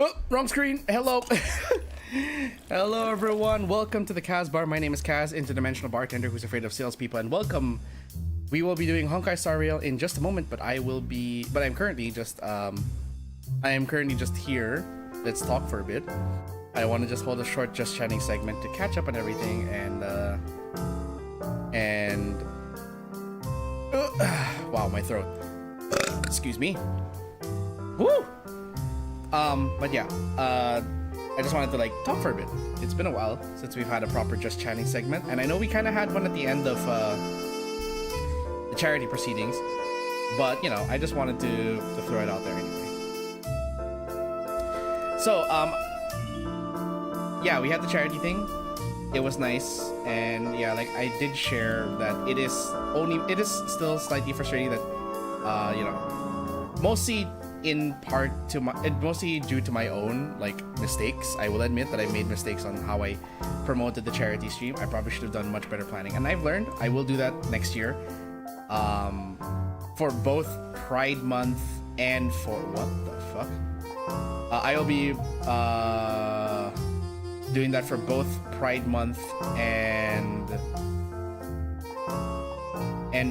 Oh, wrong screen. Hello. Hello, everyone. Welcome to the Kaz Bar. My name is Kaz, interdimensional bartender who's afraid of salespeople. And welcome. We will be doing Honkai Star Rail in just a moment, but I'm currently just here. Let's talk for a bit. I want to just hold a short just chatting segment to catch up on everything wow, my throat. Excuse me. Woo. But yeah, I just wanted to talk for a bit. It's been a while since we've had a proper just chatting segment, and I know we kind of had one at the end of the charity proceedings, but you know, I just wanted to throw it out there anyway. So yeah, we had the charity thing. It was nice, and yeah, I did share that it is still slightly frustrating that you know, mostly due to my own mistakes. I will admit that I made mistakes on how I promoted the charity stream. I probably should have done much better planning, and I've learned. I will do that next year, for both Pride Month and for what the fuck. I will be doing that for both Pride Month and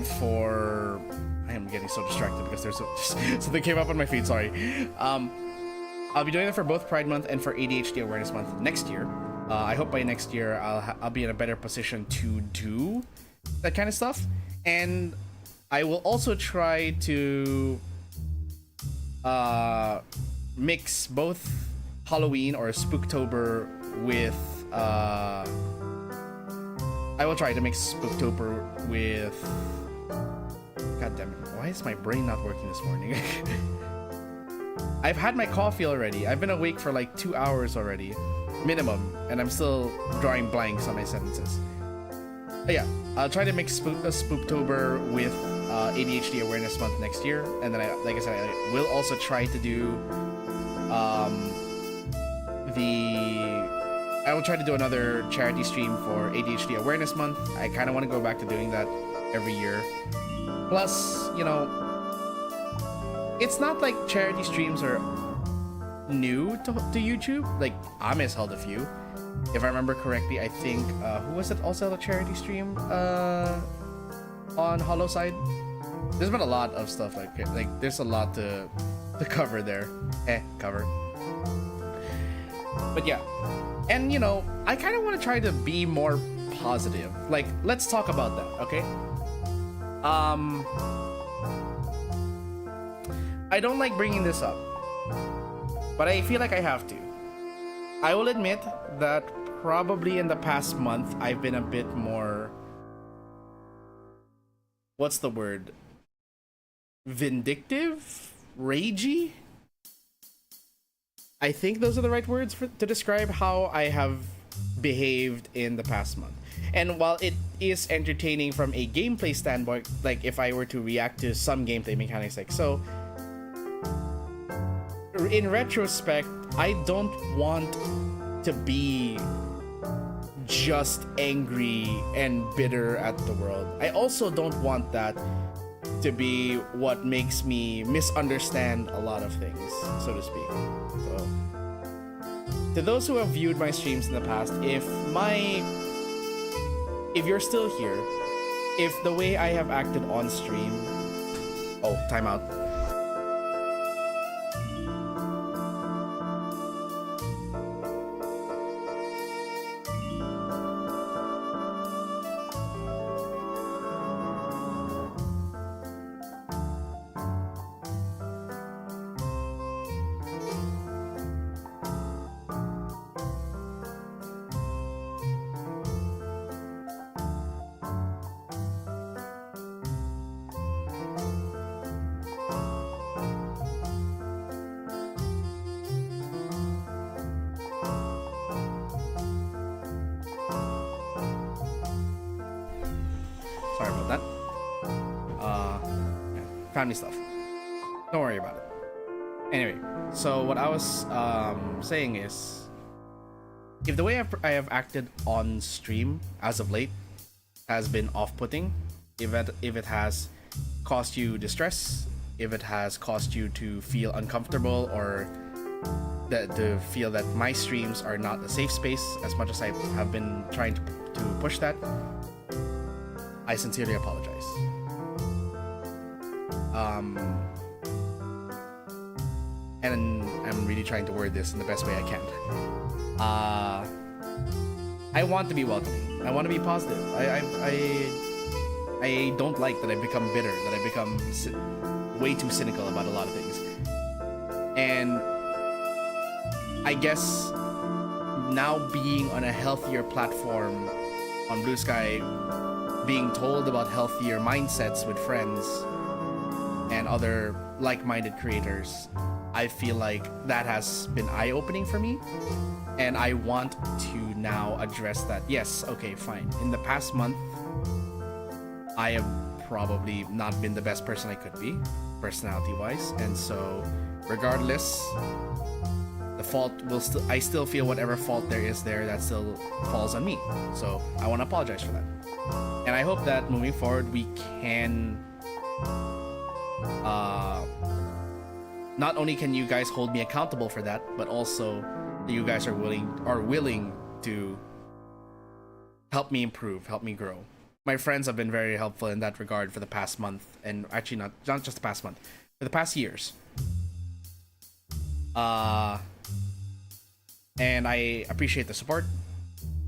for. I am getting so distracted because there's something came up on my feed. Sorry. I'll be doing that for both Pride Month and for ADHD Awareness Month next year. I hope by next year I'll be in a better position to do that kind of stuff, and I will also try to mix both Halloween or Spooktober with I will try to mix Spooktober with. God damn it, why is my brain not working this morning? I've had my coffee already. I've been awake for 2 hours already, minimum, and I'm still drawing blanks on my sentences. But yeah, I'll try to mix Spooktober with ADHD Awareness Month next year, and then I will also try to do I will try to do another charity stream for ADHD Awareness Month. I kind of want to go back to doing that every year. Plus, you know, it's not like charity streams are new to YouTube. Ames held a few. If I remember correctly, I think, who was it also a charity stream on Hollow Side? There's been a lot of stuff there's a lot to cover there. Cover. But yeah. And, you know, I kind of want to try to be more positive. Let's talk about that, okay? I don't like bringing this up, but I feel like I have to. I will admit that probably in the past month I've been a bit more, what's the word, vindictive, ragey. I think those are the right words to describe how I have behaved in the past month. And while it is entertaining from a gameplay standpoint, if I were to react to some gameplay mechanics, so in retrospect, I don't want to be just angry and bitter at the world. I also don't want that to be what makes me misunderstand a lot of things, so to speak. So, to those who have viewed my streams in the past, if you're still here, if the way I have acted on stream... Oh, timeout. Sorry about that. Yeah, family stuff. Don't worry about it. Anyway, so what I was saying is, if the way I have acted on stream as of late has been off-putting, if it has caused you distress, if it has caused you to feel uncomfortable or that to feel that my streams are not a safe space as much as I have been trying to push that. I sincerely apologize. And I'm really trying to word this in the best way I can. I want to be welcoming. I want to be positive. I don't like that I've become bitter, that I've become way too cynical about a lot of things. And I guess now being on a healthier platform on Blue Sky, being told about healthier mindsets with friends and other like-minded creators, I feel like that has been eye-opening for me. And I want to now address that. Yes, okay, fine. In the past month, I have probably not been the best person I could be, personality-wise. And so, regardless, the fault will still, I still feel whatever fault there is there, that still falls on me. So, I want to apologize for that. And I hope that moving forward, we can, not only can you guys hold me accountable for that, but also you guys are willing to help me improve, help me grow. My friends have been very helpful in that regard for the past month, and actually not just the past month, for the past years. And I appreciate the support.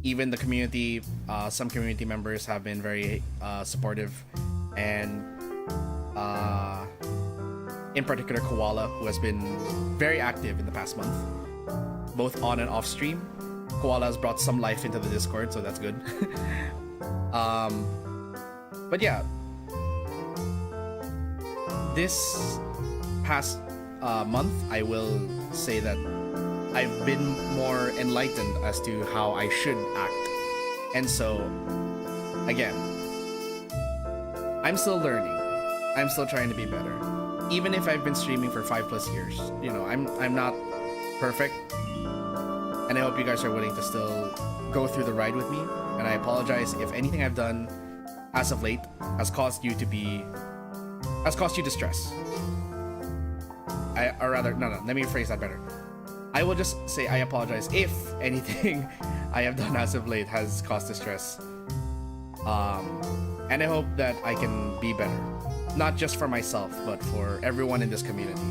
Even the community, some community members have been very supportive, and in particular Koala, who has been very active in the past month, both on and off stream. Koala has brought some life into the Discord, so that's good. But yeah, this past month, I will say that I've been more enlightened as to how I should act. And so, again, I'm still learning. I'm still trying to be better. Even if I've been streaming for 5+ years, you know, I'm not perfect. And I hope you guys are willing to still go through the ride with me. And I apologize if anything I've done as of late has caused you to stress. Or rather, no, let me phrase that better. I will just say I apologize if anything I have done as of late has caused distress. And I hope that I can be better. Not just for myself, but for everyone in this community.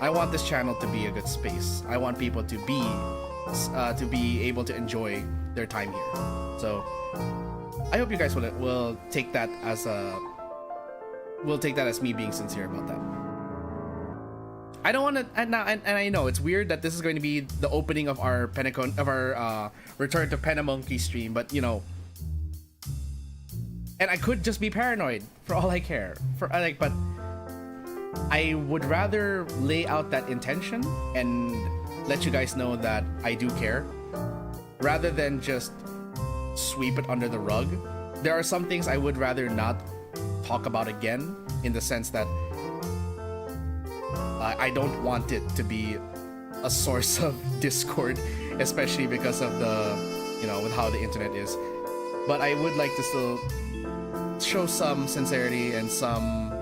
I want this channel to be a good space. I want people to be able to enjoy their time here. So I hope you guys will take that as me being sincere about that. I don't want to, and I know it's weird that this is going to be the opening of our return to Pena-monke stream, but you know, and I could just be paranoid for all I care. But I would rather lay out that intention and let you guys know that I do care, rather than just sweep it under the rug. There are some things I would rather not talk about again, in the sense that I don't want it to be a source of discord, especially because of with how the internet is. But I would like to still show some sincerity and some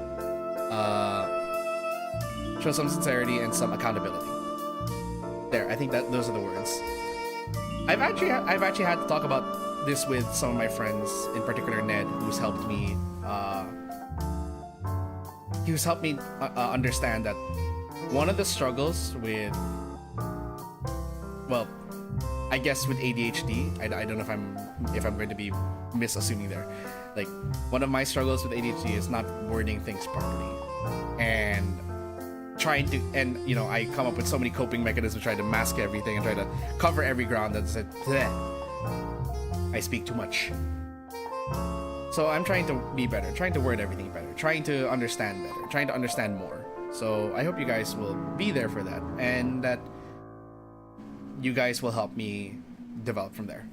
accountability. There, I think that those are the words. I've actually had to talk about this with some of my friends, in particular Ned, who's helped me. Understand that one of the struggles with, well, I guess with ADHD, I don't know if I'm going to be misassuming there. Like, one of my struggles with ADHD is not wording things properly, and trying to, and you know, I come up with so many coping mechanisms, trying to mask everything and try to cover every ground that said, I speak too much. So I'm trying to be better, trying to word everything better, trying to understand better, trying to understand more. So I hope you guys will be there for that, and that you guys will help me develop from there.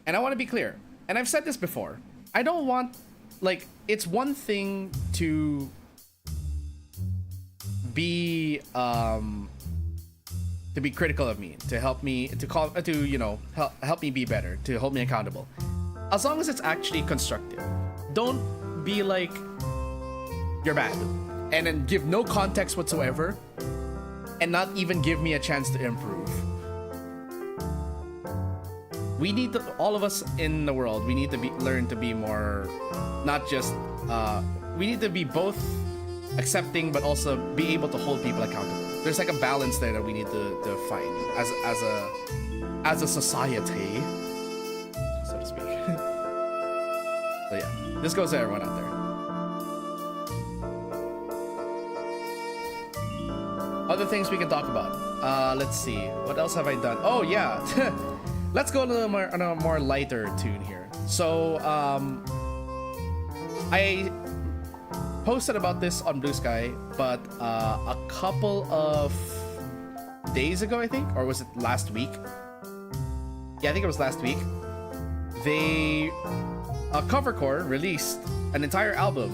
And I want to be clear, and I've said this before, I don't want, like, it's one thing to be critical of me, to help me, help me be better, to hold me accountable, as long as it's actually constructive. Don't be like, you're bad, and then give no context whatsoever, and not even give me a chance to improve. We need to, all of us in the world, we need to learn to be more, not just, we need to be both accepting but also be able to hold people accountable. There's like a balance there that we need to find as a society, so to speak. So yeah, this goes to everyone out there. Other things we can talk about. Let's see. What else have I done? Oh yeah. Let's go on a more lighter tune here. So I posted about this on Blue Sky, but a couple of days ago, I think, or was it last week? Yeah, I think it was last week. Covercore released an entire album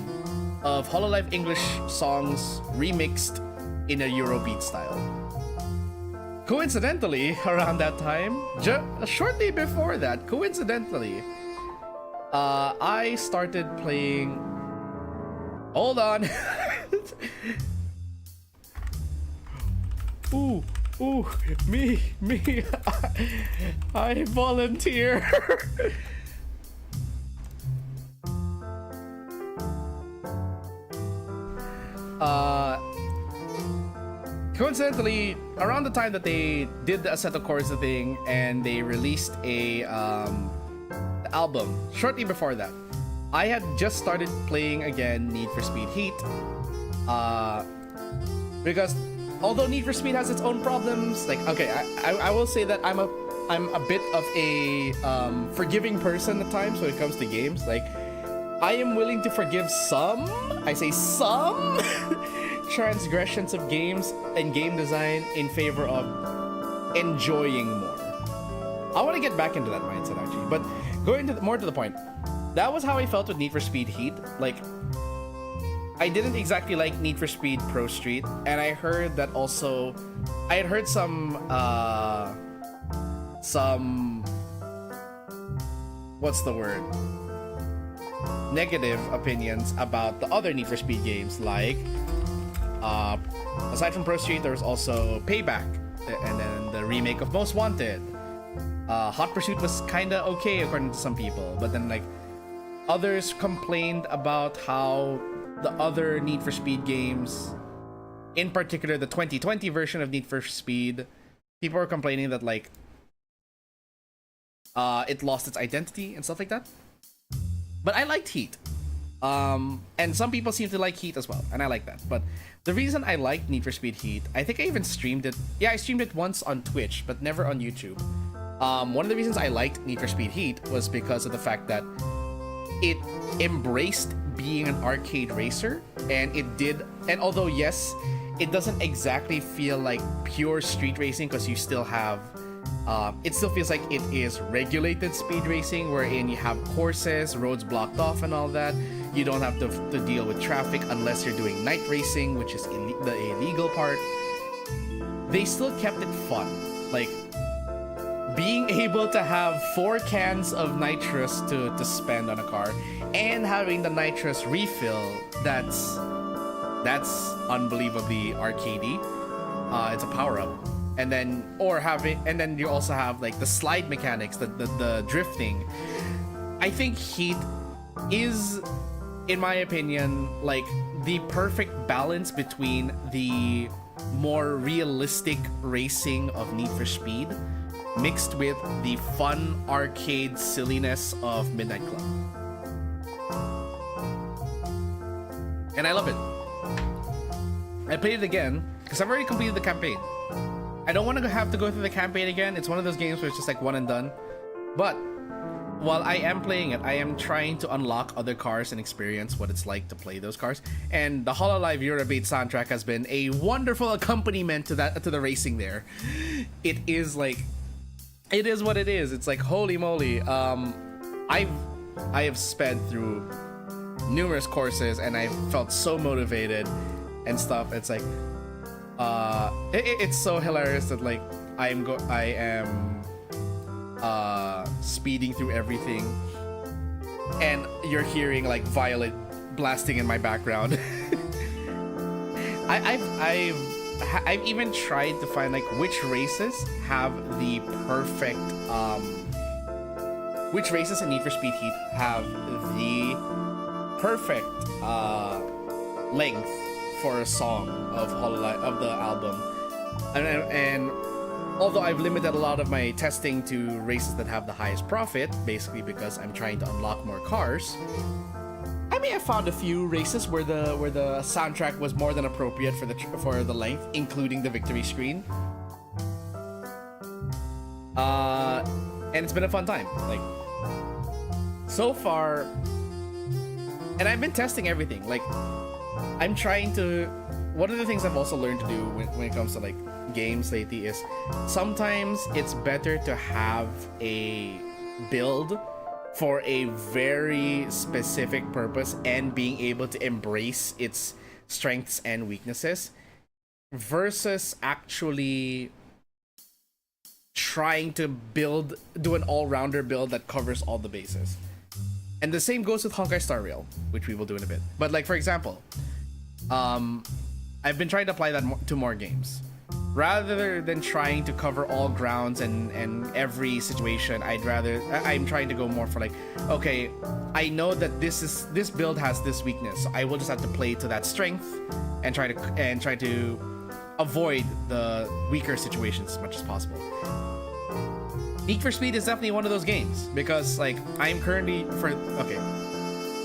of Hololive English songs remixed in a Eurobeat style. Coincidentally, around that time, shortly before that, coincidentally, I started playing. Hold on. Ooh, me, I volunteer. Coincidentally, around the time that they did the Assetto Corsa thing and they released a album, shortly before that, I had just started playing again Need for Speed Heat. Because although Need for Speed has its own problems, like, okay, I will say that I'm a bit of a forgiving person at times when it comes to games. Like, I am willing to forgive some, I say some, transgressions of games and game design in favor of enjoying more. I want to get back into that mindset actually, but going more to the point, that was how I felt with Need for Speed Heat. Like, I didn't exactly like Need for Speed Pro Street, and I heard that also, I had heard some what's the word? Negative opinions about the other Need for Speed games, like aside from Pro Street, there was also Payback, and then the remake of Most Wanted. Hot Pursuit was kinda okay according to some people, but then like others complained about how the other Need for Speed games, in particular the 2020 version of Need for Speed, people were complaining that like it lost its identity and stuff like that. But I liked Heat. And some people seem to like Heat as well, and I like that. But the reason I liked Need for Speed Heat, I think I even streamed it. Yeah, I streamed it once on Twitch, but never on YouTube. One of the reasons I liked Need for Speed Heat was because of the fact that it embraced being an arcade racer, and it did. And although yes, it doesn't exactly feel like pure street racing because you still have. It still feels like it is regulated speed racing, wherein you have courses, roads blocked off, and all that. You don't have to deal with traffic unless you're doing night racing, which is the illegal part. They still kept it fun. Like, being able to have 4 cans of nitrous to spend on a car, and having the nitrous refill, that's unbelievably arcadey. It's a power-up. And then you also have like the slide mechanics, the drifting. I think Heat is, in my opinion, like the perfect balance between the more realistic racing of Need for Speed mixed with the fun arcade silliness of Midnight Club. And I love it. I played it again because I've already completed the campaign. I don't want to have to go through the campaign again. It's one of those games where it's just like one and done. But while I am playing it, I am trying to unlock other cars and experience what it's like to play those cars. And the Hololive Eurobeat soundtrack has been a wonderful accompaniment to the racing there. It is like, it is what it is. It's like, holy moly. I have sped through numerous courses and I felt so motivated and stuff. It's like, it's so hilarious that like I am speeding through everything, and you're hearing like Violet blasting in my background. I've I've even tried to find like which races have the perfect which races in Need for Speed Heat have the perfect length for a song of of the album, and although I've limited a lot of my testing to races that have the highest profit, basically because I'm trying to unlock more cars, I may have found a few races where the soundtrack was more than appropriate for the length, including the victory screen. And it's been a fun time. Like, so far, and I've been testing everything. Like, I'm trying to. One of the things I've also learned to do when it comes to like games lately is sometimes it's better to have a build for a very specific purpose and being able to embrace its strengths and weaknesses versus actually trying to do an all-rounder build that covers all the bases. And the same goes with Honkai Star Rail, which we will do in a bit. But like, for example, I've been trying to apply that to more games. Rather than trying to cover all grounds and every situation, I'm trying to go more for like, okay, I know that this build has this weakness, so I will just have to play to that strength and try to avoid the weaker situations as much as possible. Need for Speed is definitely one of those games because like I'm currently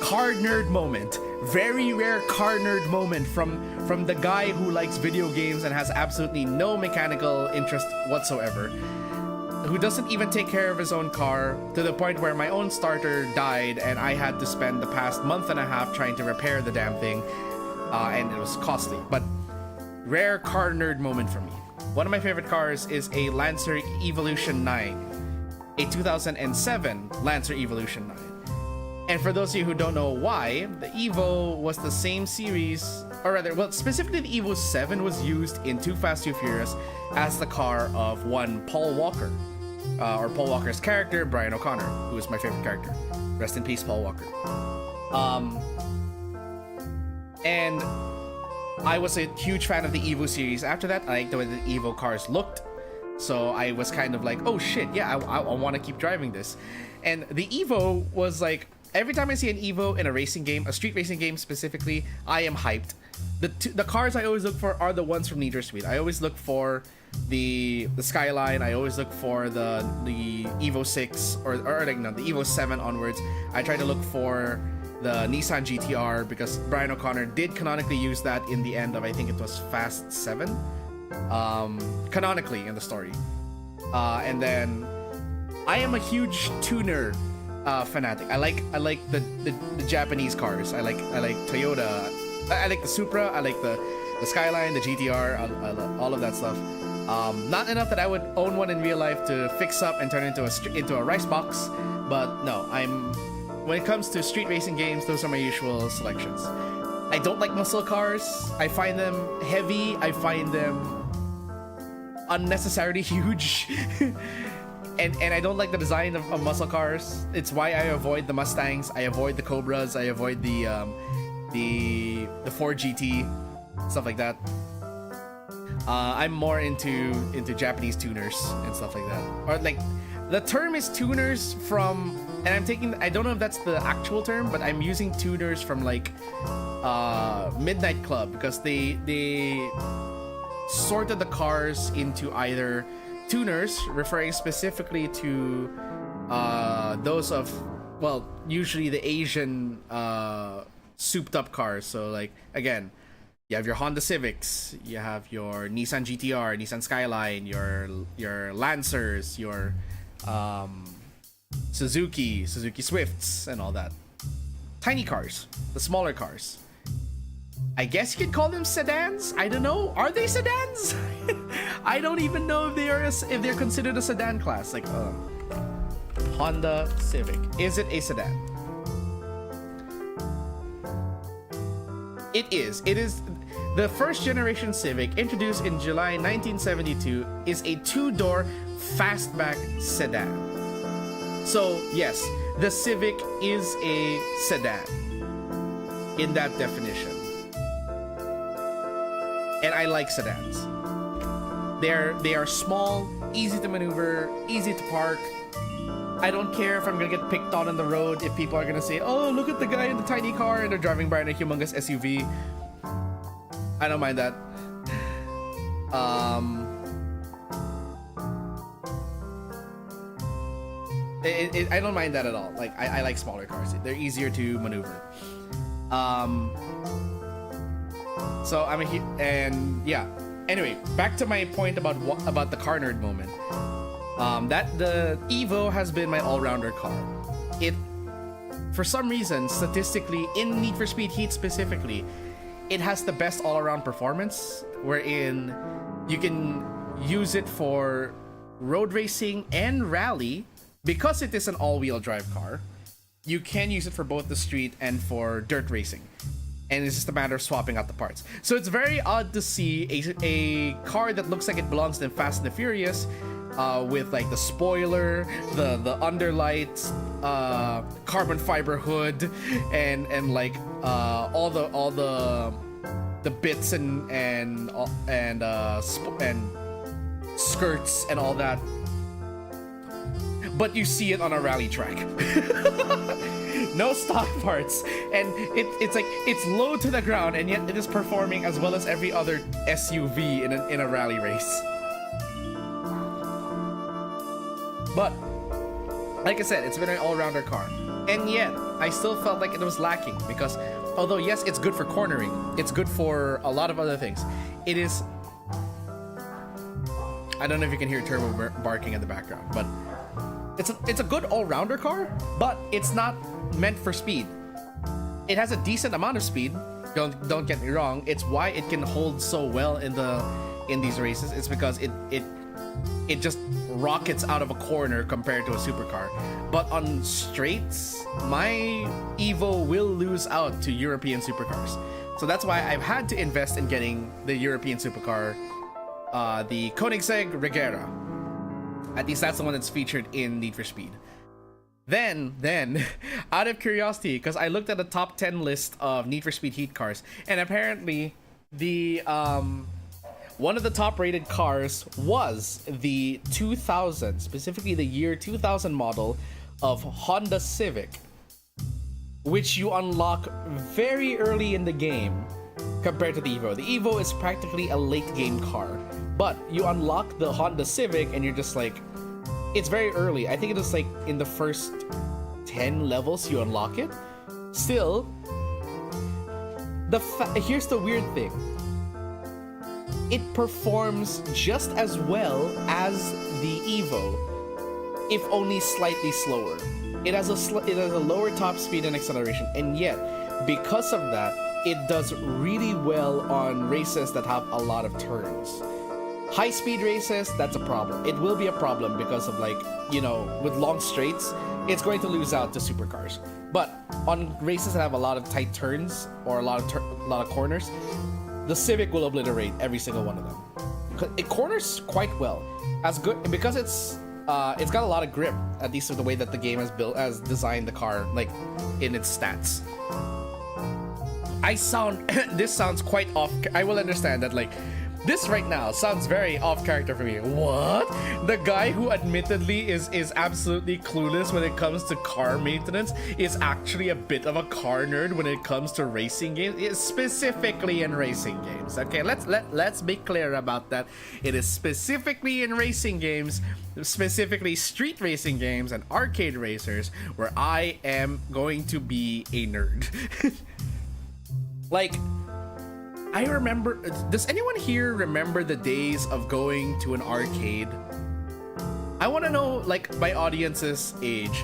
car nerd moment, very rare car nerd moment from the guy who likes video games and has absolutely no mechanical interest whatsoever, who doesn't even take care of his own car, to the point where my own starter died and I had to spend the past month and a half trying to repair the damn thing, and it was costly. But rare car nerd moment for me. One of my favorite cars is a Lancer Evolution 9, a 2007 Lancer Evolution 9. And for those of you who don't know why, the Evo was the same series, or rather, well, specifically the Evo 7 was used in Too Fast, Too Furious as the car of one Paul Walker, or Paul Walker's character, Brian O'Connor, who is my favorite character. Rest in peace, Paul Walker. And I was a huge fan of the Evo series. After that, I liked the way the Evo cars looked. So I was kind of like, oh shit, yeah, I want to keep driving this. And the Evo was like, every time I see an Evo in a racing game, a street racing game specifically, I am hyped. The cars I always look for are the ones from Need for Speed. I always look for the Skyline. I always look for the Evo 6 or like no, the Evo 7 onwards. I try to look for the Nissan GTR because Brian O'Connor did canonically use that in the end of, I think it was Fast 7, canonically in the story. And then I am a huge tuner fanatic. I like the Japanese cars. I like Toyota. I like the Supra. I like the Skyline, the GTR, all of that stuff. Not enough that I would own one in real life to fix up and turn into a rice box, but no, when it comes to street racing games, those are my usual selections. I don't like muscle cars. I find them heavy. I find them unnecessarily huge. And I don't like the design of muscle cars. It's why I avoid the Mustangs. I avoid the Cobras. I avoid the Ford GT, stuff like that. I'm more into Japanese tuners and stuff like that. Or like, the term is tuners from, and I don't know if that's the actual term, but I'm using tuners from like Midnight Club because they sorted the cars into either tuners, referring specifically to those of, well, usually the Asian souped up cars. So like, again, you have your Honda Civics, you have your Nissan GTR, Nissan Skyline, your Lancers, your Suzuki Swifts, and all that. Tiny cars, the smaller cars. I guess you could call them sedans. I don't know. Are they sedans? I don't even know if they're considered a sedan class. Like Honda Civic. Is it a sedan? It is. It is. The first generation Civic, introduced in July 1972, is a two-door fastback sedan. So yes, the Civic is a sedan in that definition. and I like sedans. They are small, easy to maneuver, easy to park. I don't care if I'm gonna get picked on the road, if people are gonna say, oh, look at the guy in the tiny car and they're driving by in a humongous SUV. I don't mind that. I don't mind that at all. Like, I like smaller cars. They're easier to maneuver. So I'm here, and yeah. Anyway, back to my point about the car nerd moment. That the Evo has been my all-rounder car. It, for some reason, statistically, in Need for Speed Heat specifically, it has the best all-around performance, wherein you can use it for road racing and rally. Because it is an all-wheel drive car, you can use it for both the street and for dirt racing. And it's just a matter of swapping out the parts. So it's very odd to see a car that looks like it belongs in Fast and the Furious, with like the spoiler, the underlights, carbon fiber hood, and like all the bits and skirts and all that. But you see it on a rally track. No stock parts, and it's like it's low to the ground, and yet it is performing as well as every other SUV in a rally race. But like I said, it's been an all-rounder car, and yet I still felt like it was lacking, because although yes, it's good for cornering, it's good for a lot of other things. It is. I don't know if you can hear Turbo barking in the background, but it's a good all-rounder car, but it's not meant for speed. It has a decent amount of speed. Don't get me wrong. It's why it can hold so well in these races. It's because it just rockets out of a corner compared to a supercar. But on straights, my Evo will lose out to European supercars. So that's why I've had to invest in getting the European supercar, the Koenigsegg Regera. At least that's the one that's featured in Need for Speed. Then, out of curiosity, because I looked at the top 10 list of Need for Speed Heat cars, and apparently the one of the top rated cars was the 2000, specifically the year 2000 model of Honda Civic, which you unlock very early in the game compared to the Evo. The Evo is practically a late game car, but you unlock the Honda Civic and you're just like, it's very early. I think it is like in the first 10 levels you unlock it. Still, here's the weird thing. It performs just as well as the Evo, if only slightly slower. It has a lower top speed and acceleration, and yet, because of that, it does really well on races that have a lot of turns. High speed races, that's a problem. It will be a problem because of, like, you know, with long straights, it's going to lose out to supercars. But on races that have a lot of tight turns or a lot of corners, the Civic will obliterate every single one of them. It corners quite well, as good because it's got a lot of grip, at least of the way that the game has designed the car, like in its stats. This sounds quite off. I will understand that, like, this right now sounds very off character for me. What? The guy who admittedly is absolutely clueless when it comes to car maintenance is actually a bit of a car nerd when it comes to racing games, specifically in racing games. Okay, let's be clear about that. It is specifically in racing games, specifically street racing games and arcade racers, where I am going to be a nerd. Like, I remember, does anyone here remember the days of going to an arcade? I want to know, like, my audience's age.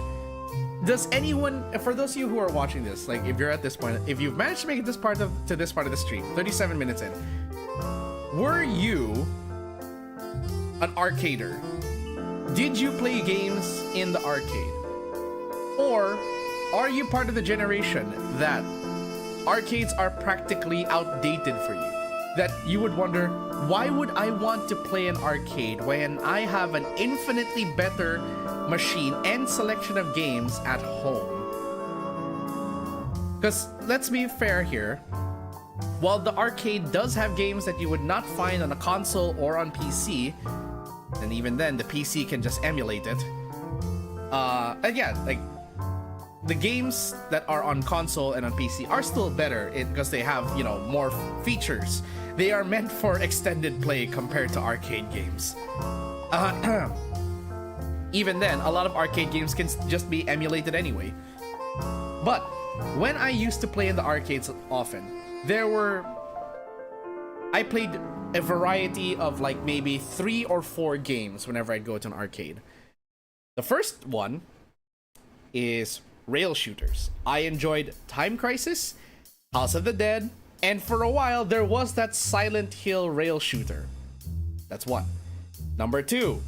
Does anyone, for those of you who are watching this, like, if you're at this point, if you've managed to make it to this part of the stream, 37 minutes in, were you an arcader? Did you play games in the arcade? Or are you part of the generation that arcades are practically outdated for you? That you would wonder, why would I want to play an arcade when I have an infinitely better machine and selection of games at home? Because let's be fair here, while the arcade does have games that you would not find on a console or on PC, and even then, the PC can just emulate it. And yeah, like, the games that are on console and on PC are still better because they have, you know, more features. They are meant for extended play compared to arcade games. Even then, a lot of arcade games can just be emulated anyway. But when I used to play in the arcades often, I played a variety of like maybe 3 or 4 games whenever I'd go to an arcade. The first one is rail shooters. I enjoyed Time Crisis, House of the Dead, and for a while there was that Silent Hill rail shooter. That's one. Number 2,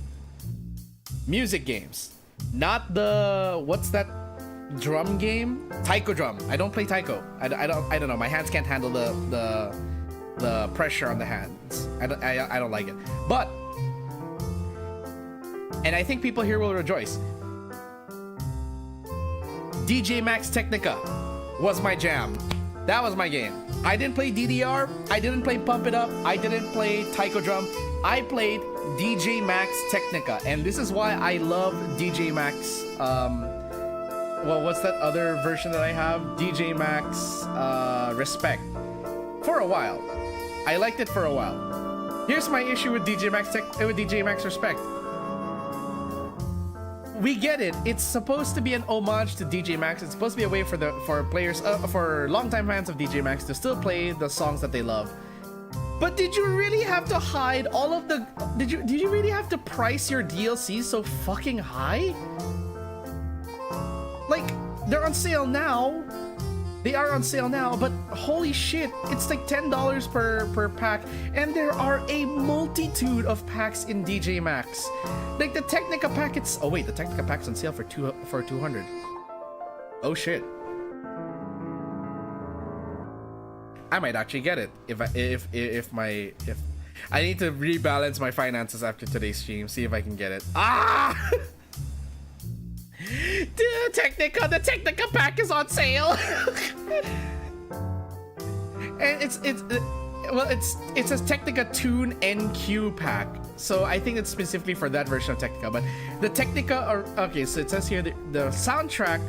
music games. Not the, what's that drum game? Taiko drum. I don't play taiko. I don't know. My hands can't handle the pressure on the hands. I don't like it. But, and I think people here will rejoice, DJ Max Technica was my jam. That was my game. I didn't play DDR. I didn't play Pump It Up. I didn't play Taiko Drum. I played DJ Max Technica, and this is why I love DJ Max. Well, what's that other version that I have? DJ Max Respect. For a while, I liked it for a while. Here's my issue with DJ Max Respect. We get it. It's supposed to be an homage to DJ Max. It's supposed to be a way for players, for longtime fans of DJ Max to still play the songs that they love. But did you really have to hide all of the? Did you really have to price your DLC so fucking high? Like, they're on sale now. They are on sale now, but holy shit, it's like $10 per pack, and there are a multitude of packs in DJ Max. Like the Technica pack, oh wait, the Technica pack's on sale for 200. Oh shit. I might actually get it if I need to rebalance my finances after today's stream, see if I can get it. Ah! The Technica pack is on sale. And it's a Technica Tune NQ pack, so I think it's specifically for that version of Technica. But the Technica are okay. So it says here the soundtrack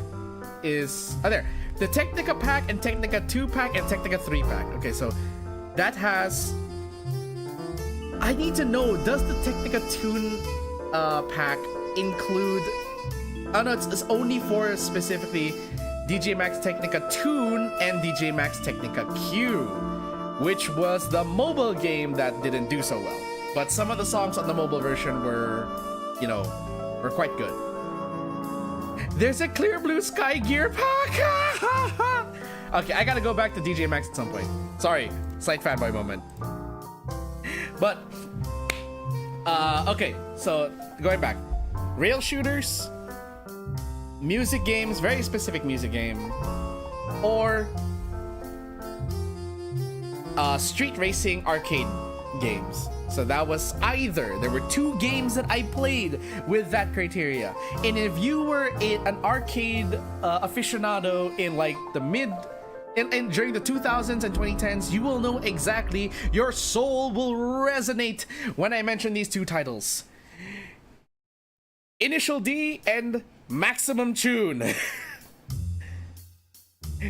is there. The Technica pack and Technica 2 pack and Technica 3 pack. Okay, so that has. I need to know, does the Technica Tune pack include? Oh no, it's only for specifically DJ Max Technica Tune and DJ Max Technica Q, which was the mobile game that didn't do so well. But some of the songs on the mobile version were, you know, were quite good. There's a Clear Blue Sky gear pack. Okay, I gotta go back to DJ Max at some point. Sorry, slight fanboy moment. But, okay, so going back, rail shooters, music games, very specific music game, or street racing arcade games. So that was either. There were 2 games that I played with that criteria. And if you were an arcade aficionado in like the and during the 2000s and 2010s, you will know exactly, your soul will resonate when I mention these 2 titles. Initial D and Maximum Tune.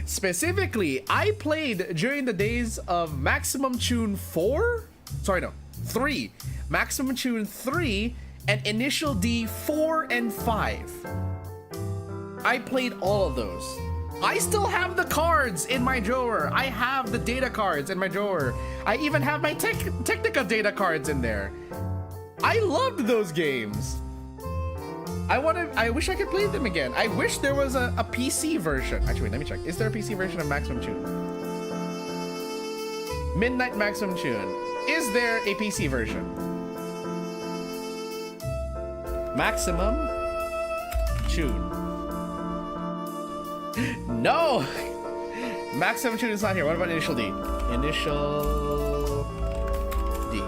Specifically, I played during the days of Maximum Tune 4? Sorry, no, 3. Maximum Tune 3 and Initial D 4 and 5. I played all of those. I still have the cards in my drawer. I have the data cards in my drawer. I even have my Technica data cards in there. I loved those games. I wish I could play them again. I wish there was a PC version. Actually, wait, let me check. Is there a PC version of Maximum Tune? Midnight Maximum Tune. Is there a PC version? Maximum Tune. No! Maximum Tune is not here. What about Initial D? Initial D.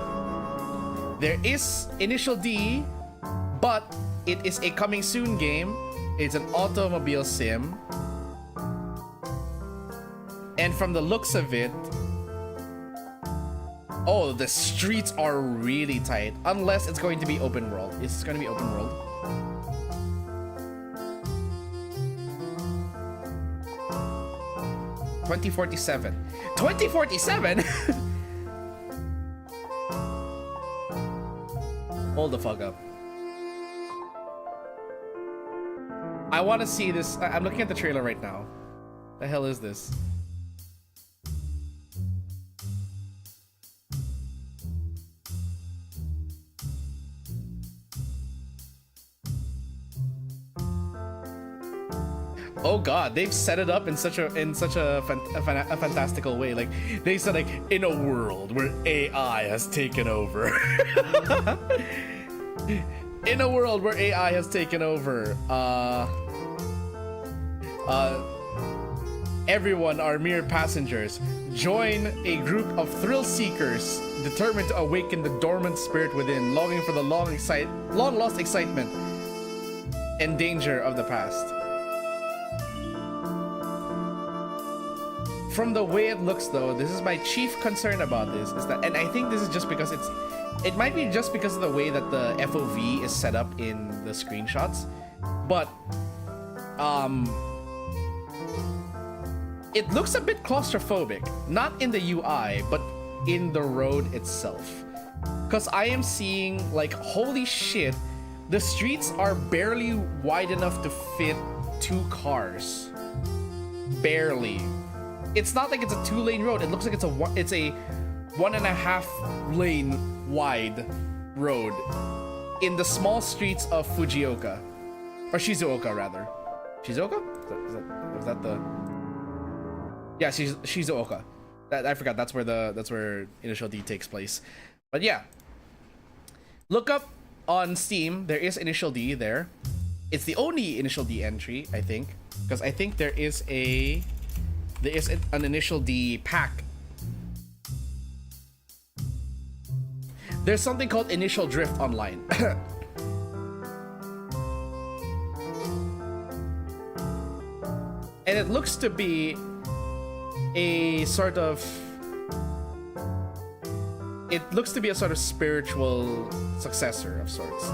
There is Initial D, but it is a coming soon game. It's an automobile sim. And from the looks of it, Oh, the streets are really tight. Unless it's going to be open world. Is this going to be open world? $2047. 2047? Hold the fuck up. I want to see this. I'm looking at the trailer right now. The hell is this? Oh god, they've set it up in such a fantastical way. Like they said, like in a world where AI has taken over. In a world where AI has taken over, everyone are mere passengers. Join a group of thrill seekers determined to awaken the dormant spirit within, longing for the long lost excitement and danger of the past. From the way it looks, though, this is my chief concern about this, is that, and I think this is just because it might be just because of the way that the FOV is set up in the screenshots, but it looks a bit claustrophobic, not in the UI, but in the road itself. Because I am seeing, like, holy shit, the streets are barely wide enough to fit 2 cars. Barely. It's not like it's a 2-lane road. It looks like it's a 1.5 lane wide road in the small streets of Fujioka, or Shizuoka rather. Shizuoka? Is that the? Yeah, Shizuoka. I forgot. That's where Initial D takes place. But yeah, look up on Steam. There is Initial D there. It's the only Initial D entry, I think, because I think there is an Initial D pack. There's something called Initial Drift online. And it looks to be a sort of spiritual successor of sorts.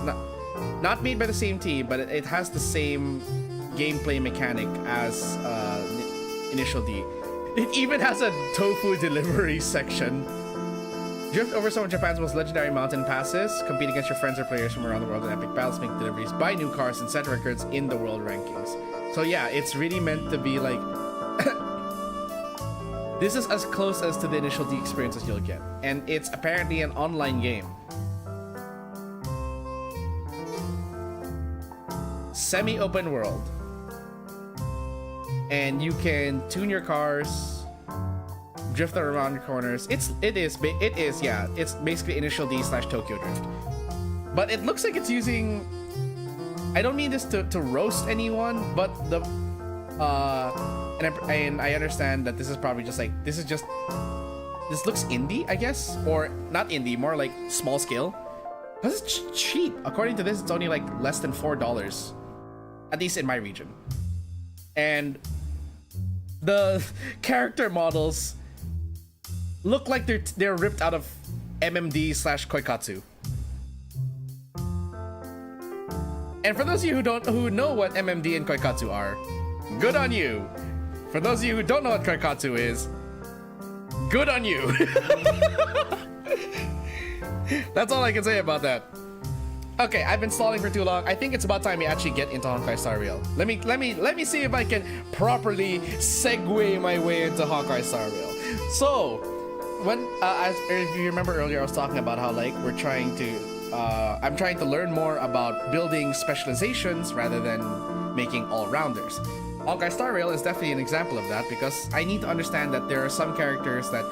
Not made by the same team, but it has the same gameplay mechanic as Initial D. It even has a tofu delivery section. Drift over some of Japan's most legendary mountain passes, compete against your friends or players from around the world in epic battles, make deliveries, buy new cars, and set records in the world rankings. So yeah, it's really meant to be like this is as close as to the Initial D experience as you'll get, and it's apparently an online game. Semi-open world. And you can tune your cars, drift around your corners. It is yeah, it's basically Initial D / Tokyo Drift. But it looks like it's using, I don't mean this to roast anyone, but the and I understand that this is probably just like this looks indie, I guess, or not indie, more like small scale. Because it's cheap. According to this, it's only like less than $4, at least in my region. And the character models look like they're ripped out of MMD / Koikatsu. And for those of you who know what MMD and Koikatsu are, good on you. For those of you who don't know what Koikatsu is, good on you. That's all I can say about that. Okay, I've been stalling for too long. I think it's about time we actually get into Honkai Star Rail. Let me see if I can properly segue my way into Honkai Star Rail. So, when if you remember earlier, I was talking about how like I'm trying to learn more about building specializations rather than making all-rounders. Honkai Star Rail is definitely an example of that because I need to understand that there are some characters that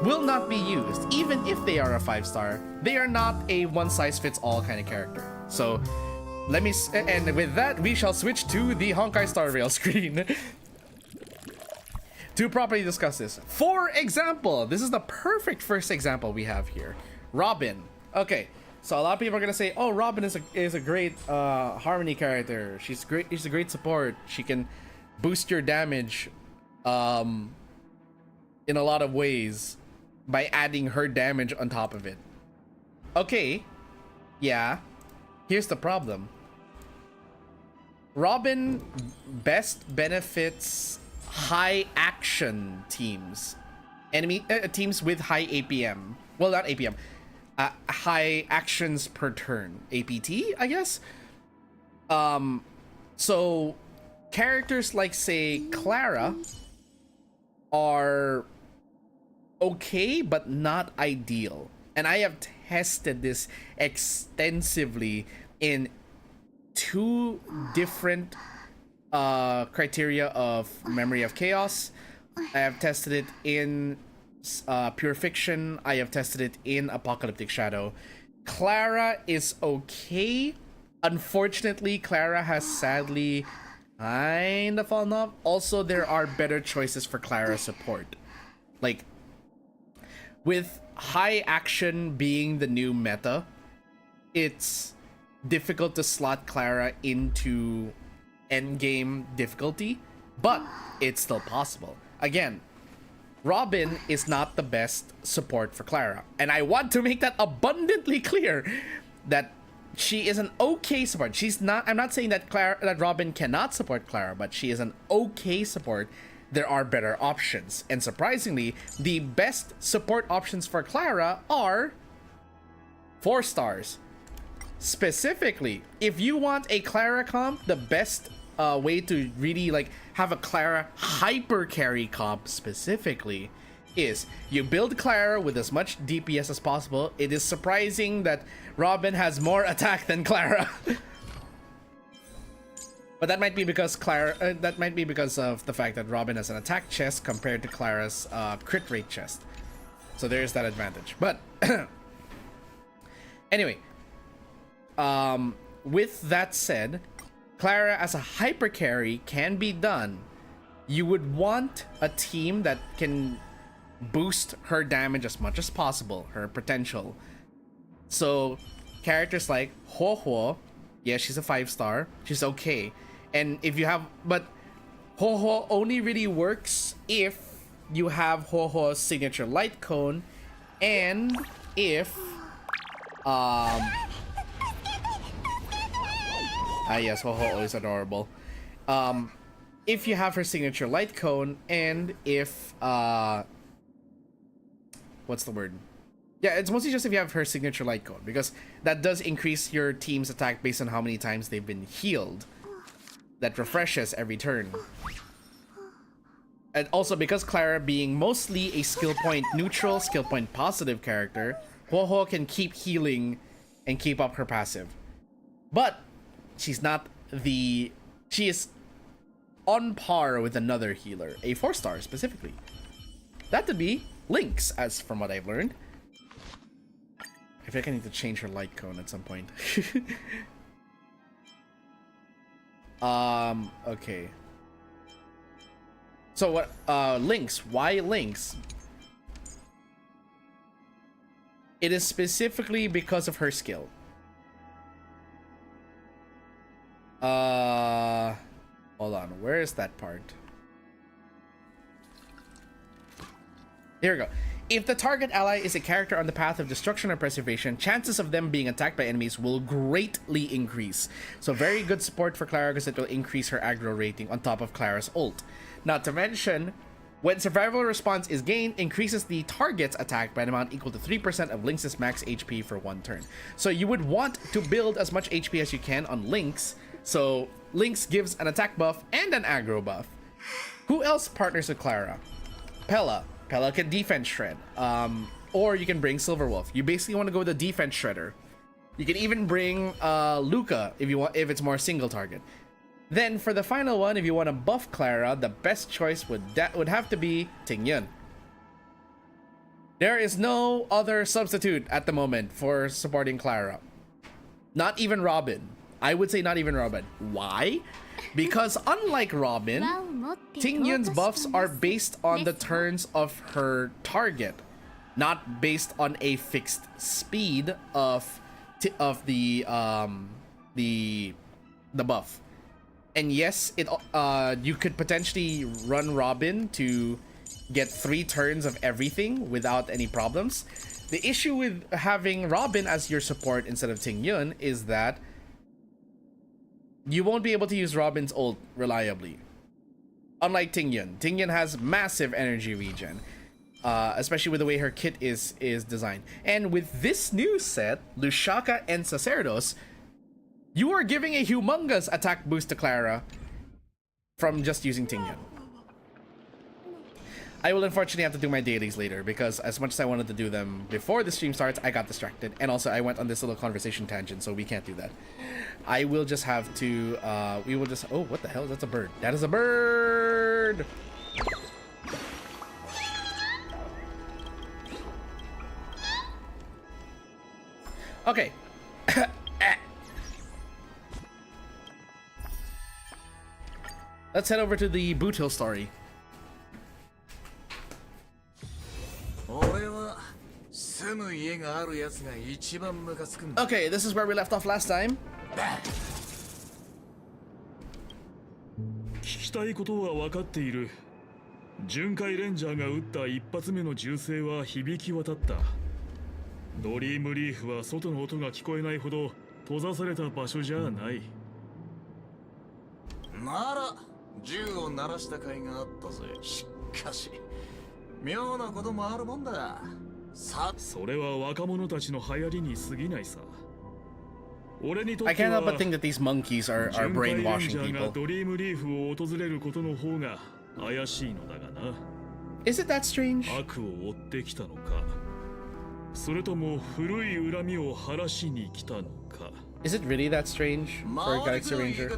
will not be used, even if they are a 5-star. They are not a one-size-fits-all kind of character. So, and with that, we shall switch to the Honkai Star Rail screen to properly discuss this. For example, this is the perfect first example we have here. Robin. Okay, so a lot of people are gonna say, "Oh, Robin is a great harmony character. She's great. She's a great support. She can boost your damage, in a lot of ways." by adding her damage on top of it. Okay, yeah. Here's the problem. Robin best benefits high action teams. Enemy teams with high APM. Well, not APM. High actions per turn. APT, I guess. So characters like, say, Clara are okay but not ideal. And I have tested this extensively in 2 different criteria of Memory of Chaos. I have tested it in Pure Fiction. I have tested it in Apocalyptic Shadow. Clara is okay. Unfortunately, Clara has sadly kind of fallen off. Also, there are better choices for Clara support. Like, with high action being the new meta, it's difficult to slot Clara into endgame difficulty, but it's still possible. Again, Robin is not the best support for Clara, and I want to make that abundantly clear that she is an okay support. She's not. I'm not saying that Robin cannot support Clara, but she is an okay support. There are better options, and surprisingly, the best support options for Clara are 4 stars. Specifically, if you want a Clara comp, the best way to really like have a Clara hyper carry comp specifically is you build Clara with as much DPS as possible. It is surprising that Robin has more attack than Clara. But that might be because that might be because of the fact that Robin has an attack chest compared to Clara's crit rate chest. So there's that advantage. But anyway, with that said, Clara as a hyper carry can be done. You would want a team that can boost her damage as much as possible, her potential. So characters like Ho Ho, yeah, she's a 5-star. She's okay. And if you have, but Ho Ho only really works if you have Ho Ho's signature light cone, and if yes, Ho Ho is adorable. If you have her signature light cone, and if what's the word? Yeah, it's mostly just if you have her signature light cone, because that does increase your team's attack based on how many times they've been healed. That refreshes every turn. And also, because Clara being mostly a skill point neutral, skill point positive character, Ho Ho can keep healing and keep up her passive. But she's not the... She is on par with another healer, a 4-star specifically. That would be Lynx, as from what I've learned. I feel like I need to change her light cone at some point. Okay. So what, Lynx, why Lynx? It is specifically because of her skill. Hold on, where is that part? Here we go. If the target ally is a character on the path of destruction or preservation, chances of them being attacked by enemies will greatly increase. So very good support for Clara because it will increase her aggro rating on top of Clara's ult. Not to mention, when survival response is gained, increases the target's attack by an amount equal to 3% of Lynx's max HP for 1 turn. So you would want to build as much HP as you can on Lynx. So Lynx gives an attack buff and an aggro buff. Who else partners with Clara? Pela. Pela can defense shred. Or you can bring Silverwolf. You basically want to go with the defense shredder. You can even bring Luca if you want, if it's more single target. Then for the final one, if you want to buff Clara, the best choice would have to be Ting Yun. There is no other substitute at the moment for supporting Clara. Not even Robin. I would say not even Robin. Why? Because unlike Robin, Ting Yun's buffs are based on the turns of her target, not based on a fixed speed of the buff. And yes, it you could potentially run Robin to get 3 turns of everything without any problems. The issue with having Robin as your support instead of Ting Yun is that you won't be able to use Robin's ult reliably. Unlike Ting Yun. Ting Yun has massive energy regen. Especially with the way her kit is designed. And with this new set, Lushaka and Sacerdos, you are giving a humongous attack boost to Clara from just using Ting Yun. I will unfortunately have to do my dailies later because as much as I wanted to do them before the stream starts, I got distracted. And also I went on this little conversation tangent, so we can't do that. I will just have to, we will just, oh, what the hell? That's a bird. That is a bird! Okay. Let's head over to the Boot Hill story. Okay, this is where we left off last time. 聞きたいことは分かっている。巡回レンジャーが撃った一発目の銃声は響き渡った。ドリームリーフは外の音が聞こえないほど閉ざされた場所じゃない。なら銃を鳴らした甲斐があったぜ。しかし妙なこともあるもんだ。それは若者たちの流行りに過ぎないさ。 I can't help but think that these monkeys are brainwashing people. Is it that strange? Is it really that strange for a Galaxy Ranger?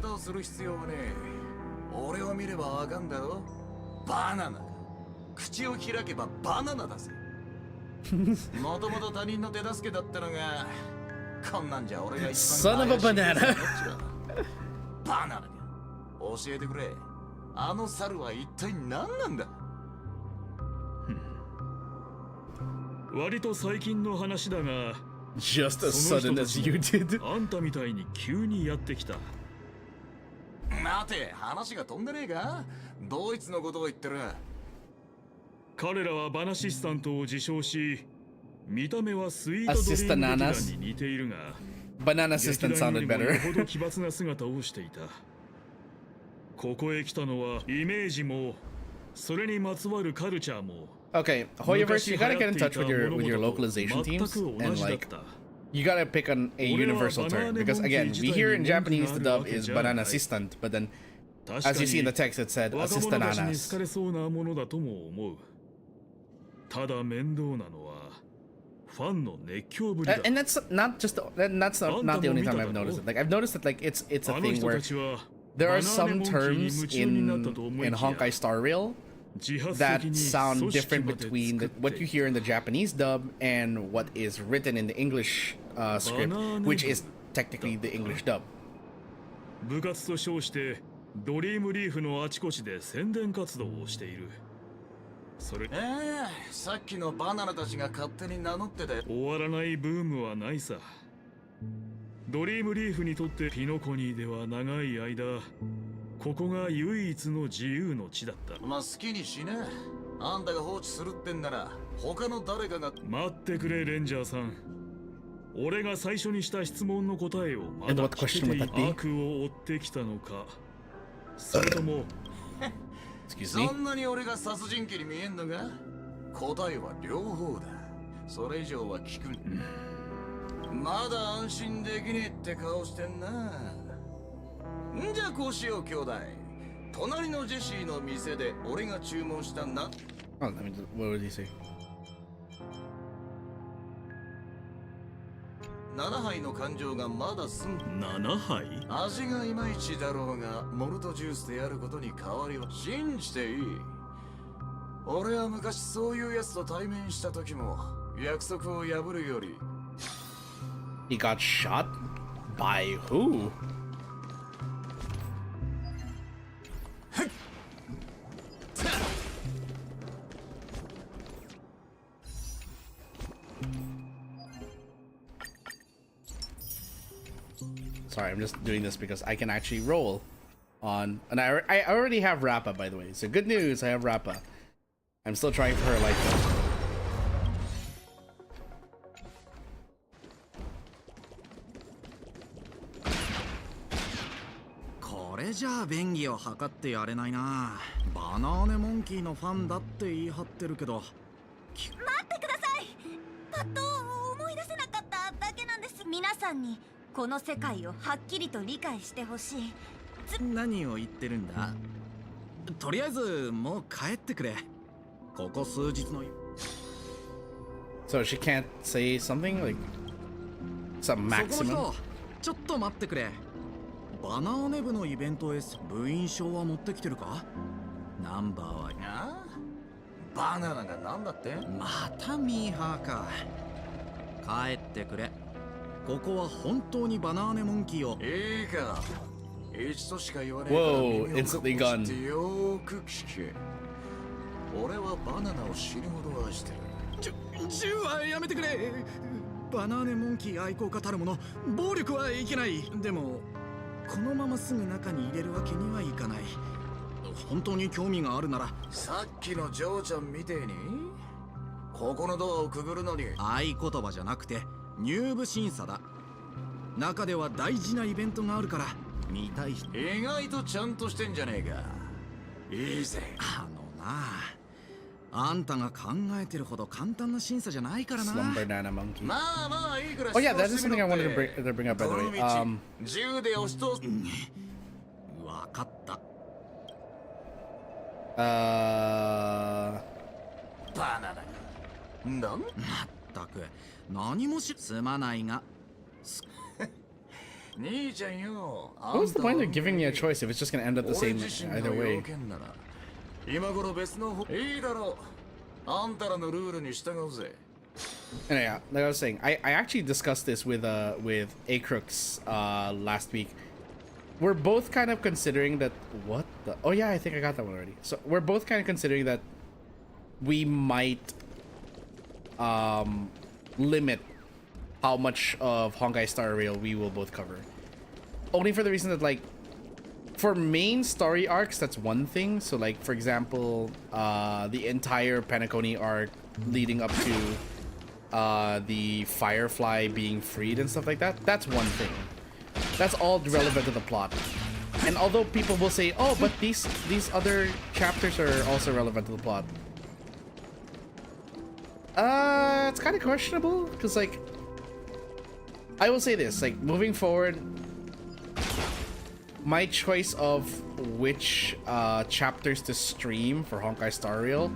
Son of a banana. バナナか。教えてくれ。あの猿は一体何なんだ。割と最近の話だが、 Just as sudden as you did. あんたみたいに急にやってきた。待て、話が飛んでねえか。ドイツのことを言ってる。彼らはバナシスタントを自称し、 見た目はスイートドリーム劇団に似ているが、 Banana Assistant sounded better. ほど奇抜な姿をしていた。ここへ来たのはイメージもそれにまつわるカルチャーも。 Okay, Hoyoverse, you gotta get in touch with your localization teams and like you gotta pick a universal term because again, we hear in Japanese the dub is banana assistant, but then as you see in the text it said assistananas. ただ面倒なのは And that's not the only time I've noticed it. Like I've noticed that like it's a thing where there are some terms in Honkai Star Rail that sound different between what you hear in the Japanese dub and what is written in the English script, which is technically the English dub. 部活と称してドリームリーフのあちこちで宣伝活動をしている。 さっきのバナナたちが勝手に名乗ってたよ。終わらないブームはないさ。ドリームリーフにとってピノコニーでは長い間、ここが唯一の自由の地だった。まあ好きにしな。あんたが放置するってんなら他の誰かが。待ってくれレンジャーさん。俺が最初にした質問の答えをまだ聞けていない。悪を追ってきたのか。それとも そんなに俺が殺人鬼に見えんのか。答えは両方だ。それ以上は聞く。まだ安心できねえって顔してんな。んじゃこうしよう兄弟。隣のジェシーの店で俺が注文したな。Oh, let me. What would he say? 7杯の感情がまだすん。7杯？味がいまいちだろうが、モルトジュースでやることに変わりは信じていい。俺は昔そういうやつと対面した時も約束を破るより。He got shot? By who? Sorry, I'm just doing this because I can actually roll on, and I already have Rappa, by the way. So good news, I have Rappa. I'm still trying for her life though. これじゃあ便宜を図ってやれないな。バナーネモンキーのファンだって言い張ってるけど。待ってください。パッと思い出せなかっただけなんです。皆さんにこの世界をはっきりと理解してほしい。何を言ってるんだ。とりあえずもう帰ってくれ。ここ数日の。 So she can't say something like some そこの maximum. 人、ちょっと待ってくれ。バナーネ部のイベントへ部員証は持ってきてるか。ナンバーは。あバナナがなんだって。またミーハーか。帰ってくれ。ここは本当にバナーネモンキーを。いいか、一度しか言わねえから Whoa, 耳を instantly こ gone. こしてよーく聞け。俺はバナナを死ぬほど愛してる。銃はやめてくれ。バナーネモンキー愛好家たるもの、暴力はいけない。でもこのまますぐ中に入れるわけにはいかない。本当に興味があるなら。さっきのジョーちゃんみてえにここのドアをくぐるのに。合言葉じゃなくて入部審査だ。中では大事なイベントがあるから見たい人。意外とちゃんとしてんじゃねえか。いいぜ。あのなあ、あんたが考えてるほど簡単な審査じゃないからな。 Slumber Nana Monkey. まあまあいいくらい。 Oh yeah, that is something I wanted to bring up by the way. 銃で押し通す。わかった。バナナ。なん？まったく何もすまないが。兄ちゃんよ。 What was the point of giving me a choice if it's just gonna end up the 俺 same 自身の either 要 way? 件なら今頃別の方いいだろう。あんたらのルールに従うぜ。 And yeah, like I was saying, I actually discussed this with Acrux last week. We're both kind of considering that what the oh yeah, I think I got that one already. So we're both kind of considering that we might limit how much of Honkai Star Rail we will both cover. Only for the reason that like for main story arcs, that's one thing. So like for example, the entire Pena-monke arc leading up to the Firefly being freed and stuff like that, that's one thing. That's all relevant to the plot. And although people will say, oh, but these other chapters are also relevant to the plot. It's kind of questionable, because like, I will say this, like, moving forward, my choice of which chapters to stream for Honkai Star Rail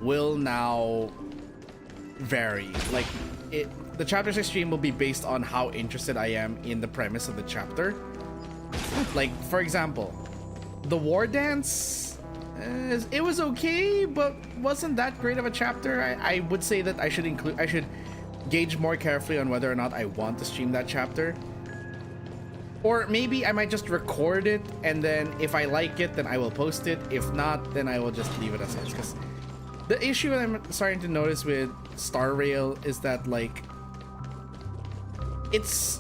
will now vary. Like, the chapters I stream will be based on how interested I am in the premise of the chapter. Like, for example, the War Dance, it was okay, but wasn't that great of a chapter. I would say that I should gauge more carefully on whether or not I want to stream that chapter. Or maybe I might just record it, and then if I like it, then I will post it. If not, then I will just leave it as is. Because the issue that I'm starting to notice with Star Rail is that, like, it's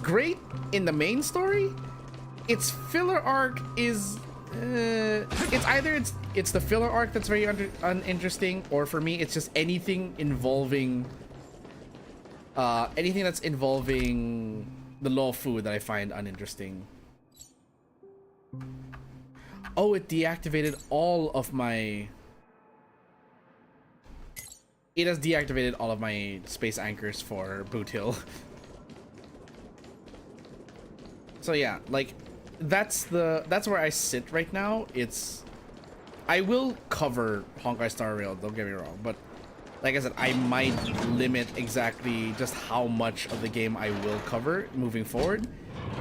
great in the main story. Its filler arc is it's either it's the filler arc that's very uninteresting, or for me it's just anything involving anything that's involving the law food that I find uninteresting. Oh, it deactivated all of my... It has deactivated all of my space anchors for Boot Hill. So yeah, like, that's where I sit right now. I will cover Honkai Star Rail, don't get me wrong, but like I said, I might limit exactly just how much of the game I will cover moving forward,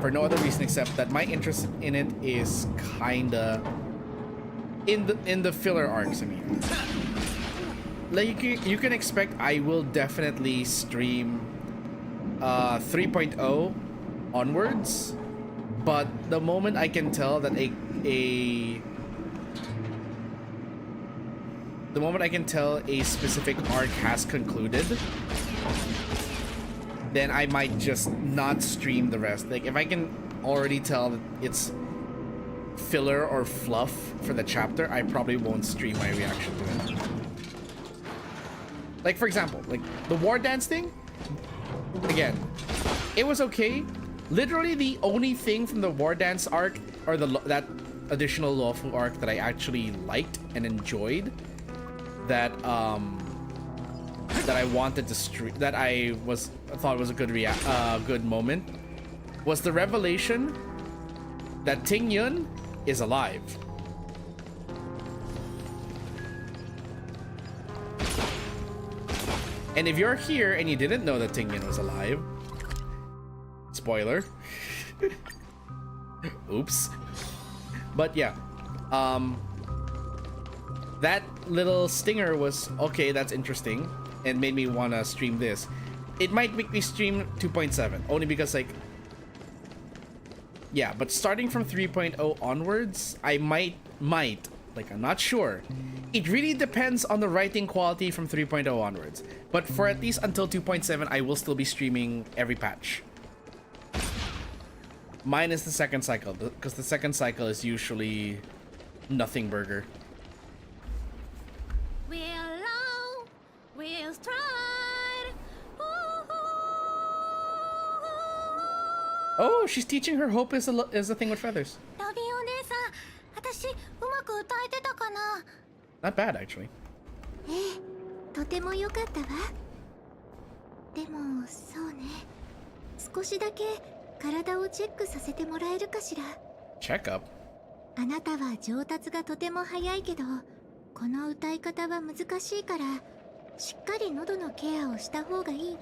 for no other reason except that my interest in it is kinda in the filler arcs. I mean, like, you can expect I will definitely stream 3.0 onwards, but the moment I can tell that the moment I can tell a specific arc has concluded, then I might just not stream the rest. Like, if I can already tell that it's filler or fluff for the chapter, I probably won't stream my reaction to it. Like, for example, like the war dance thing, again, it was okay. Literally the only thing from the war dance arc, or that additional lawful arc that I actually liked and enjoyed, that I wanted to stream, that I thought was a good moment, was the revelation that Ting Yun is alive. And if you're here and you didn't know that Ting Yun was alive, spoiler. Oops. But yeah, that little stinger was okay, that's interesting, and made me want to stream this. It might make me stream 2.7 only because, like, yeah, but starting from 3.0 onwards, I might, like, I'm not sure. It really depends on the writing quality from 3.0 onwards. But for at least until 2.7, I will still be streaming every patch. Minus the second cycle, because the second cycle is usually nothing burger. We're alone, we'll stride. Oh, she's teaching her hope is a thing with feathers. ロビンお姉さん、私うまく歌えてたかな。 Not bad, actually. とても良かったわ。でもそうね、少しだけ体をチェックさせてもらえるかしら。 Check up. あなたは上達がとても早いけど、この歌い方は難しいから、しっかり喉のケアをした方がいい。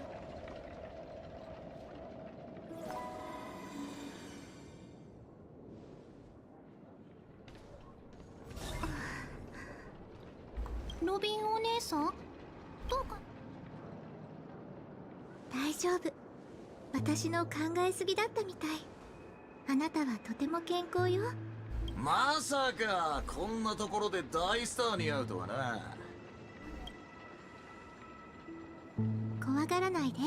ロビンお姉さん、どうか。大丈夫。私の考えすぎだったみたい。あなたはとても健康よ。まさかこんなところで大スターに会うとはな。怖がらないで。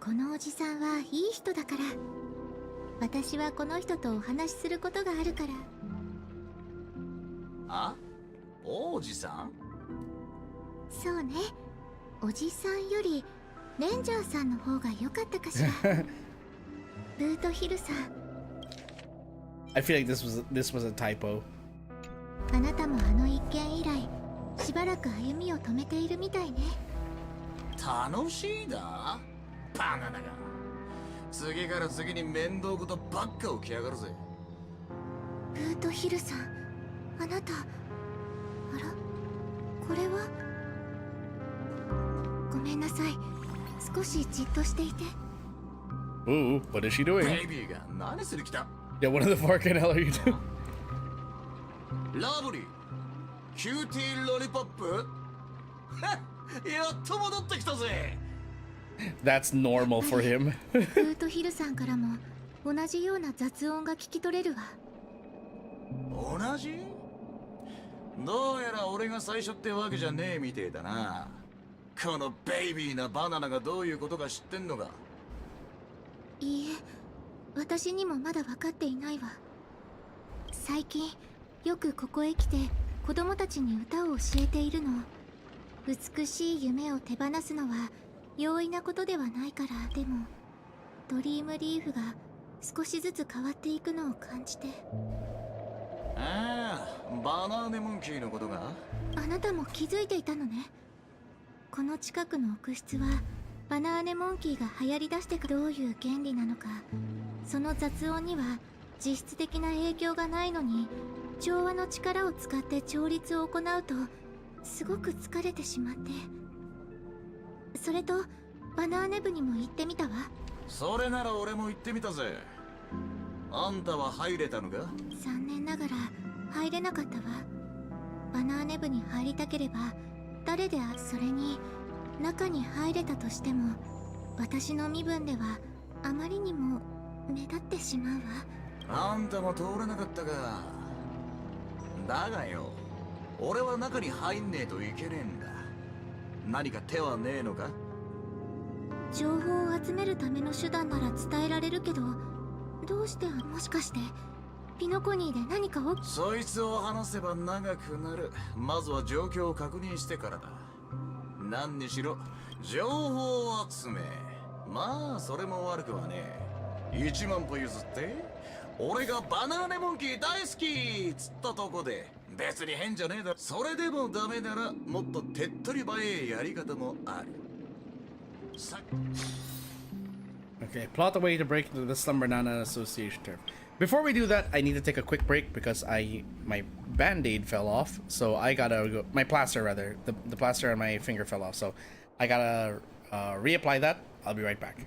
このおじさんはいい人だから。私はこの人とお話しすることがあるから。あ？王子さん？そうね。おじさんよりレンジャーさんの方が良かったかしら。ブートヒルさん。I feel like this was a typo. あなたもあの一件以来、しばらく歩みを止めているみたいね。楽しいだ？バナナが。次から次に面倒事ばっか起きやがるぜ。ブートヒルさん、あなた、あら、これは？ごめんなさい。少しじっとしていて。Ooh, what is she doing? ベイビーが何する気だ？ Yeah, what the fuck the hell are you doing? ラブリー、キューティーロリポップ？やっと戻ってきたぜ。That's normal for him. ブートヒルさんからも同じような雑音が聞き取れるわ。同じ？どうやら俺が最初ってわけじゃねえみてえだな。このベイビーなバナナがどういうことか知ってんのか？いいえ、私にもまだ分かっていないわ。最近よくここへ来て子供たちに歌を教えているの。美しい夢を手放すのは容易なことではないから。でもドリームリーフが少しずつ変わっていくのを感じて。ああ、バナーネモンキーのことが？あなたも気づいていたのね。この近くの奥室はバナーネモンキーが流行りだしてからどういう原理なのか。その雑音には実質的な影響がないのに、調和の力を使って調律を行うとすごく疲れてしまって。それとバナーネ部にも行ってみたわ。それなら俺も行ってみたぜ。あんたは入れたのか？残念ながら入れなかったわ。バナーネ部に入りたければ誰でそれに中に入れたとしても、私の身分ではあまりにも目立ってしまうわ。あんたも通れなかったか。だがよ、俺は中に入んねえといけねえんだ。何か手はねえのか？情報を集めるための手段なら伝えられるけど、どうしてもしかしてピノコニーで何かを？そいつを話せば長くなる。まずは状況を確認してからだ。何にしろ情報集め、まあそれも悪くはねえ。1万歩譲って俺がバナーネモンキー大好きっつったとこで別に変じゃねえだろ。それでもダメならもっと手っ取り早いやり方もある。Okay, plot a way to break into the Slum Banana Association turf. Before we do that, I need to take a quick break because my band-aid fell off. So I gotta go, my plaster rather, the plaster on my finger fell off. So I gotta reapply that. I'll be right back.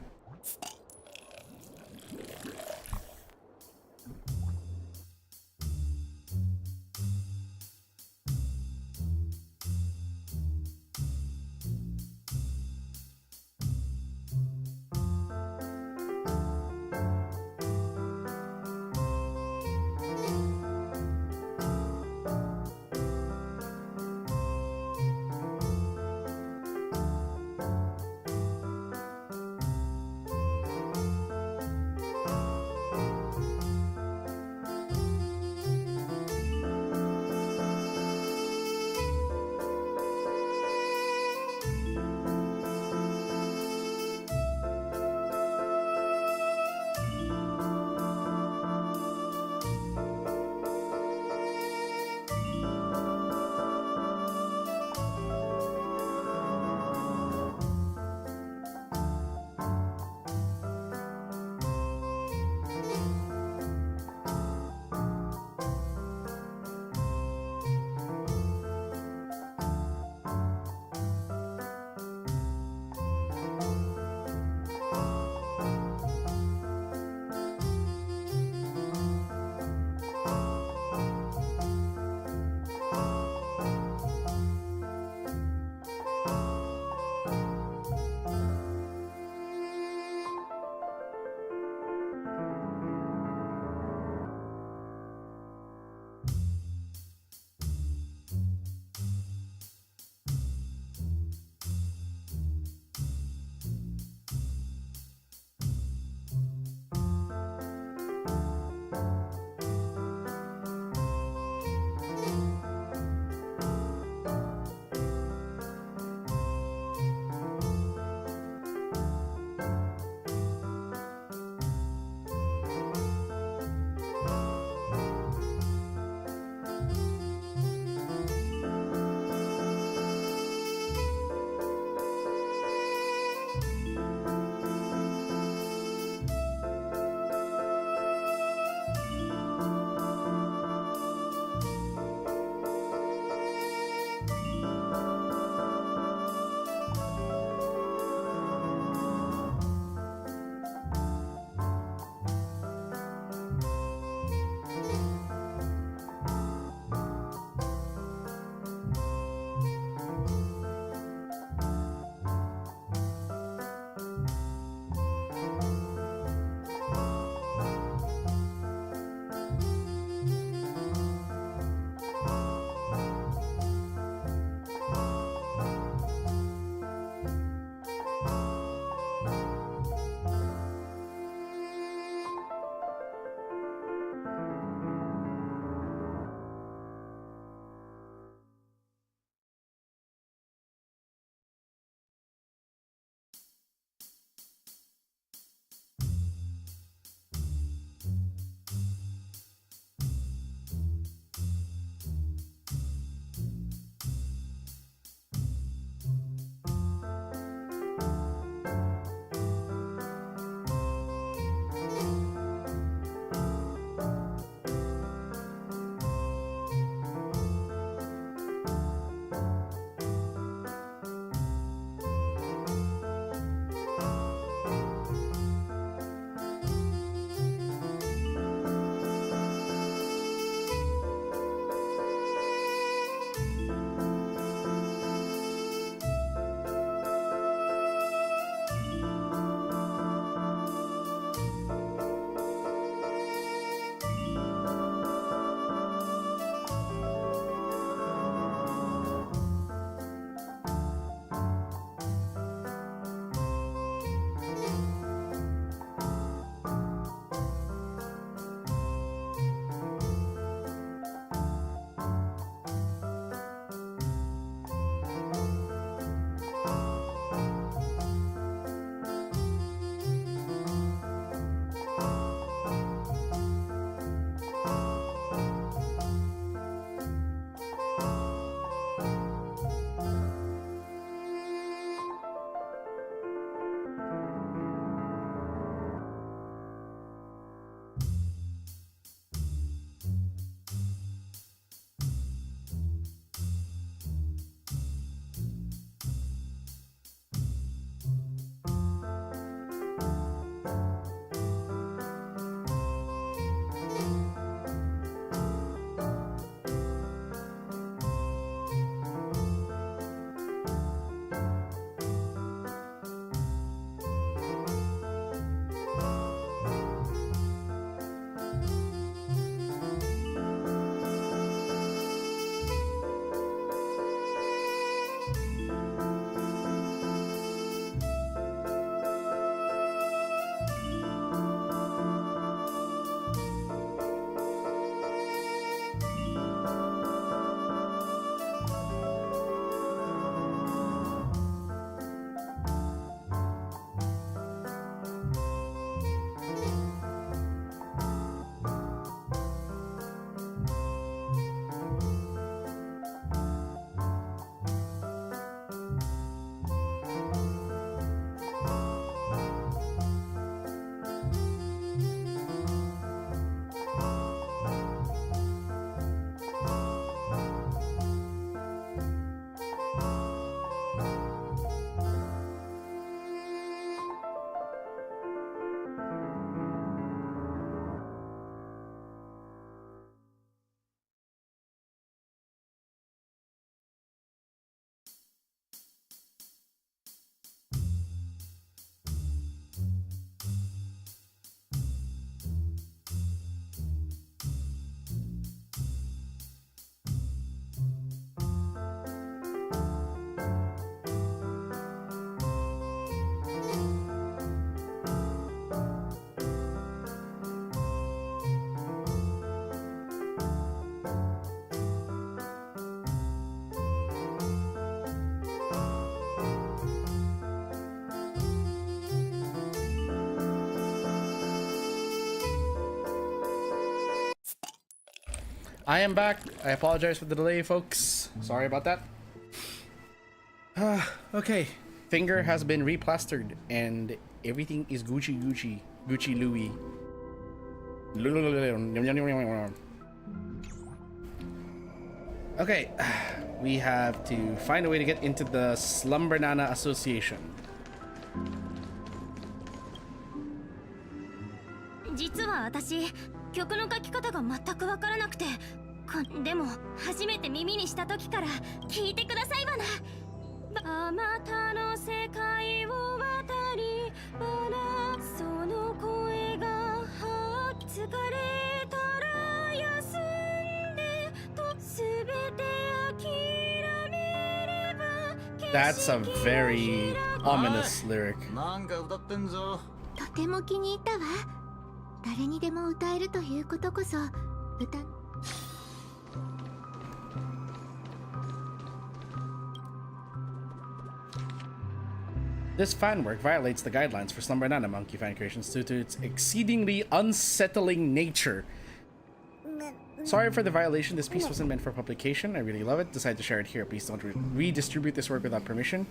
I am back. I apologize for the delay, folks. Sorry about that. Okay. Finger has been replastered and everything is Gucci Louis. Okay. We have to find a way to get into the Slumber Nana Association. 実は私曲の書き方が全く分からなくてでも初めて耳にした時から聞いてくださいわな。あまたの世界を渡りばなその声が疲れたら休んでと全て諦めれば That's a very ominous lyric. なんか歌ってんぞ。とても気に入ったわ。誰にでも歌えるということこそ歌。This fan work violates the guidelines for Slumber Nana monkey fan creations due to its exceedingly unsettling nature. Sorry for the violation. This piece wasn't meant for publication. I really love it. Decided to share it here. Please don't redistribute this work without permission.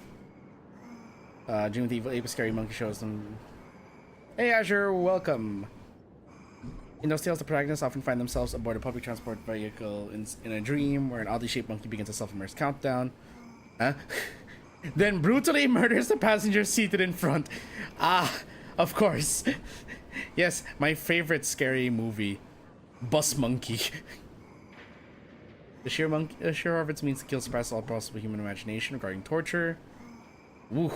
June the Evil Ape Scary Monkey shows them. Hey Azure, welcome. In those tales, the protagonists often find themselves aboard a public transport vehicle in a dream where an oddly shaped monkey begins a self-immersed countdown. Huh? Then brutally murders the passenger seated in front. Ah, of course. Yes, my favorite scary movie. Bus Monkey. The sheer of its means to kill suppress all possible human imagination regarding torture. Woo.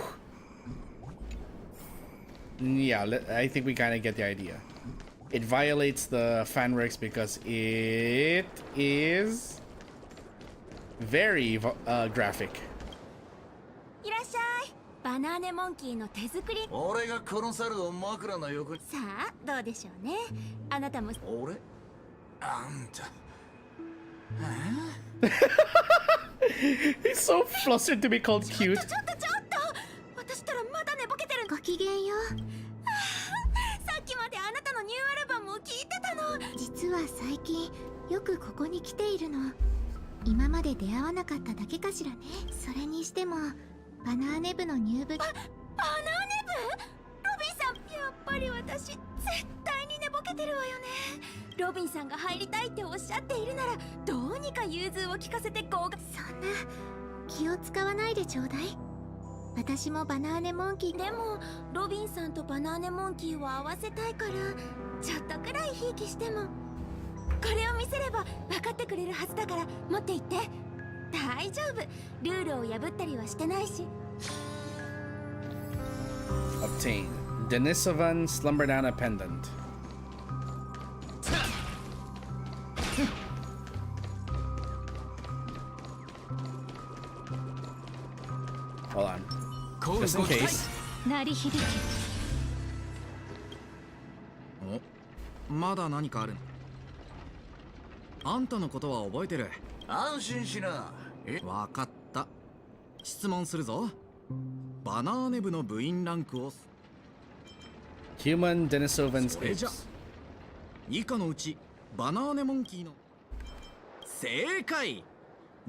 Yeah, I think we kind of get the idea. It violates the fan works because it is very graphic. いらっしゃい。バナーネモンキーの手作り。俺がこの猿を枕の横に。さあどうでしょうね。あなたも。俺？あんた。He's so flustered to be called cute. ちょっと私ったらまだ寝ぼけてる。ごきげんよう。さっきまであなたのニューアルバムを聞いてたの。実は最近よくここに来ているの。今まで出会わなかっただけかしらね。それにしてもバナーネ部の入部。バナーネ部？ロビンさん、やっぱり私絶対に寝ぼけてるわよね。ロビンさんが入りたいっておっしゃっているならどうにか融通を聞かせて合格。そんな気を使わないでちょうだい。私もバナーネモンキー。でもロビンさんとバナーネモンキーを合わせたいからちょっとくらいひいきしても。これを見せれば分かってくれるはずだから持って行って。大丈夫、ルールを破ったりはしてないし。Obtain Denisovan Slumber Nana Pendant. Hold on. Just in case. 鳴り響き。お、まだ何かあるの？あんたのことは覚えてる。安心しな。わかった。質問するぞ。バナーネ部の部員ランクを。 Human Denisovan's それじゃ apes. 以下のうちバナーネモンキーの正解。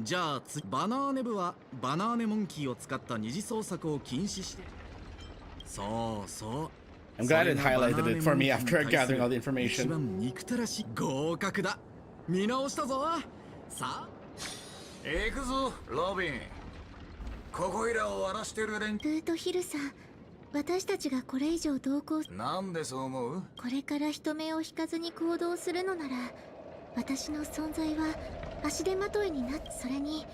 じゃあバナーネ部はバナーネモンキーを使った二次創作を禁止して。そうそう。 I'm glad it highlighted it for me after gathering all the 一 information. 番憎たらしい。合格だ。見直したぞ。さあ行くぞロビン。ここいらを荒らしてる連。ルートヒルさん、私たちがこれ以上同行。なんでそう思う？これから人目を引かずに行動するのなら私の存在は足手まといになって、それに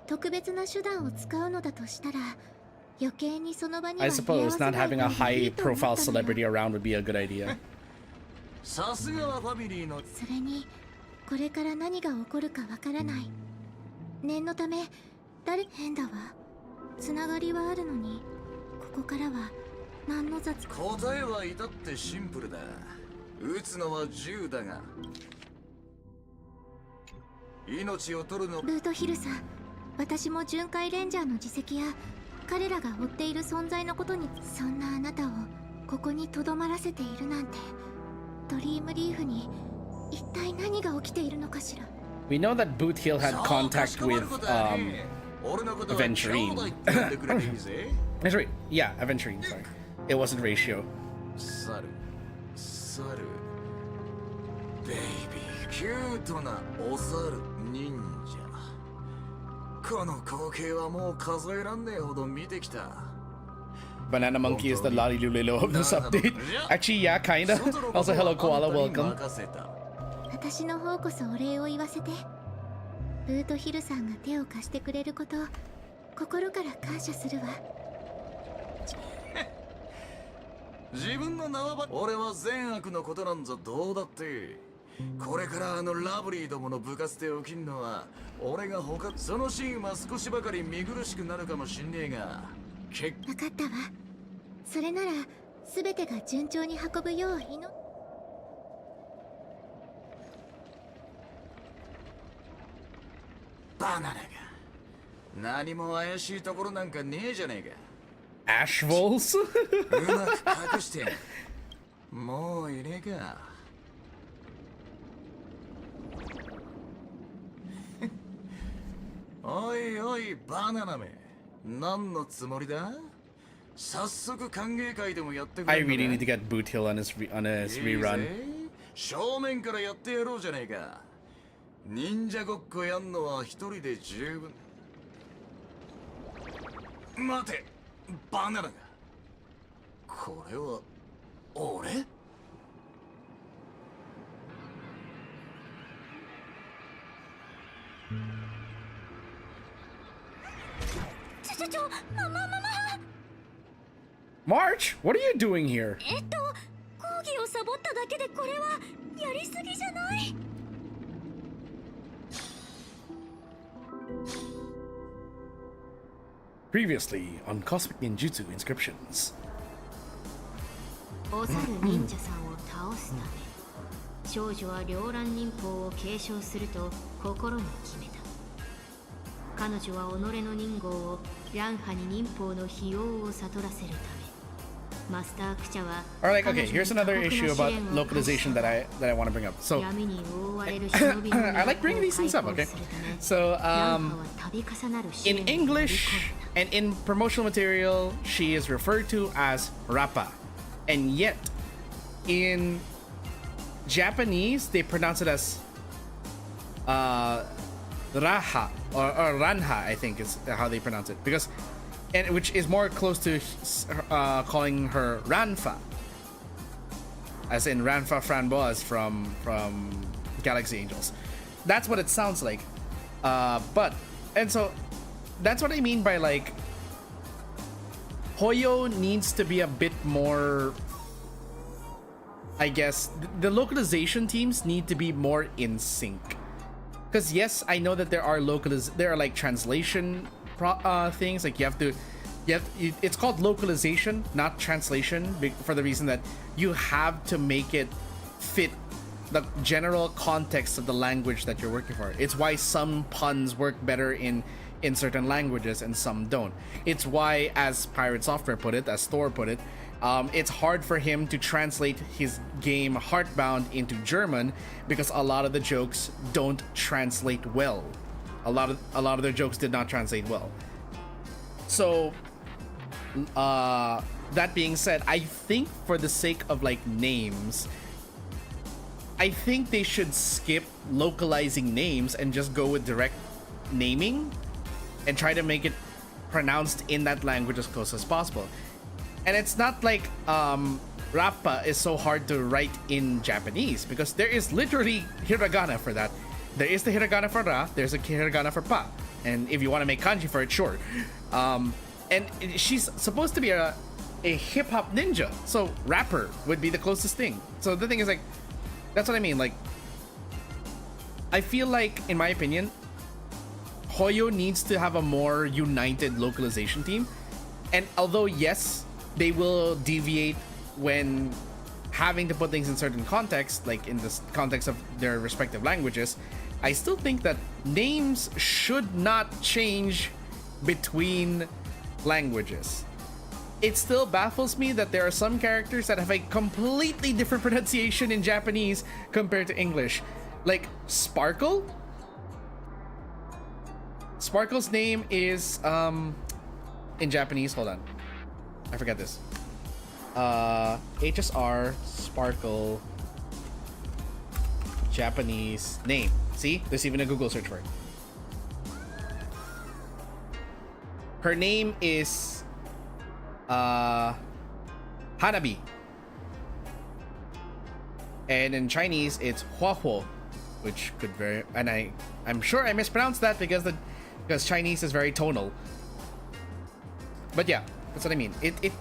特別な手段を使うのだとしたら余計にその場には I 居合 suppose わせ not ない having a 方がい high いと思った profile のよ。 celebrity around would be a good idea. さすがはファミリーの。それにこれから何が起こるかわからない。念のため変だわ。つながりはあるのにここからは何の雑。答えは至ってシンプルだ。撃つのは銃だが命を取るの。ルートヒルさん、私も巡回レンジャーの自責や彼らが追っている存在のことに。そんなあなたをここにとどまらせているなんて。ドリームリーフに一体何が起きているのかしら。We know that Boot Hill had contact with Aventurine. Sorry, yeah, Aventurine, sorry. It wasn't Ratio. 猿ベイビーキュートなお猿忍者この光景はもう数えらんねえほど見てきた Pena-monke is the Lalilulilo of this update. Actually, yeah, kinda. Also, hello, Koala, welcome. 私の方こそお礼を言わせて。ブートヒルさんが手を貸してくれること心から感謝するわ。自分の縄張り俺は善悪のことなんぞどうだってこれからあのラブリーどもの部活で起きんのは俺が他そのシーンは少しばかり見苦しくなるかもしんねえが分かったわ。それなら全てが順調に運ぶよう祈っバナナが何も怪しいところなんかねえじゃねえか Ashvols? うまく隠してもういねえかおいおいバナナめ何のつもりだ早速歓迎会でもやってくれ I really need to get Boot Hill on his rerun. 正面からやってやろうじゃねえか忍者ごっこやんのは一人で十分待てバナナがこれは俺March, what are you doing here? 講義をサボっただけでこれはやりすぎじゃない。Previously on Cosmic Ninjutsu Inscriptions. お猿忍者さんを倒すため少女は両乱忍法を継承すると心に決めた。彼女は己の忍号を乱派に忍法の費用を悟らせるためマスタークチャは Or like, okay, here's another issue about localization that I want to bring up. So I like bringing these things up, okay? So in English and in promotional material, she is referred to as Rappa, and yet in Japanese they pronounce it as Raha or Ranha, I think is how they pronounce it, which is more close to calling her Ranfa, as in Ranfa Framboise from Galaxy Angels. That's what it sounds like. So that's what I mean by like Hoyo needs to be a bit more. I guess the localization teams need to be more in sync. Because yes, I know that there are like translation things, like it's called localization, not translation, for the reason that you have to make it fit the general context of the language that you're working for. It's why some puns work better in certain languages and some don't. It's why, as Pirate Software put it, as Thor put it, it's hard for him to translate his game Heartbound into German because a lot of the jokes don't translate well. A lot of their jokes did not translate well. So, that being said, I think for the sake of like names, I think they should skip localizing names and just go with direct naming and try to make it pronounced in that language as close as possible. And it's not like Rappa is so hard to write in Japanese because there is literally hiragana for that. There is the hiragana for Ra, there's a hiragana for Pa. And if you want to make kanji for it, sure. And she's supposed to be a hip-hop ninja, so rapper would be the closest thing. So the thing is, like, that's what I mean. Like, I feel like, in my opinion, Hoyo needs to have a more united localization team. And although, yes, they will deviate when having to put things in certain contexts, like in the context of their respective languages, I still think that names should not change between languages. It still baffles me that there are some characters that have a completely different pronunciation in Japanese compared to English. Like Sparkle Sparkle's name is in Japanese. Hold on, I forgot this. HSR Sparkle Japanese name. See, there's even a Google search for it. Her name is Hanabi, and in Chinese it's Huahuo, which could very, and I'm sure I mispronounced that because Chinese is very tonal. But yeah, that's what I mean. It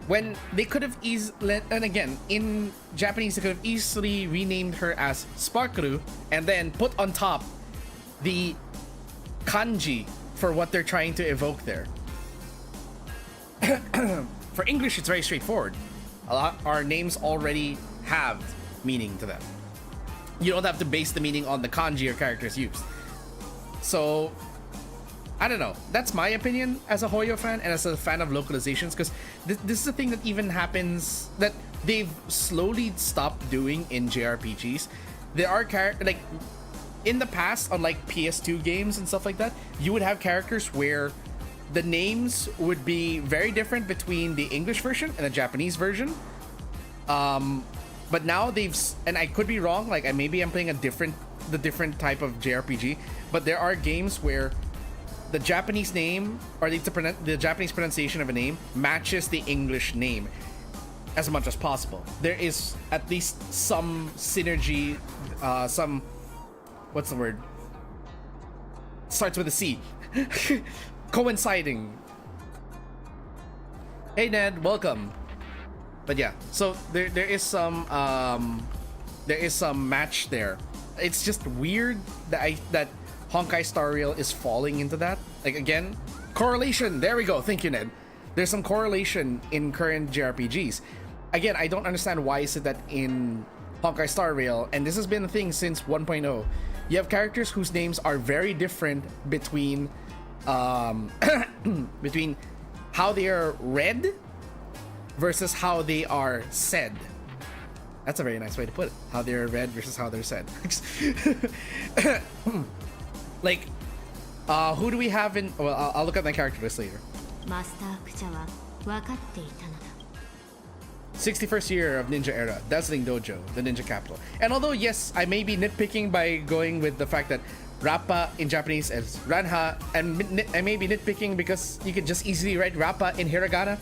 when they could have easily, and again in Japanese they could have easily renamed her as Sparkle and then put on top the kanji for what they're trying to evoke there. For English, it's very straightforward. Our names already have meaning to them. You don't have to base the meaning on the kanji your characters used. So, I don't know. That's my opinion as a Hoyo fan and as a fan of localizations, because this is a thing that even happens that they've slowly stopped doing in JRPGs. There are like in the past on like PS2 games and stuff like that, you would have characters where the names would be very different between the English version and the Japanese version. But now they've, and I could be wrong, like maybe I'm playing the different type of JRPG, but there are games where the Japanese name or the Japanese pronunciation of a name matches the English name as much as possible. There is at least some synergy, some, what's the word? Starts with a C. Coinciding. Hey Ned, welcome. But yeah, so there is some match there. It's just weird that Honkai Star Rail is falling into that. Like again, correlation. There we go. Thank you, Ned. There's some correlation in current JRPGs. Again, I don't understand why is it that in Honkai Star Rail, and this has been a thing since 1.0, you have characters whose names are very different between between how they are read versus how they are said. That's a very nice way to put it. How they're read versus how they're said. Like, who do we have in? Well, I'll look at my character list later. 61st year of Ninja Era, Dazzling Dojo, the Ninja Capital. And although yes, I may be nitpicking by going with the fact that Rappa in Japanese is Ranha, and I may be nitpicking because you could just easily write Rappa in hiragana.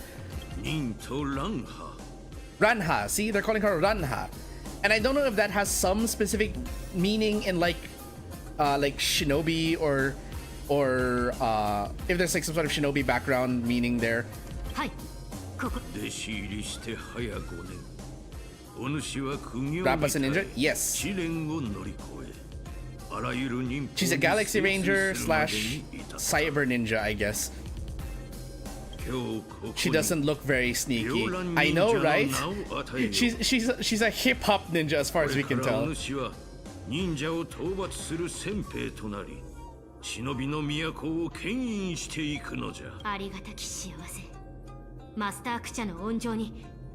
Ranha, see, they're calling her Ranha, and I don't know if that has some specific meaning in like shinobi or if there's like some sort of shinobi background meaning there. Rappa's a ninja? Yes. She's a Galaxy Ranger / Cyber Ninja, I guess. She doesn't look very sneaky. I know, right? She's a hip hop ninja as far as we can tell.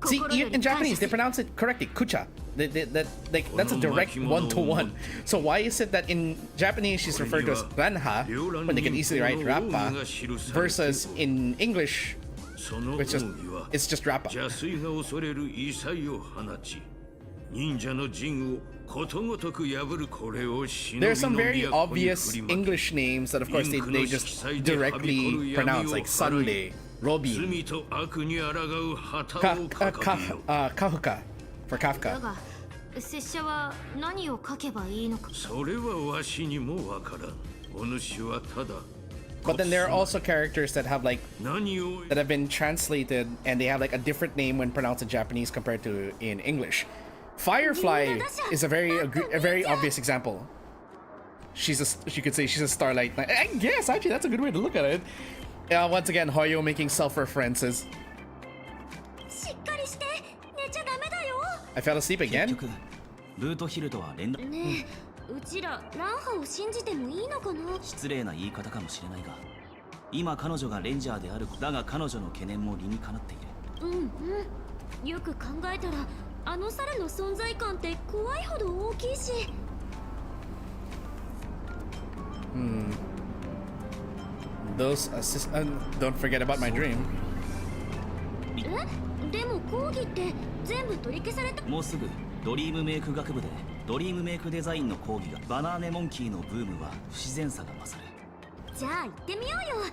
See, in Japanese they pronounce it correctly, kucha. That's a direct one-to-one. So why is it that in Japanese she's referred to as Ranha when they can easily write Rappa, versus in English, which is it's just Rappa? There are some very obvious English names that of course they just directly pronounce, like Sunday, Robi, Kafuka for Kafka. But then there are also characters that have like that have been translated and they have like a different name when pronounced in Japanese compared to in English. Firefly is a very obvious example. You could say she's a Starlight Knight. I guess actually that's a good way to look at it. Once again, Hoyo making self-references. I fell asleep again? ルートヒルとは連絡。ねえ、うちらランハを信じてもいいのかな。失礼な言い方かもしれないが、今彼女がレンジャーである。だが彼女の懸念も理にかなっている。うんうん。よく考えたら、あの猿の存在感って怖いほど大きいし。those assist. Don't forget about my dream. でも講義って全部取り消された。もうすぐドリームメイク学部でドリームメイクデザインの講義が。バナーネモンキーのブームは不自然さが勝る。じゃあ行ってみようよ。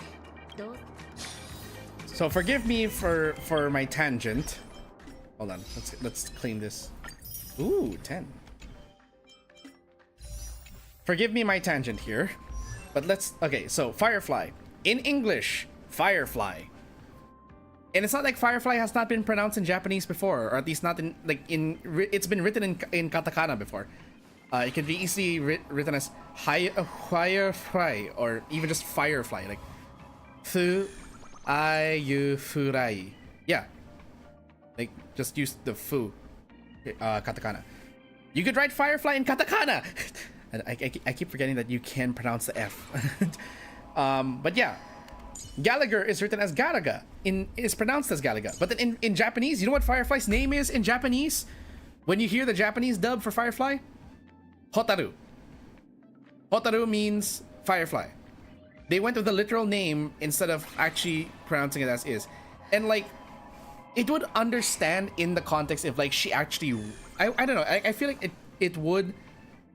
どう So forgive me for my tangent. Hold on, let's clean this. Ooh, 10. Forgive me my tangent here, but okay, so Firefly. In English, Firefly. And it's not like Firefly has not been pronounced in Japanese before, or at least not in, like, it's been written in katakana before. It can be easily written as Firefly, or even just Firefly, like Fu Ayu Furai. Yeah. Like, just use the Fu katakana. You could write Firefly in katakana! I keep forgetting that you can pronounce the F. But yeah. Gallagher is written as Galaga. Is pronounced as Galaga. But then in Japanese, you know what Firefly's name is in Japanese? When you hear the Japanese dub for Firefly? Hotaru. Hotaru means Firefly. They went with the literal name instead of actually pronouncing it as is. And like, it would understand in the context if like she actually, I don't know, I feel like it would,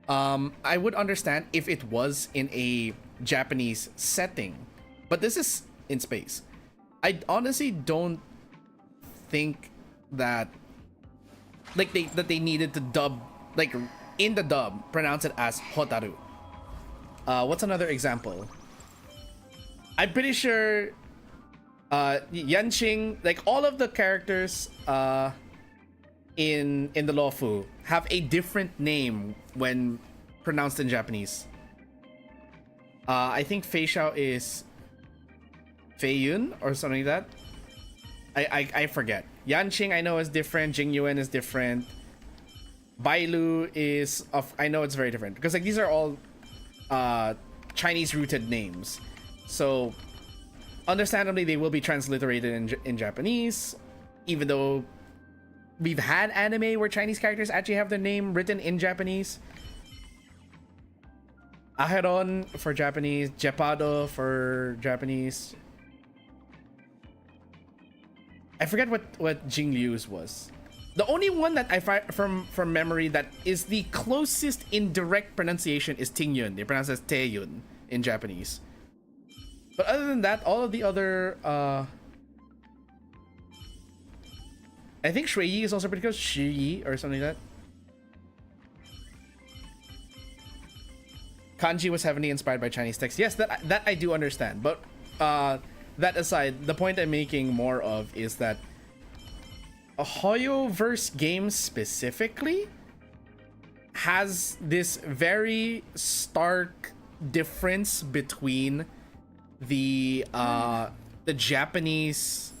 I would understand if it was in a Japanese setting. But this is in space. I honestly don't think that like they needed to dub, like in the dub, pronounce it as Hotaru. What's another example? I'm pretty sure Yanqing, like all of the characters in the Lawfu have a different name when pronounced in Japanese. I think Fei Xiao is Fei Yun or something like that. I forget. Yanqing I know is different. Jing Yuan is different. Bailu is I know it's very different because like these are all Chinese rooted names. So understandably they will be transliterated in Japanese, even though we've had anime where Chinese characters actually have their name written in Japanese. Aheron for Japanese, Jepado for Japanese. I forget what Jing Liu's was. The only one that I find from memory that is the closest in direct pronunciation is Ting Yun. They pronounce it as Tae Yun in Japanese. But other than that, all of the other I think Shui Yi is also pretty close. Shi Yi or something like that. Kanji was heavily inspired by Chinese text. Yes, that I do understand. But that aside, the point I'm making more of is that a Hoyoverse game specifically has this very stark difference between the Japanese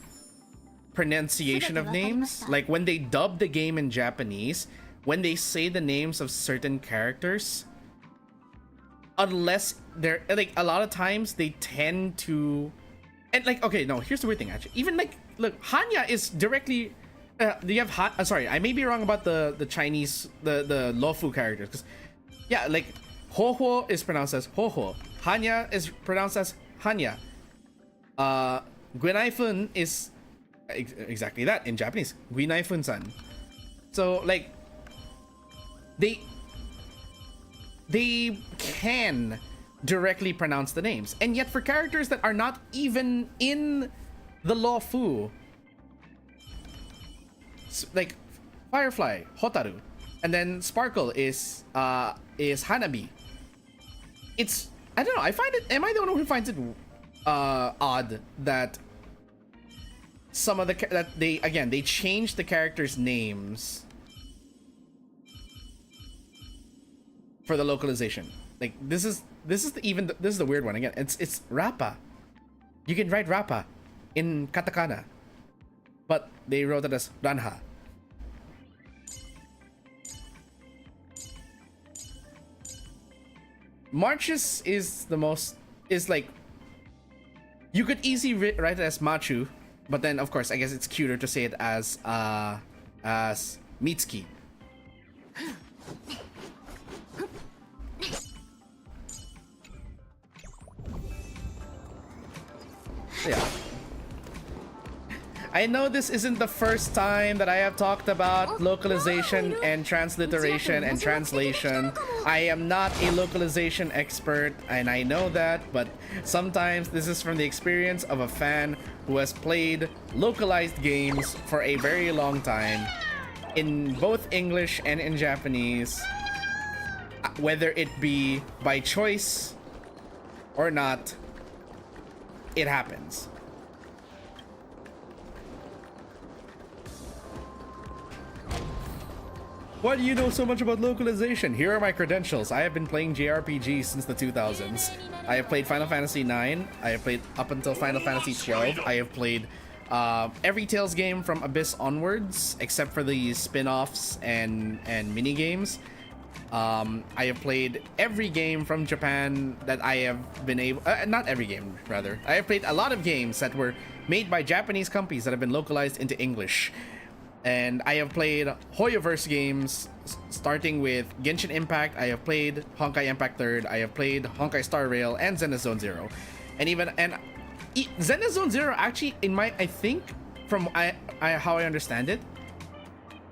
pronunciation of names. Like when they dub the game in Japanese, when they say the names of certain characters, unless they're like, a lot of times they tend to, and like, okay, no, here's the weird thing actually. Even like, look, Hanya is directly you have sorry, I may be wrong about the Chinese, the Lofu characters, because yeah, like Ho Ho is pronounced as Ho Ho, Hanya is pronounced as Hanya, Guinai Fun is exactly that in Japanese, Guinai Fun san. So like they can directly pronounce the names, and yet for characters that are not even in the Lawfu, like Firefly, Hotaru, and then Sparkle is Hanabi. It's, I don't know, I find it, am I the one who finds it odd that some of that they changed the characters' names for the localization? Like this is the weird one again. It's Rappa. You can write Rappa in katakana, but they wrote it as Ranha. Marches is like, you could easily write it as Machu, but then of course I guess it's cuter to say it as Mitsuki. Yeah. I know this isn't the first time that I have talked about localization and transliteration and translation. I am not a localization expert, and I know that, but sometimes this is from the experience of a fan who has played localized games for a very long time in both English and in Japanese, whether it be by choice or not, it happens. Why do you know so much about localization? Here are my credentials. I have been playing JRPGs since the 2000s. I have played Final Fantasy IX. I have played up until Final Fantasy XII. I have played every Tales game from Abyss onwards, except for the spin-offs and mini games. I have played every game from Japan that I have been able... not every game, rather. I have played a lot of games that were made by Japanese companies that have been localized into English. And I have played Hoyoverse games, starting with Genshin Impact. I have played Honkai Impact 3rd. I have played Honkai Star Rail and Zenithzone Zero. And Zenithzone Zero actually, I think, from how I understand it,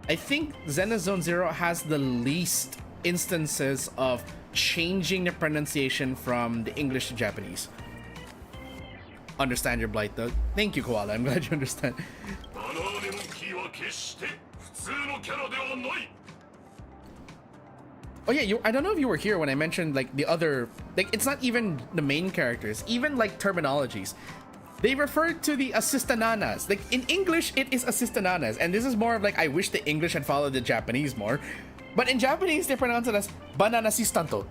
I think Zenithzone Zero has the least instances of changing the pronunciation from the English to Japanese. Understand your blight, though. Thank you, Koala. I'm glad you understand. Oh yeah, I don't know if you were here when I mentioned like the other, like it's not even the main characters, even like terminologies. They refer to the assistananas. Like in English, it is assistananas, and this is more of like I wish the English had followed the Japanese more. But in Japanese, they pronounce it as banana assistanto.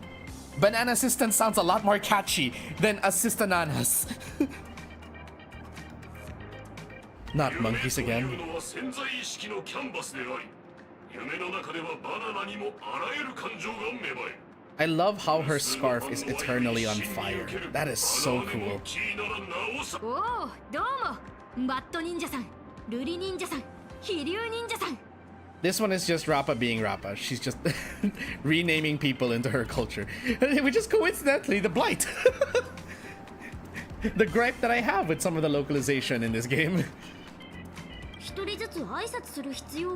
Banana assistant sounds a lot more catchy than assistananas. Not monkeys again. I love how her scarf is eternally on fire. That is so cool. Oh, domo! Batto ninja-san, Ruri ninja-san, Hiryu ninja-san. This one is just Rappa being Rappa. She's just renaming people into her culture. Which is coincidentally the blight. The gripe that I have with some of the localization in this game.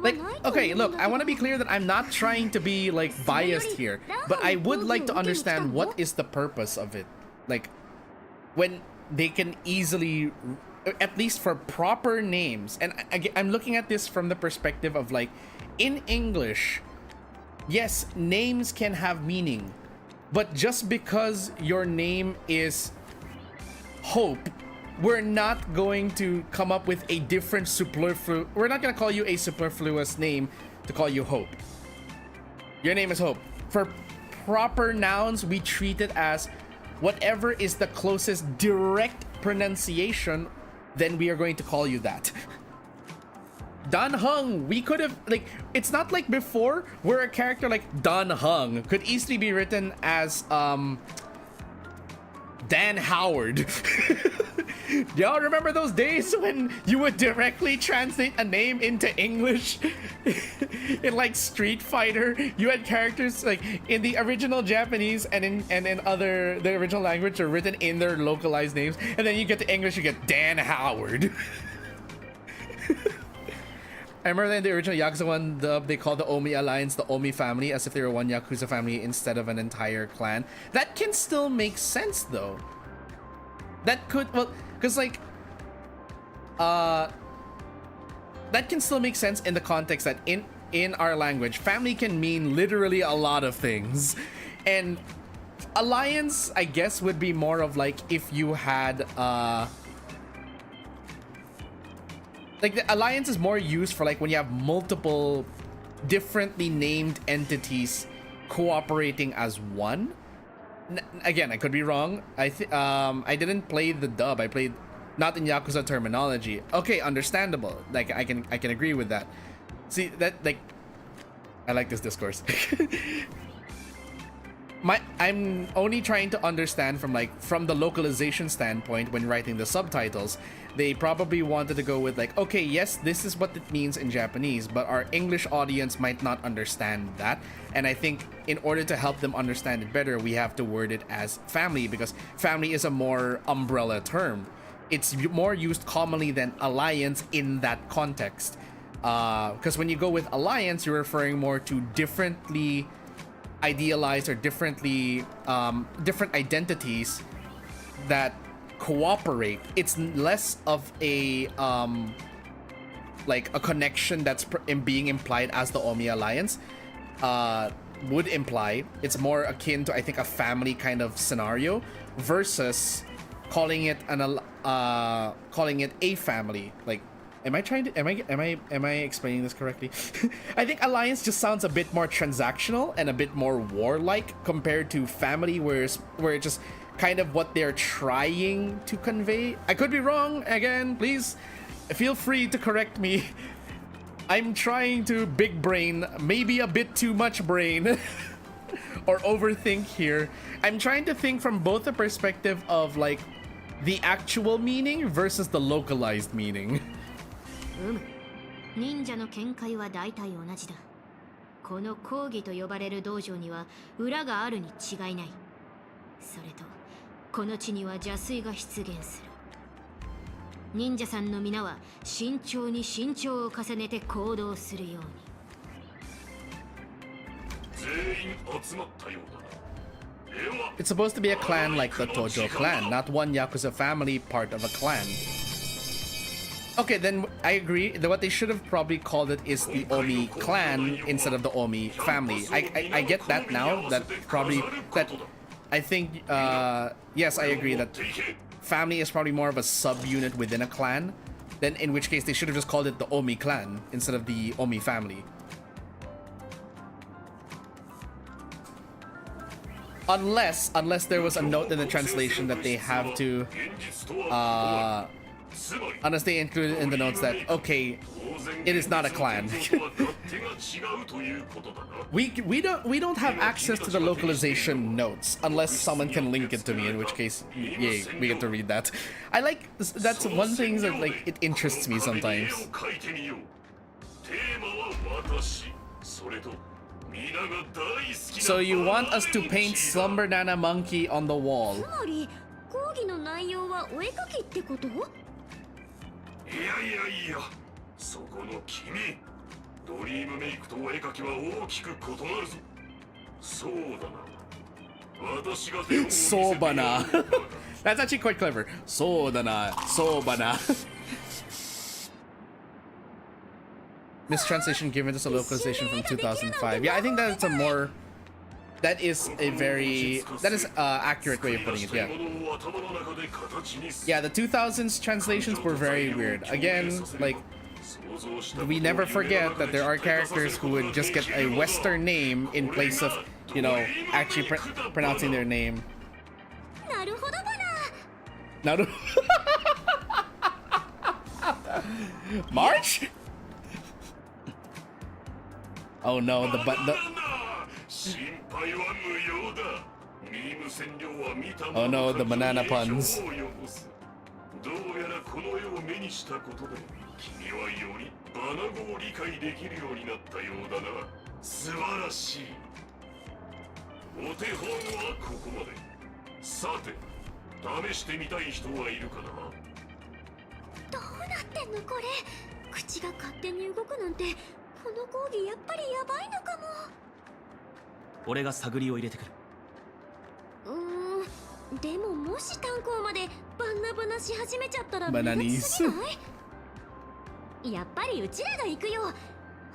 Like, okay, look, I want to be clear that I'm not trying to be like biased here, but I would like to understand what is the purpose of it. Like, when they can easily, at least for proper names, and I'm looking at this from the perspective of like, in English, yes, names can have meaning, but just because your name is Hope, we're not going to come up with a different we're not going to call you a superfluous name to call you Hope. Your name is Hope. For proper nouns, we treat it as whatever is the closest direct pronunciation, then we are going to call you that. Dan Hung, we could have, like, it's not like before where a character like Dan Hung could easily be written as Dan Howard. Y'all remember those days when you would directly translate a name into English? In like Street Fighter, you had characters like in the original Japanese and in the original language are written in their localized names, and then you get to English, you get Dan Howard. I remember that in the original Yakuza 1 dub, they called the Omi Alliance the Omi family, as if they were one Yakuza family instead of an entire clan. That can still make sense, though. That could, well, because like, that can still make sense in the context that in our language, family can mean literally a lot of things. And alliance, I guess, would be more of like if you had, like the alliance is more used for like when you have multiple differently named entities cooperating as one. Again, I could be wrong. I didn't play the dub. I played not in Yakuza terminology. Okay, understandable. Like I can agree with that. See that, like, I like this discourse. I'm only trying to understand from the localization standpoint when writing the subtitles. They probably wanted to go with like, okay, yes, this is what it means in Japanese, but our English audience might not understand that. And I think in order to help them understand it better, we have to word it as family, because family is a more umbrella term. it's more used commonly than alliance in that context. Because when you go with alliance, you're referring more to differently idealized or differently different identities that cooperate. It's less of a like a connection that's being implied as the Omi alliance would imply. It's more akin to, I think, a family kind of scenario versus calling it a family. Like, am I explaining this correctly? I think alliance just sounds a bit more transactional and a bit more warlike compared to family, where it's just kind of what they're trying to convey. I could be wrong. Again, please feel free to correct me. I'm trying to big brain, maybe a bit too much brain, or overthink here. I'm trying to think from both the perspective of like the actual meaning versus the localized meaning. 忍者の見解は大体同じだ。この講義と呼ばれる道場には裏があるに違いない。それとこの地には邪推が出現する。忍者さんの皆は慎重に慎重を重ねて行動するように。全員集まったようだな。 It's supposed to be a clan like the Tojo clan, not one Yakuza family part of a clan. Okay, then I agree that what they should have probably called it is the Omi clan instead of the Omi family. I get that now. That probably I think yes, I agree that family is probably more of a subunit within a clan. Then in which case they should have just called it the Omi clan instead of the Omi family. Unless there was a note in the translation that they have to unless they included in the notes that, okay, it is not a clan. we don't have access to the localization notes unless someone can link it to me, in which case, yay, we get to read that. I like, that's one thing that like it interests me sometimes. So you want us to paint Slumber Nana Monkey on the wall? つまり講義の内容はお絵描きってこと？いやそこの君、ドリームメイクとお絵描きは大きく異なるぞ。そうだな。私が手を見せてやる。そうだな。That's actually quite clever. そうだな、そうだな。 Mistranslation given us a localization from 2005. Yeah, I think that's a more... That is a very... That is accurate way of putting it, yeah. Yeah, the 2000s translations were very weird. Again, like... We never forget that there are characters who would just get a Western name in place of, you know, actually pronouncing their name. Naru... March? Oh no, the oh no, the banana puns. どうやらこの絵を目にしたことで君はよりバナ語を理解できるようになったようだな。素晴らしい。お手本はここまで。さて、試してみたい人はいるかな。どうなってんのこれ。口が勝手に動くなんて。 この講義やっぱりやばいのかも。俺が探りを入れてくる。でももし炭鉱までバナバナし始めちゃったらバナニース。やっぱりうちらが行くよ。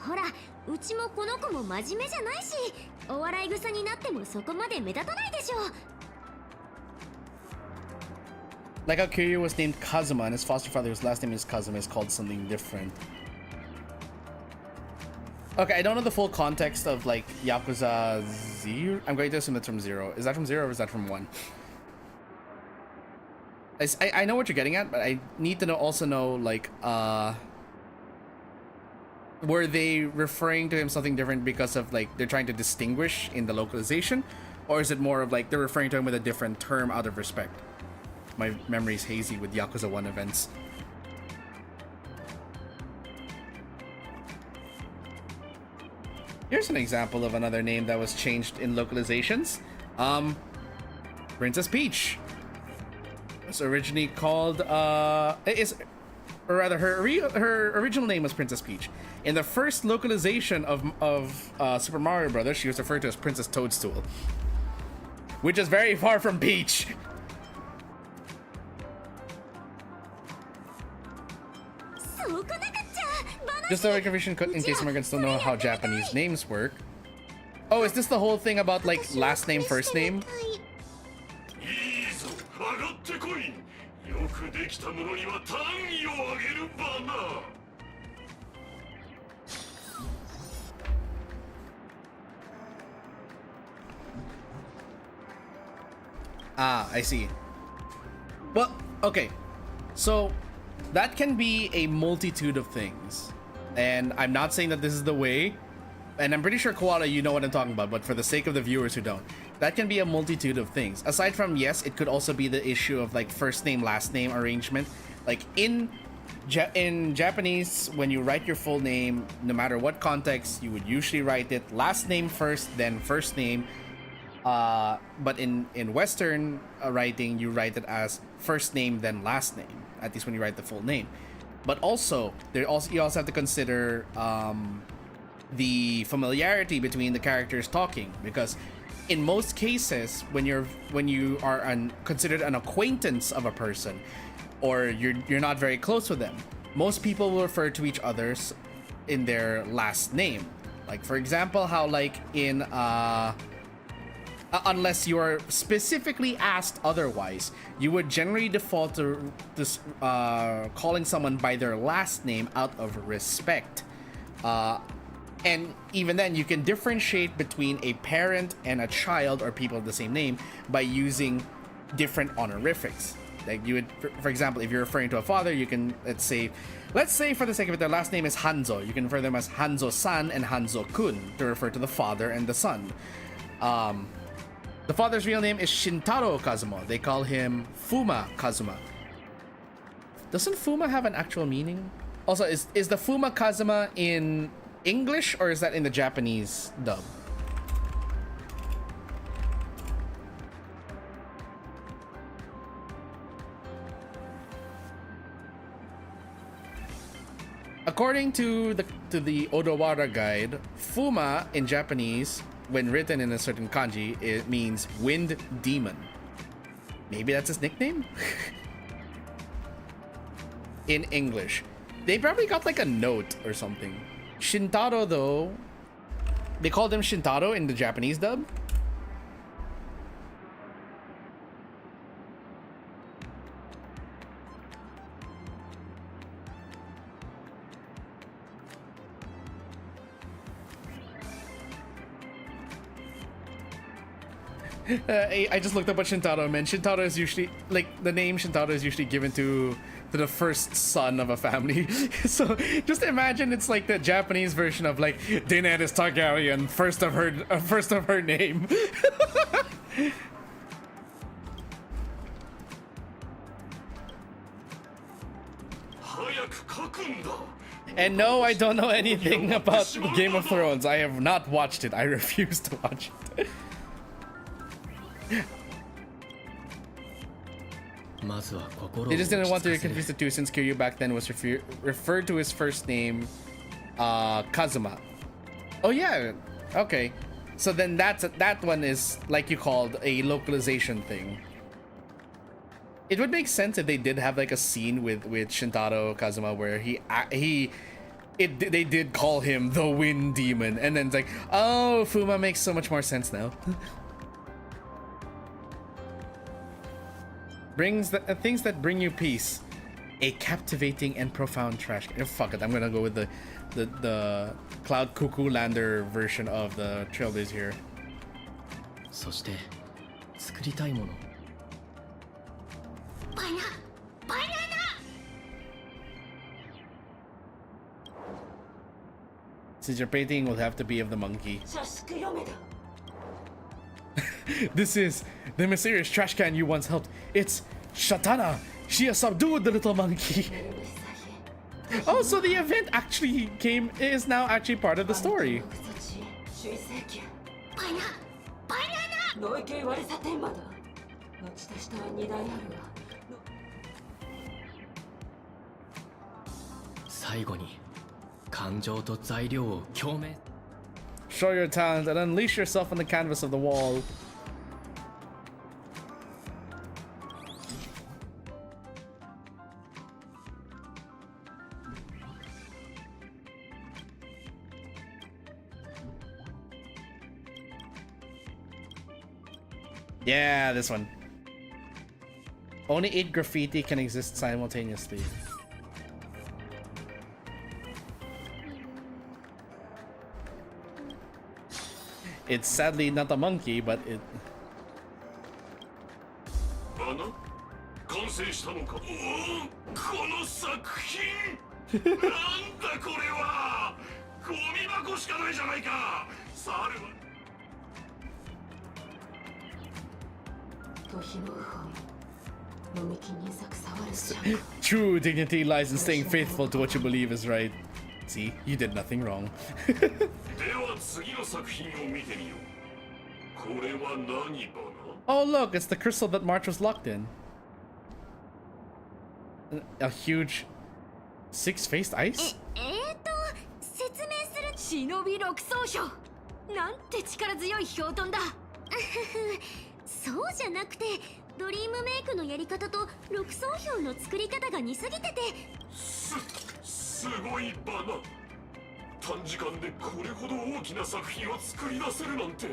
ほら、うちもこの子も真面目じゃないし、お笑い草になってもそこまで目立たないでしょ。 Like how Kiryu was named Kazuma and his foster father, whose last name is Kazuma, is called something different. Okay, I don't know the full context of like Yakuza 0. I'm going to assume that's from 0. Is that from 0 or is that from 1? I know what you're getting at, but I need to also know like were they referring to him something different because of like they're trying to distinguish in the localization, or is it more of like they're referring to him with a different term out of respect? My memory's hazy with Yakuza 1 events. Here's an example of another name that was changed in localizations. Princess Peach. was originally called or rather her original name was Princess Peach. In the first localization of Super Mario Brothers, she was referred to as Princess Toadstool, which is very far from Peach. Just a recognition in case Americans don't know how Japanese names work. Oh, is this the whole thing about like last name, first name? Ah, I see. Well, okay. So that can be a multitude of things. And I'm not saying that this is the way. And I'm pretty sure, Koala, you know what I'm talking about. But for the sake of the viewers who don't, that can be a multitude of things. Aside from, yes, it could also be the issue of like first name, last name arrangement. Like in Japanese, when you write your full name, no matter what context, you would usually write it last name first, then first name. But in Western writing, you write it as first name, then last name. At least when you write the full name. But also, you also have to consider the familiarity between the characters talking, because in most cases, when you are considered an acquaintance of a person, or you're not very close with them, most people will refer to each other's in their last name. Like for example, how like in unless you are specifically asked otherwise, you would generally default to this calling someone by their last name out of respect. And even then, you can differentiate between a parent and a child or people of the same name by using different honorifics. Like you would, for example, if you're referring to a father, you can let's say for the sake of it, their last name is Hanzo. You can refer them as Hanzo-san and Hanzo-kun to refer to the father and the son. The father's real name is Shintaro Kazuma. They call him Fuma Kazuma. Doesn't Fuma have an actual meaning? Also, is the Fuma Kazuma in English or is that in the Japanese dub? According to the Odawara guide, Fuma in Japanese, when written in a certain kanji, it means wind demon. Maybe that's his nickname? In English. They probably got like a note or something. Shintaro though, they called him Shintaro in the Japanese dub? I just looked up what Shintaro meant. Shintaro is usually, like, the name Shintaro is usually given to the first son of a family. So just imagine it's like the Japanese version of like Daenerys Targaryen, first of her name. And no, I don't know anything about Game of Thrones. I have not watched it. I refuse to watch it. They just didn't want to confuse the two since Kiryu back then was referred to his first name, Kazuma. Oh yeah, okay. So then that one is like you called a localization thing. It would make sense if they did have like a scene with Shintaro Kazuma where they did call him the Wind Demon, and then it's like, oh, Fuma makes so much more sense now. Brings the things that bring you peace, a captivating and profound trash. Fuck it, I'm gonna go with the Cloud Cuckoo Lander version of the trailers here. そして作りたいもの。バナナ。Since your painting will have to be of the monkey. This is the mysterious trash can you once helped. It's Shatana. She has subdued the little monkey. Oh, so the event actually is now actually part of the story. 最後に感情と材料を共鳴 Show your talent and unleash yourself on the canvas of the wall. Yeah, this one. Only 8 graffiti can exist simultaneously. It's sadly not a monkey, but it... 完成したのか。この作品なんだこれは。ゴミ箱しかないじゃないか。猿は True dignity lies in staying faithful to what you believe is right. See, you did nothing wrong. では次の作品を見てみよう。これは何かな。 Oh look, it's the crystal that March was locked in. A huge six-faced ice? 説明する。忍び六層書。なんて力強い標本だ。そうじゃなくて、ドリームメイクのやり方と六層標の作り方が似すぎてて。すごいバナ。短時間でこれほど大きな作品を作り出せるなんて。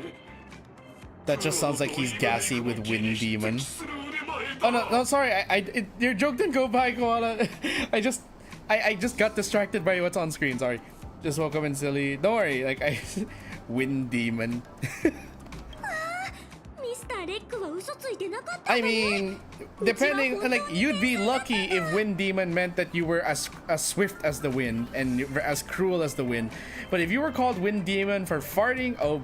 That just sounds like he's gassy with Wind Demon. Oh no, sorry, your joke didn't go by, Koala. I just got distracted by what's on screen. Sorry, just woke up and silly. Don't worry, like Wind Demon. I mean, depending, like you'd be lucky if Wind Demon meant that you were as swift as the wind and as cruel as the wind. But if you were called Wind Demon for farting, oh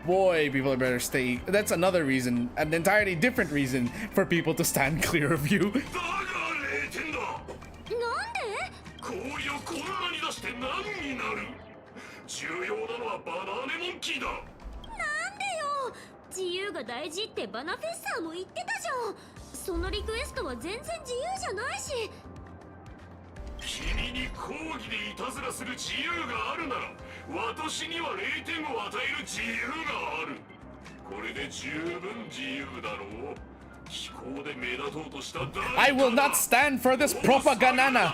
boy, people better stay. That's another reason, an entirely different reason for people to stand clear of you. I will not stand for this propaganda.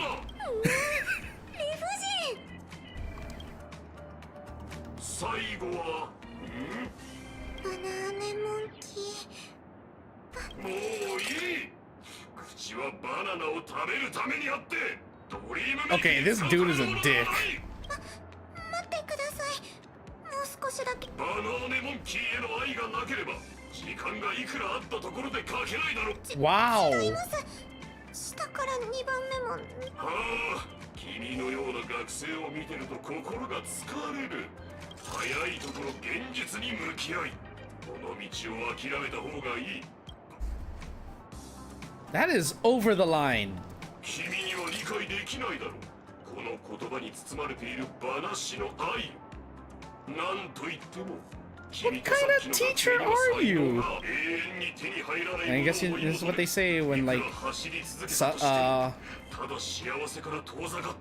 Okay, this dude is a dick. Wow. That is over the line. What kind of teacher are you? I guess this is what they say when, like,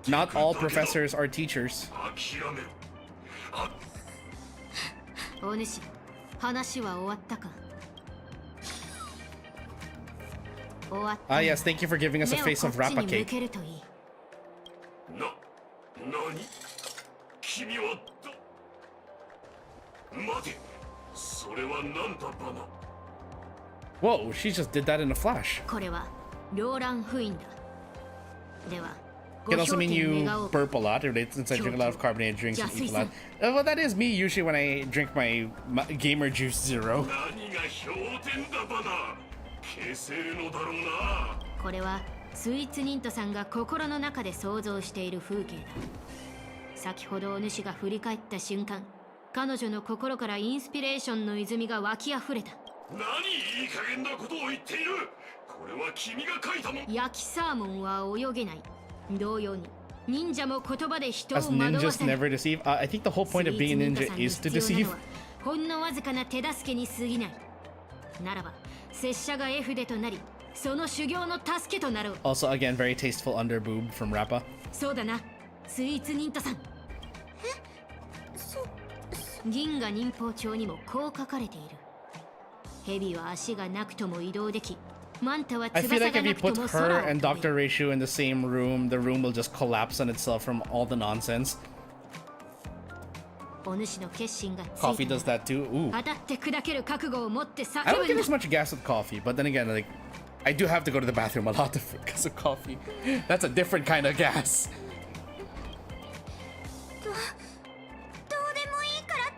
not all professors are teachers. Ah yes, thank you for giving us a face of Rappa cake. Whoa, she just did that in a flash. It also mean you burp a lot, since I drink a lot of carbonated drinks and eat a lot. Well, that is me usually when I drink my Gamer Juice Zero. これはスイーツニントさんが心の中で想像している風景だ。先ほどお主が振り返った瞬間、彼女の心からインスピレーションの泉が湧き溢れた。何いい加減なことを言っている。これは君が書いたもん。焼きサーモンは泳げない。同様に忍者も言葉で人を As 惑わ ninjas せない。 never deceive. I think the whole point of being a ninja is to deceive. ほんのわずかな手助けに過ぎない。ならば拙者が絵筆となり、その修行の助けとなろう。 Also, again, very tasteful underboob from Rappa. そうだな。スイーツニントさん。銀河忍法帳にもこう書かれている。蛇は足がなくとも移動でき、マンタは I feel 翼 like が if you なくと put も her 空を and 飛べ Dr. る。 Reishu in the same room, the room will just collapse on itself from all the nonsense. お主の決心がつい Coffee た does that too. Ooh. 当たって砕ける覚悟を持って叫 I ぶ don't get んだ。 as much gas with coffee, but then again, like, I do have to go to the bathroom a lot because of coffee. That's a different kind of gas. どうでもいいから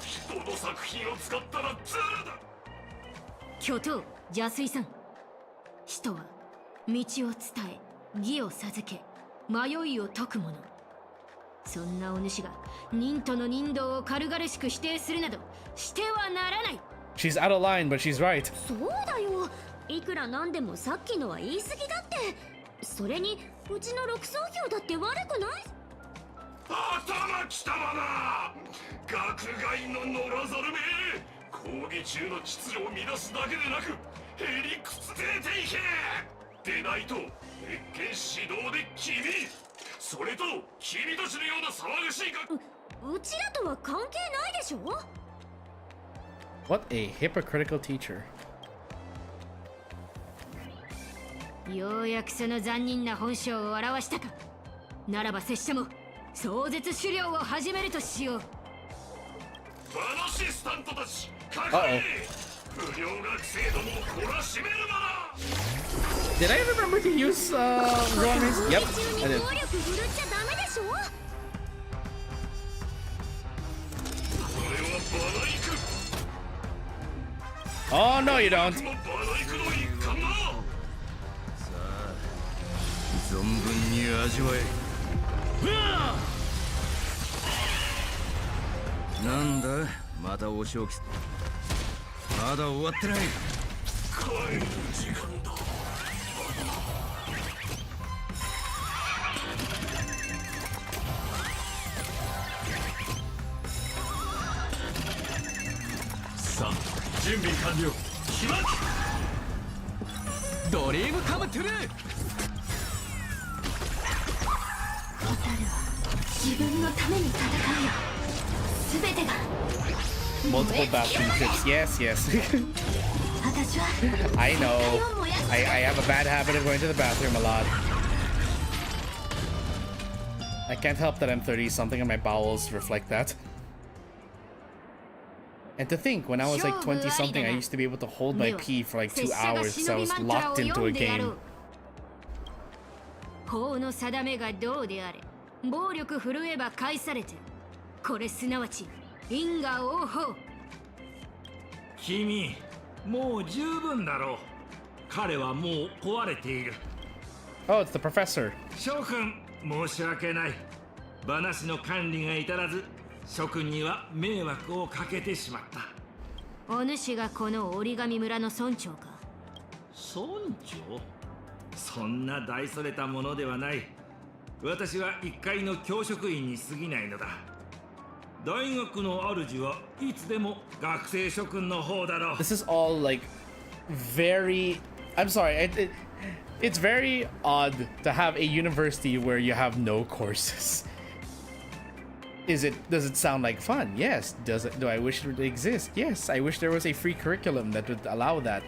人の作品を使ったらズルだ。巨頭邪水さん。人は道を伝え、義を授け、迷いを解くもの。そんなお主が忍との忍道を軽々しく否定するなどしてはならない。 She's out of line, but she's right. そうだよ。いくらなんでもさっきのは言い過ぎだって。それにうちの6層票だって悪くない。頭きたまな。学外の野良猿め。講義中の秩序を乱すだけでなくへりくつ出ていけ。でないと別件指導で君、それと君たちのような騒がしいか。うちらとは関係ないでしょ。 What a hypocritical teacher. ようやくその残忍な本性を表したか。ならば拙者も壮絶狩猟を始めるとしよう。バナシスタントたち、かかれ。不良学生どもを懲らしめるなら。 Did I remember to use romance? Yep, I did. 暴力振るっちゃダメでしょ。これはバナイク。 Oh no, you don't. もバナイクの一環だ。存分に味わえ。なんだまたお仕置き。まだ終わってない。帰る時間だ。さあ準備完了。しまっドリームカムトゥルー。自分のために戦うよ。すべてが Multiple bathroom trips. Yes, yes. 私は I know. I have a bad habit of going to the bathroom a lot. I can't help that I'm 30 something and my bowels reflect that. And to think, when I was like 20 something, I used to be able to hold my pee for like 2 hours because I was locked into a game. 法の定めがどうであれ、暴力振るえば返されて、これすなわち因果応報。君、もう十分だろう。彼はもう壊れている。Oh, it's the professor. 諸君、申し訳ない。話の管理が至らず、諸君には迷惑をかけてしまった。お主がこの折り紙村の村長か。村長？そんな大それたものではない。私は一階の教職員に過ぎないのだ。大学の主はいつでも学生諸君の方だろう。 This is all like very... I'm sorry, it's very odd to have a university where you have no courses. Does it sound like fun? Yes. Do I wish it would exist? Yes. I wish there was a free curriculum that would allow that.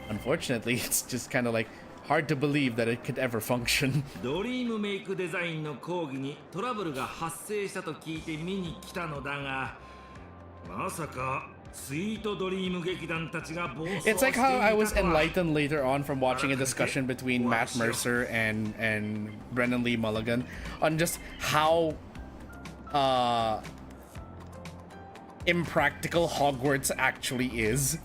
Unfortunately, it's just kind of like hard to believe that it could ever function. ドリームメイクデザインの講義にトラブルが発生したと聞いて見に来たのだが、まさかスイートドリーム劇団たちが暴走してい It's た like とは。 how I was enlightened later on from watching a discussion between Matt Mercer and Brennan Lee Mulligan on just how impractical Hogwarts actually is.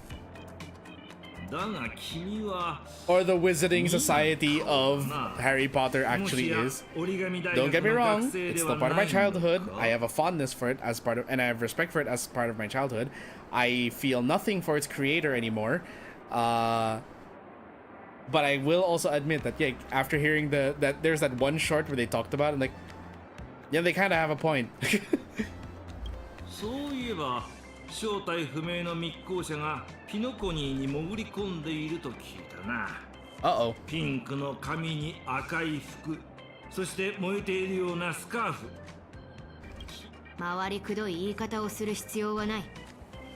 だが君は Or the Wizarding Society of Harry Potter actually is. Don't get me wrong, it's still part of my childhood. I have a fondness for it as part of, and I have respect for it as part of my childhood. I feel nothing for its creator anymore. But I will also admit that, yeah, after hearing that there's that one short where they talked about it, like, yeah, they kind of have a point. そういえば正体不明の密航者がピノコニーに潜り込んでいると聞いたな。 Uh-oh. ピンクの髪に赤い服、そして燃えているようなスカーフ。回りくどい言い方をする必要はない。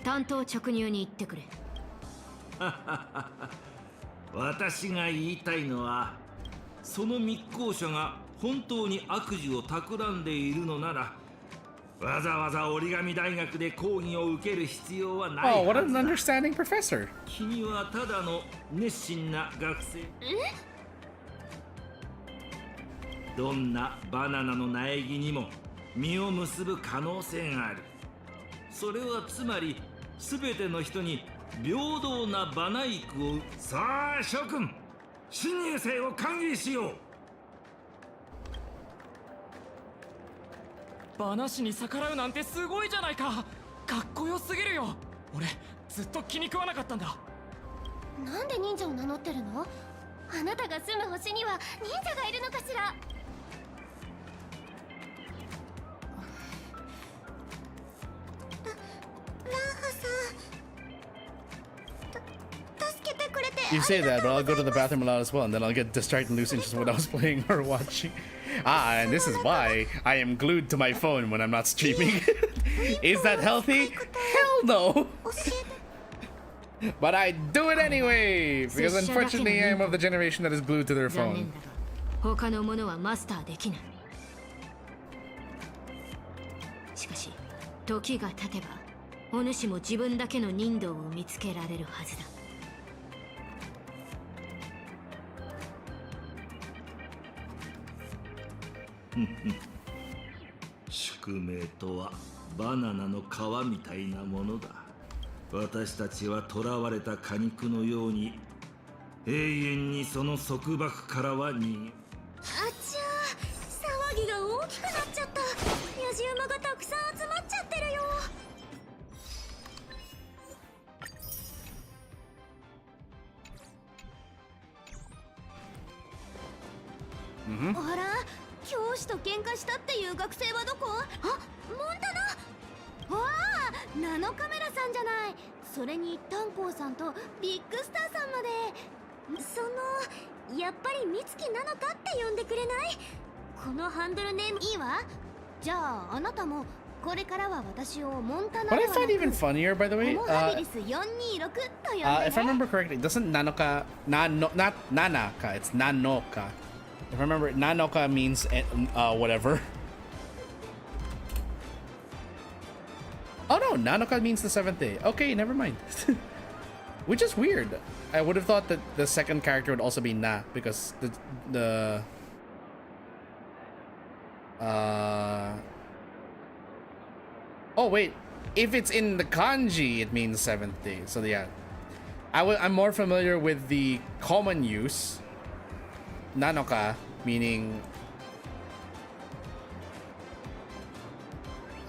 単刀直入に言ってくれ。私が言いたいのは、その密航者が本当に悪事を企んでいるのなら、わざわざ折り紙大学で講義を受ける必要はないはずだ。 Oh, what an understanding professor. 君はただの熱心な学生。どんなバナナの苗木にも実を結ぶ可能性がある。それはつまり全ての人に平等なバナ育を。さあ諸君、新入生を歓迎しよう。話に逆らうなんてすごいじゃないか。かっこよすぎるよ。俺ずっと気に食わなかったんだ。なんで忍者を名乗ってるの？あなたが住む星には忍者がいるのかしら。You say that, but I'll go to the bathroom a lot as well, and then I'll get distracted and lose interest in what I was playing or watching. Ah, and this is why I am glued to my phone when I'm not streaming. Is that healthy? Hell no! But I do it anyway, because unfortunately I am of the generation that is glued to their 残念 phone. だが他のものはマスターできない。しかし時が経てばお主も自分だけの人道を見つけられるはずだ。宿命とはバナナの皮みたいなものだ。私たちは囚われた果肉のように永遠にその束縛からは逃げ。あちゃー、騒ぎが大きくなっちゃった。ヤジ馬がたくさん集まっちゃってるよ。あら、教師と喧嘩したっていう学生はどこ？あ、モンタナ。わあ、ナノカメラさんじゃない。それにタンコウさんとビッグスターさんまで。やっぱりミツキなのかって呼んでくれない？このハンドルネームいいわ。じゃああなたもこれからは私をモンタナ What で I は find な even く funnier, by the way, ホモハビリス426と呼んでね。if I remember correctly, doesn't Nanoka, not Nanaka, it's Nanoka. If I remember, Nanoka means whatever. Oh no, Nanoka means the 7th day. Okay, never mind. Which is weird. I would have thought that the second character would also be Na, because the oh wait, if it's in the kanji, it means 7th day. So yeah, I'm more familiar with the common use, Nanoka, meaning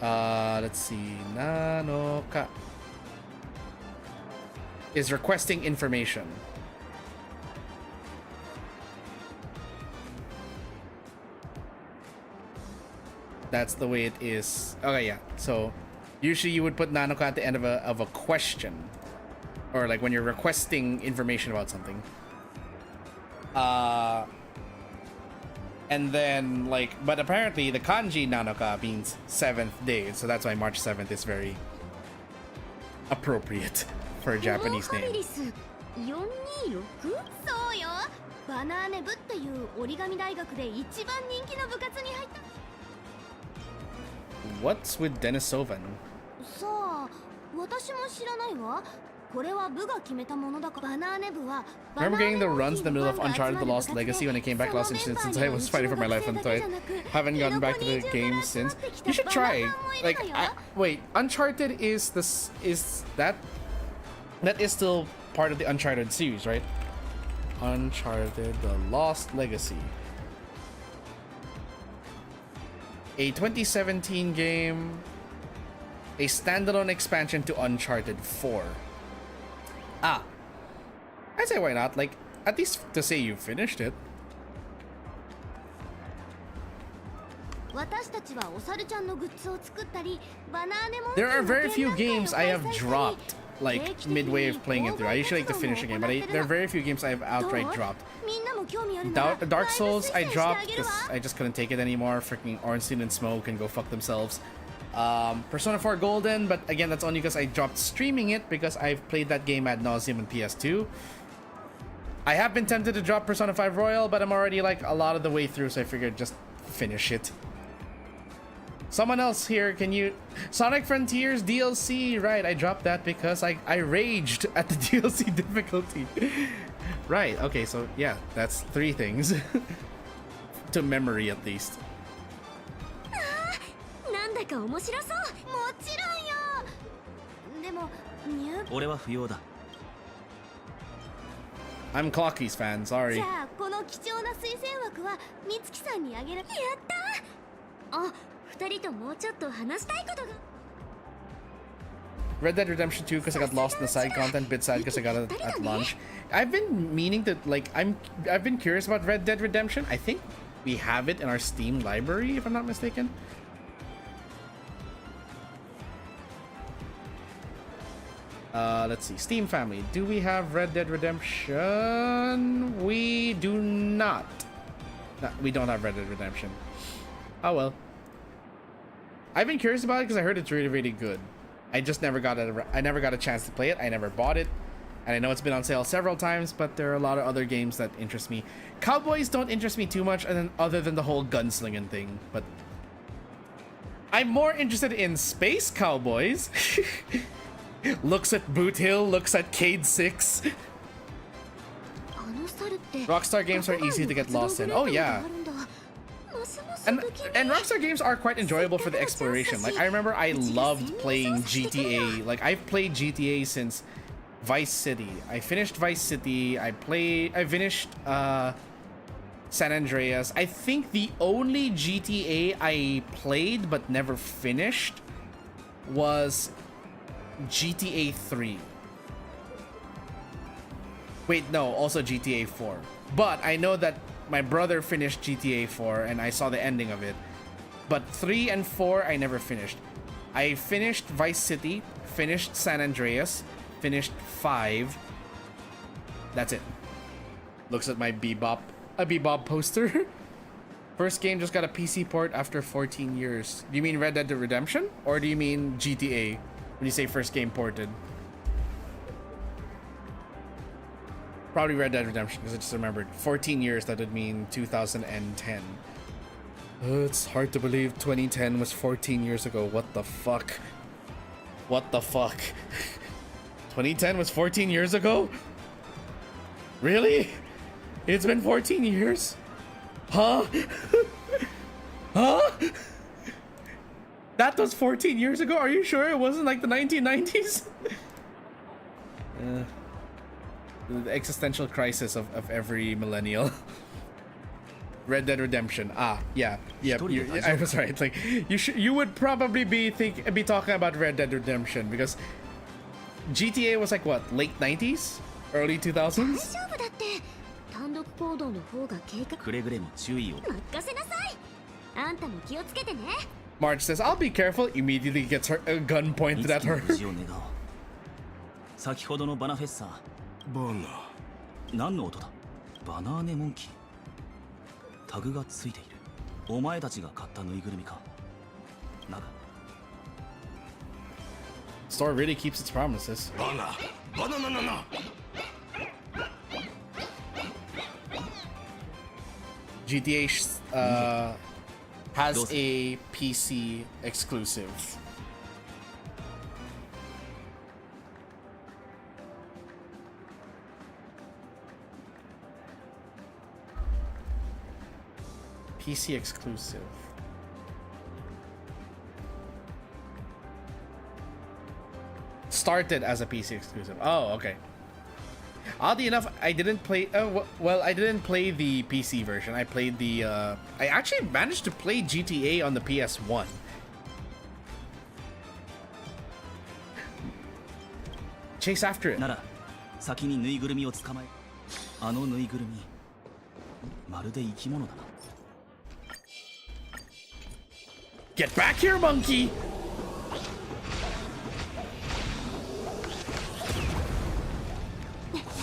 let's see, Nanoka is requesting information. That's the way it is. Okay, yeah. So usually you would put Nanoka at the end of a question, or like when you're requesting information about something. And then like, but apparently the kanji Nanoka means 7th day, so that's why March 7th is very appropriate for a Japanese name. そうよ。バナーネ部っていう折り紙大学で一番人気の部活に入った。What's with Denisovan? さあ、私も知らないわ。これは部が決めたものだから。バナーネ部は I remember getting the runs in the middle of Uncharted: The Lost Legacy when I came back last year, since I was fighting for my life until I haven't gotten back to the game since. You should try. Like, wait, Uncharted is that is still part of the Uncharted series, right? Uncharted: The Lost Legacy, a 2017 game, a standalone expansion to Uncharted 4. Ah, I say why not? Like, at least to say you finished it. There are very few games I have dropped like midway of playing it through. I usually like to finish a game, but there are very few games I've outright dropped. Dark Souls I dropped because I just couldn't take it anymore. Freaking Ornstein and Smoke can go fuck themselves. Persona 4 Golden, but again that's only because I dropped streaming it because I've played that game ad nauseum on PS2. I have been tempted to drop Persona 5 Royal, but I'm already like a lot of the way through, so I figured just finish it. Someone else here, can you... Sonic Frontiers DLC, right, I dropped that because I raged at the DLC difficulty. Right, okay, so yeah, that's 3 things. To memory at least. I'm Clocky's fan, sorry. Red Dead Redemption 2 because I got lost in the side content, bit sad because I got it at launch. I've been meaning to, like, I've been curious about Red Dead Redemption. I think we have it in our Steam library, if I'm not mistaken. Let's see, Steam family. Do we have Red Dead Redemption? We do not. No, we don't have Red Dead Redemption. Oh well. I've been curious about it because I heard it's really, really good. I just never got a chance to play it. I never bought it, and I know it's been on sale several times. But there are a lot of other games that interest me. Cowboys don't interest me too much, other than the whole gunslinging thing. But I'm more interested in Space Cowboys. Looks at Boot Hill, looks at Cade 6. Rockstar games are easy to get lost in. Oh yeah. And Rockstar games are quite enjoyable for the exploration. Like I remember I loved playing GTA. Like I've played GTA since Vice City. I finished Vice City. I finished San Andreas. I think the only GTA I played but never finished was GTA 3. Wait, no, also GTA 4. But I know that my brother finished GTA 4 and I saw the ending of it. But 3 and 4 I never finished. I finished Vice City, finished San Andreas, finished 5. That's it. Looks at my Bebop poster. First game just got a PC port after 14 years. Do you mean Red Dead Redemption? Or do you mean GTA? When you say first game ported. Probably Red Dead Redemption, because I just remembered 14 years, that would mean 2010. It's hard to believe 2010 was 14 years ago. What the fuck? What the fuck? 2010 was 14 years ago? Really? It's been 14 years? Huh? Huh? That was 14 years ago? Are you sure it wasn't like the 1990s? The existential crisis of every millennial. Red Dead Redemption. Ah, yeah, I was right. Like you would probably be talking about Red Dead Redemption because GTA was like what, late 90s, early 2000s. Marge says, "I'll be careful." Immediately gets her a gun pointed at her. 先ほどのバナフェッサーバナ何の音だバナーネモンキータグがついているお前たちが買ったぬいぐるみかなんか Store really keeps its promises. Banana. GTA has a PC exclusive. PC exclusive. Started as a PC exclusive. Oh, okay. Oddly enough, I didn't play. Well, I didn't play the PC version. I played the. I actually managed to play GTA on the PS1. Chase after it. なら先にぬいぐるみを捕まえあのぬいぐるみまるで生き物だな Get back here, monkey!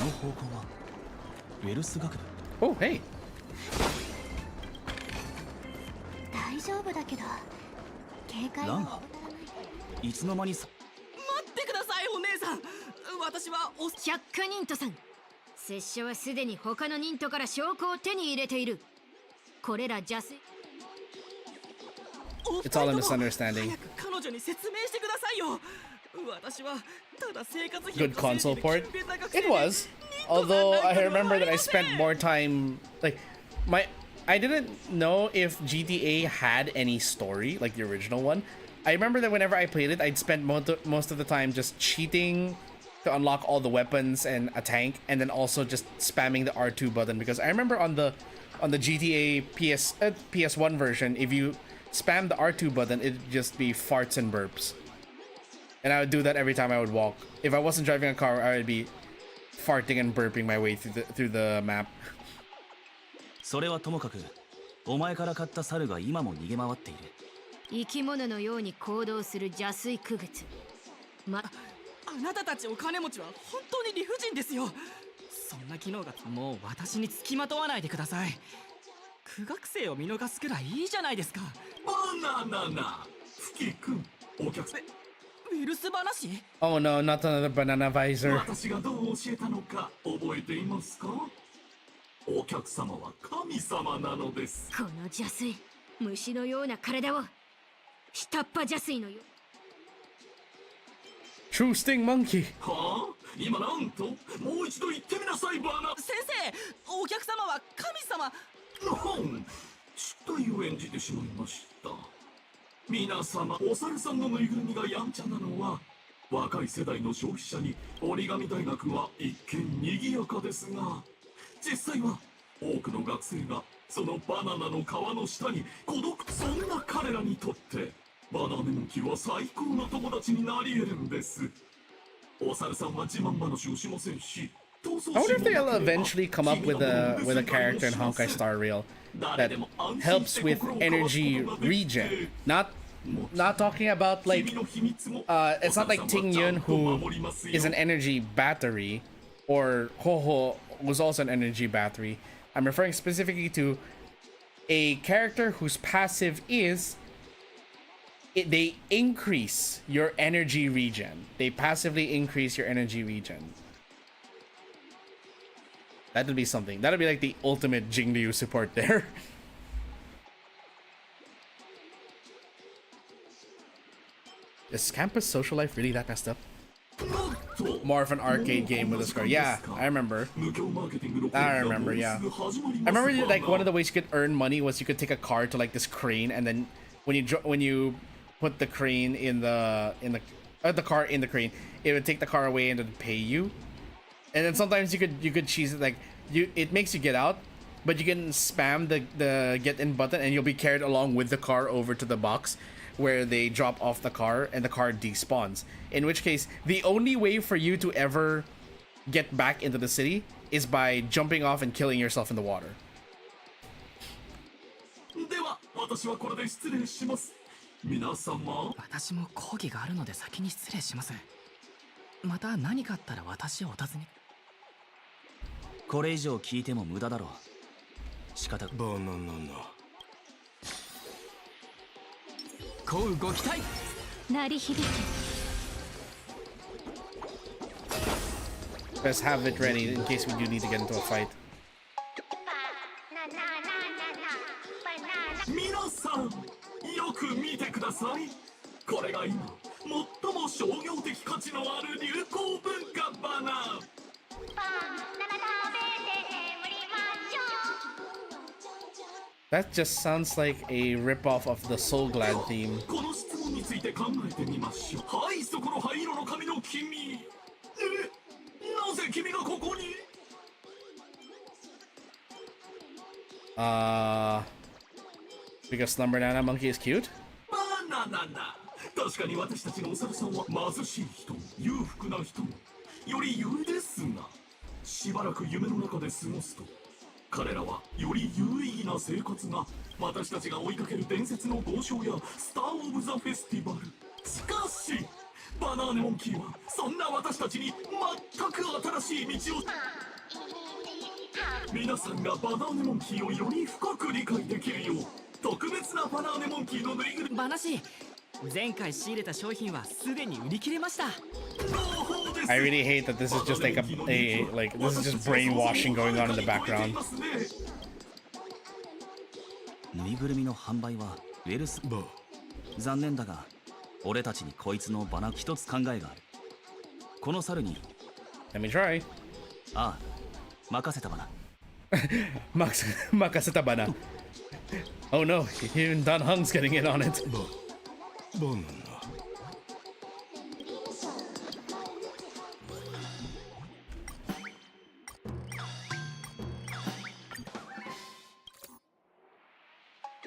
の方向はウェルス学部。 Oh, hey. 大丈夫だけど警戒は怠らないで。いつの間にさ。待ってくださいお姉さん。私は百科忍徒さん、拙者はすでに他の忍徒から証拠を手に入れている。これら邪推。 It's all a misunderstanding. 早く彼女に説明してくださいよ。私はただ生活費 Good console port. It was. Although I remember that I spent more time like I didn't know if GTA had any story like the original one. I remember that whenever I played it, I'd spend most of the time just cheating to unlock all the weapons and a tank, and then also just spamming the R2 button, because I remember on the GTA PS1 version, if you spam the R2 button, it'd just be farts and burps. And I would do that every time I would walk. If I wasn't driving a car, I would be farting and burping my way through the map. それはともかく、お前から買った猿が今も逃げ回っている。生き物のように行動する邪推区別。あなたたちお金持ちは本当に理不尽ですよ。そんな機能がもう私につきまとわないでください。苦学生を見逃すくらいいいじゃないですか。バナナ吹くん、お客さん。ウイルス話？ Oh no, not another banana visor. 私がどう教えたのか覚えていますか？お客様は神様なのです。この邪推、虫のような体を下っ端邪推のよ。 True sting monkey. はあ？今なんと？もう一度言ってみなさい、バナ。先生、お客様は神様。失態を演じてしまいました。皆様、お猿さんのぬいぐるみがやんちゃなのは、若い世代の消費者に折り紙大学は一見賑やかですが、実際は多くの学生がそのバナナの皮の下に孤独。そんな彼らにとってバナナモンキーは最高の友達になり得るんです。お猿さんは自慢話をしませんし、 I wonder if they'll eventually come up with a character in Honkai Star Rail that helps with energy regen. Not talking about like it's not like Ting Yun, who is an energy battery, or Ho-Ho was also an energy battery. I'm referring specifically to a character whose passive is they increase your energy regen. They passively increase your energy regen. That'll be something. That'll be like the ultimate Jingliu support there. Is campus social life really that messed up? More of an arcade game with a score. Yeah, I remember. Yeah. I remember like one of the ways you could earn money was you could take a car to like this crane, and then when you put the crane in the car in the crane, it would take the car away and then pay you. And then sometimes you could cheese it, like it makes you get out, but you can spam the get in button and you'll be carried along with the car over to the box where they drop off the car and the car despawns. In which case, the only way for you to ever get back into the city is by jumping off and killing yourself in the water. では、私はこれで失礼します。皆様。私も講義があるので先に失礼します。また何かあったら私をお尋ね。これ以上聞いても無駄だろう。仕方。バナナナ。こうご期待。鳴り響け。 Let's have it ready in case we do need to get into a fight. 皆さん、よく見てください。これが今最も商業的価値のある流行文化バナ。 That just sounds like a ripoff of the Soul Glad theme. この質問について考えてみましょう。はい、そこの灰色の髪の君。なぜ君がここに？ Because Slumber Nana Monkey is cute? バナナナ。確かに私たちのお猿さんは貧しい人も裕福な人もより有ですが、しばらく夢の中で過ごすと彼らはより有意義な生活が私たちが追いかける伝説の豪商やスター・オブ・ザ・フェスティバル。しかしバナーネモンキーはそんな私たちに全く新しい道を。皆さんがバナーネモンキーをより深く理解できるよう特別なバナーネモンキーのぬいぐるみ。話、前回仕入れた商品はすでに売り切れました。 I really hate that this is just like like this is just brainwashing going on in the background. ぬいぐるみの販売はウェルス。残念だが俺たちにこいつのバナ一つ考えがある。この猿に Let me try. ああ任せたバナ。Makaseta bana. Oh no, even Don Hung's getting in on it. バナナ。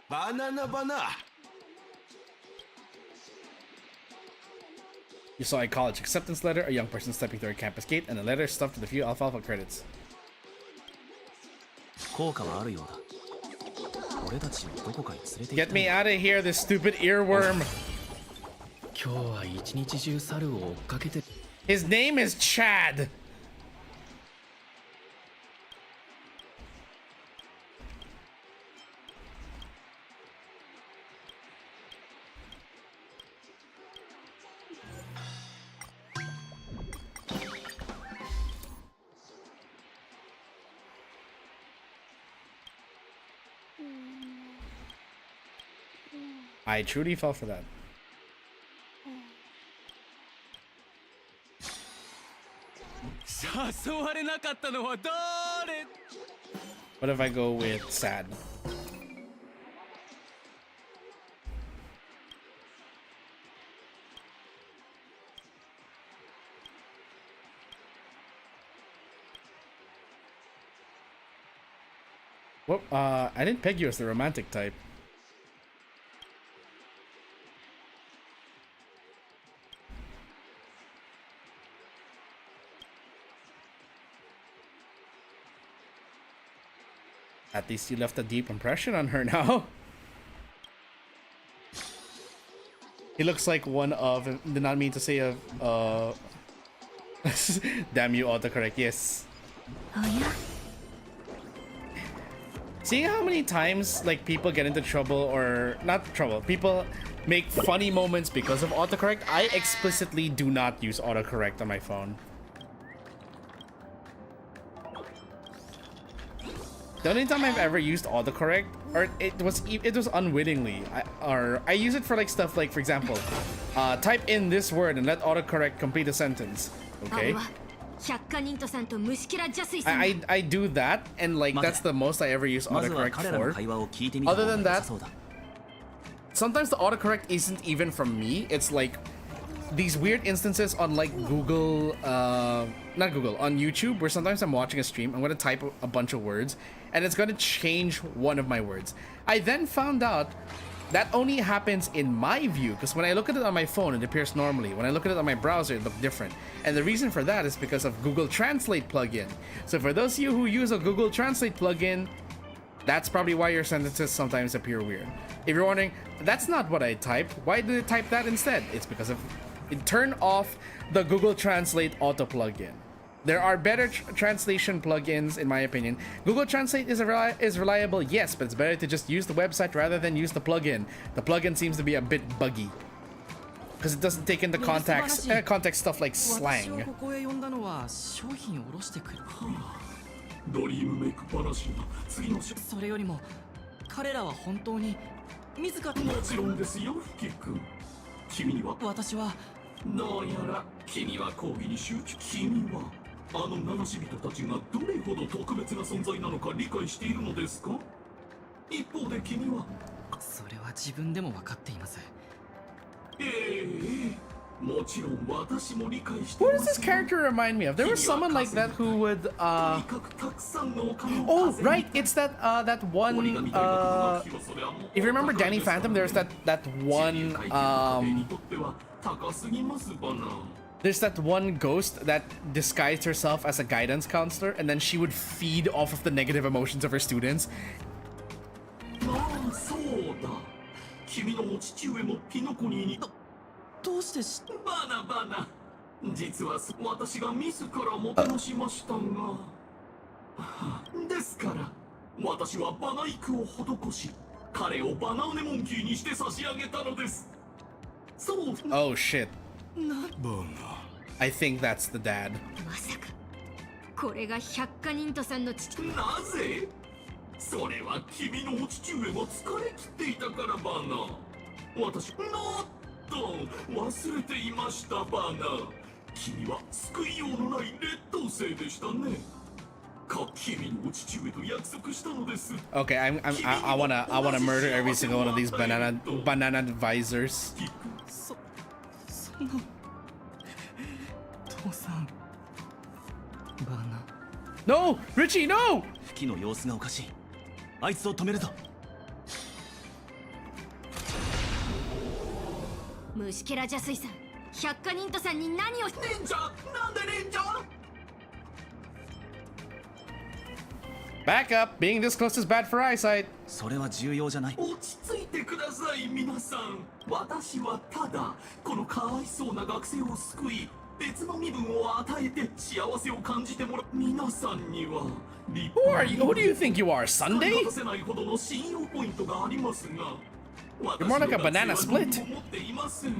バナナバナ。You saw a college acceptance letter, a young person stepping through a campus gate, and a letter stuffed with a few alfalfa credits. 効果はあるようだ。俺たちをどこかへ連れて Get me out of here, this stupid earworm. 今日は一日中猿を追っかけて。 His name is Chad. I truly fell for that. What if I go with sad? Well, I didn't peg you as the romantic type. At least you left a deep impression on her now. He looks like one of, did not mean to say of, damn you, autocorrect, yes. Oh yeah? Seeing how many times, like, people get into trouble, or not trouble, people make funny moments because of autocorrect, I explicitly do not use autocorrect on my phone. The only time I've ever used autocorrect, or it was unwittingly, I use it for like stuff like, for example, type in this word and let autocorrect complete a sentence. Okay. I do that, and like that's the most I ever use autocorrect for. Other than that, sometimes the autocorrect isn't even from me. It's like these weird instances on like Google, not Google, on YouTube, where sometimes I'm watching a stream, I'm gonna type a bunch of words, and it's gonna change one of my words. I then found out that only happens in my view, because when I look at it on my phone, it appears normally. When I look at it on my browser, it looks different. And the reason for that is because of Google Translate plugin. So for those of you who use a Google Translate plugin, that's probably why your sentences sometimes appear weird. If you're wondering, that's not what I typed, why did it type that instead? It's because of it turned off the Google Translate auto plugin. There are better translation plugins, in my opinion. Google Translate is reliable, yes, but it's better to just use the website rather than use the plugin. The plugin seems to be a bit buggy because it doesn't take into context stuff like slang. ドリームメイク話が次のそれよりも彼らは本当に自らもちろんですよ、フキ君。君は私はなんやら君は講義に集中。君はあの七死人たちがどれほど特別な存在なのか理解しているのですか？一方で君はそれは自分でも分かっています。もちろん私も理解して What does this character remind me of? There was someone like that who would oh right, it's that that one if you remember Danny Phantom, there's that one there's that one ghost that disguised herself as a guidance counselor, and then she would feed off of the negative emotions of her students. そうだ。君のお父上もピノコニーにとどうして知っバナバナ、実は私が自らもてなしましたが、ですから私はバナ育を施し、彼をバナーネモンキーにして差し上げたのです。そう。 Oh shit. バナ I think that's the dad. まさかこれが百花人とさんの父。なぜ？それは君のお父上も疲れ切っていたからバナ。私、なんと忘れていましたバナ。君は救いようのない劣等生でしたね。君のお父上と約束したのです。 Okay, I wanna murder every single one of these banana advisors. そんな父さんバナ No, Richie, no! 吹きの様子がおかしい。あいつを止めるぞ。虫けら邪水さん、百花人とさんに何を。忍者、なんで忍者Back up! Being this close is bad for eyesight. それは重要じゃない。落ち着いてください皆さん。私はただこのかわいそうな学生を救い、別の身分を与えて幸せを感じてもらう。皆さんには Who are you? Who do you think you are, Sunday? 欠かせないほどの信用ポイントがありますが、 You're more like a banana split. 持っていません。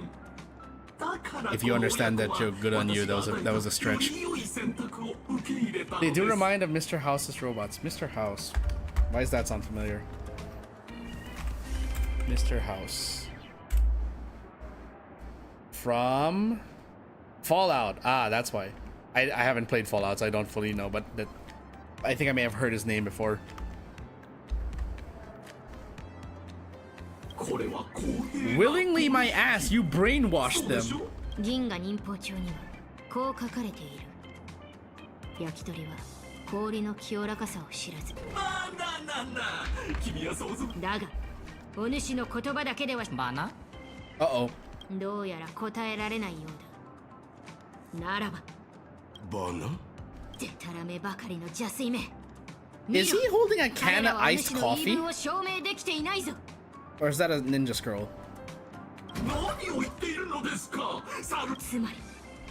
If you understand that joke, good on you. That was a stretch. They do remind of Mr. House's robots. Mr. House. Why does that sound familiar? Mr. House. From Fallout. Ah, that's why. I haven't played Fallout, so I don't fully know, but I think I may have heard his name before. Willingly my ass, you brainwashed them. 銀河忍法帳にはこう書かれている。焼き鳥は氷の清らかさを知らず。だがお主の言葉だけではバナ Uh-oh. どうやら答えられないようだ。ならばバナでたらめばかりの邪水め。 Is he holding a can of iced 彼らはお主の言い coffee? 分を証明できていないぞ。 Or is that a ninja scroll? 何を言っているのですか。つまり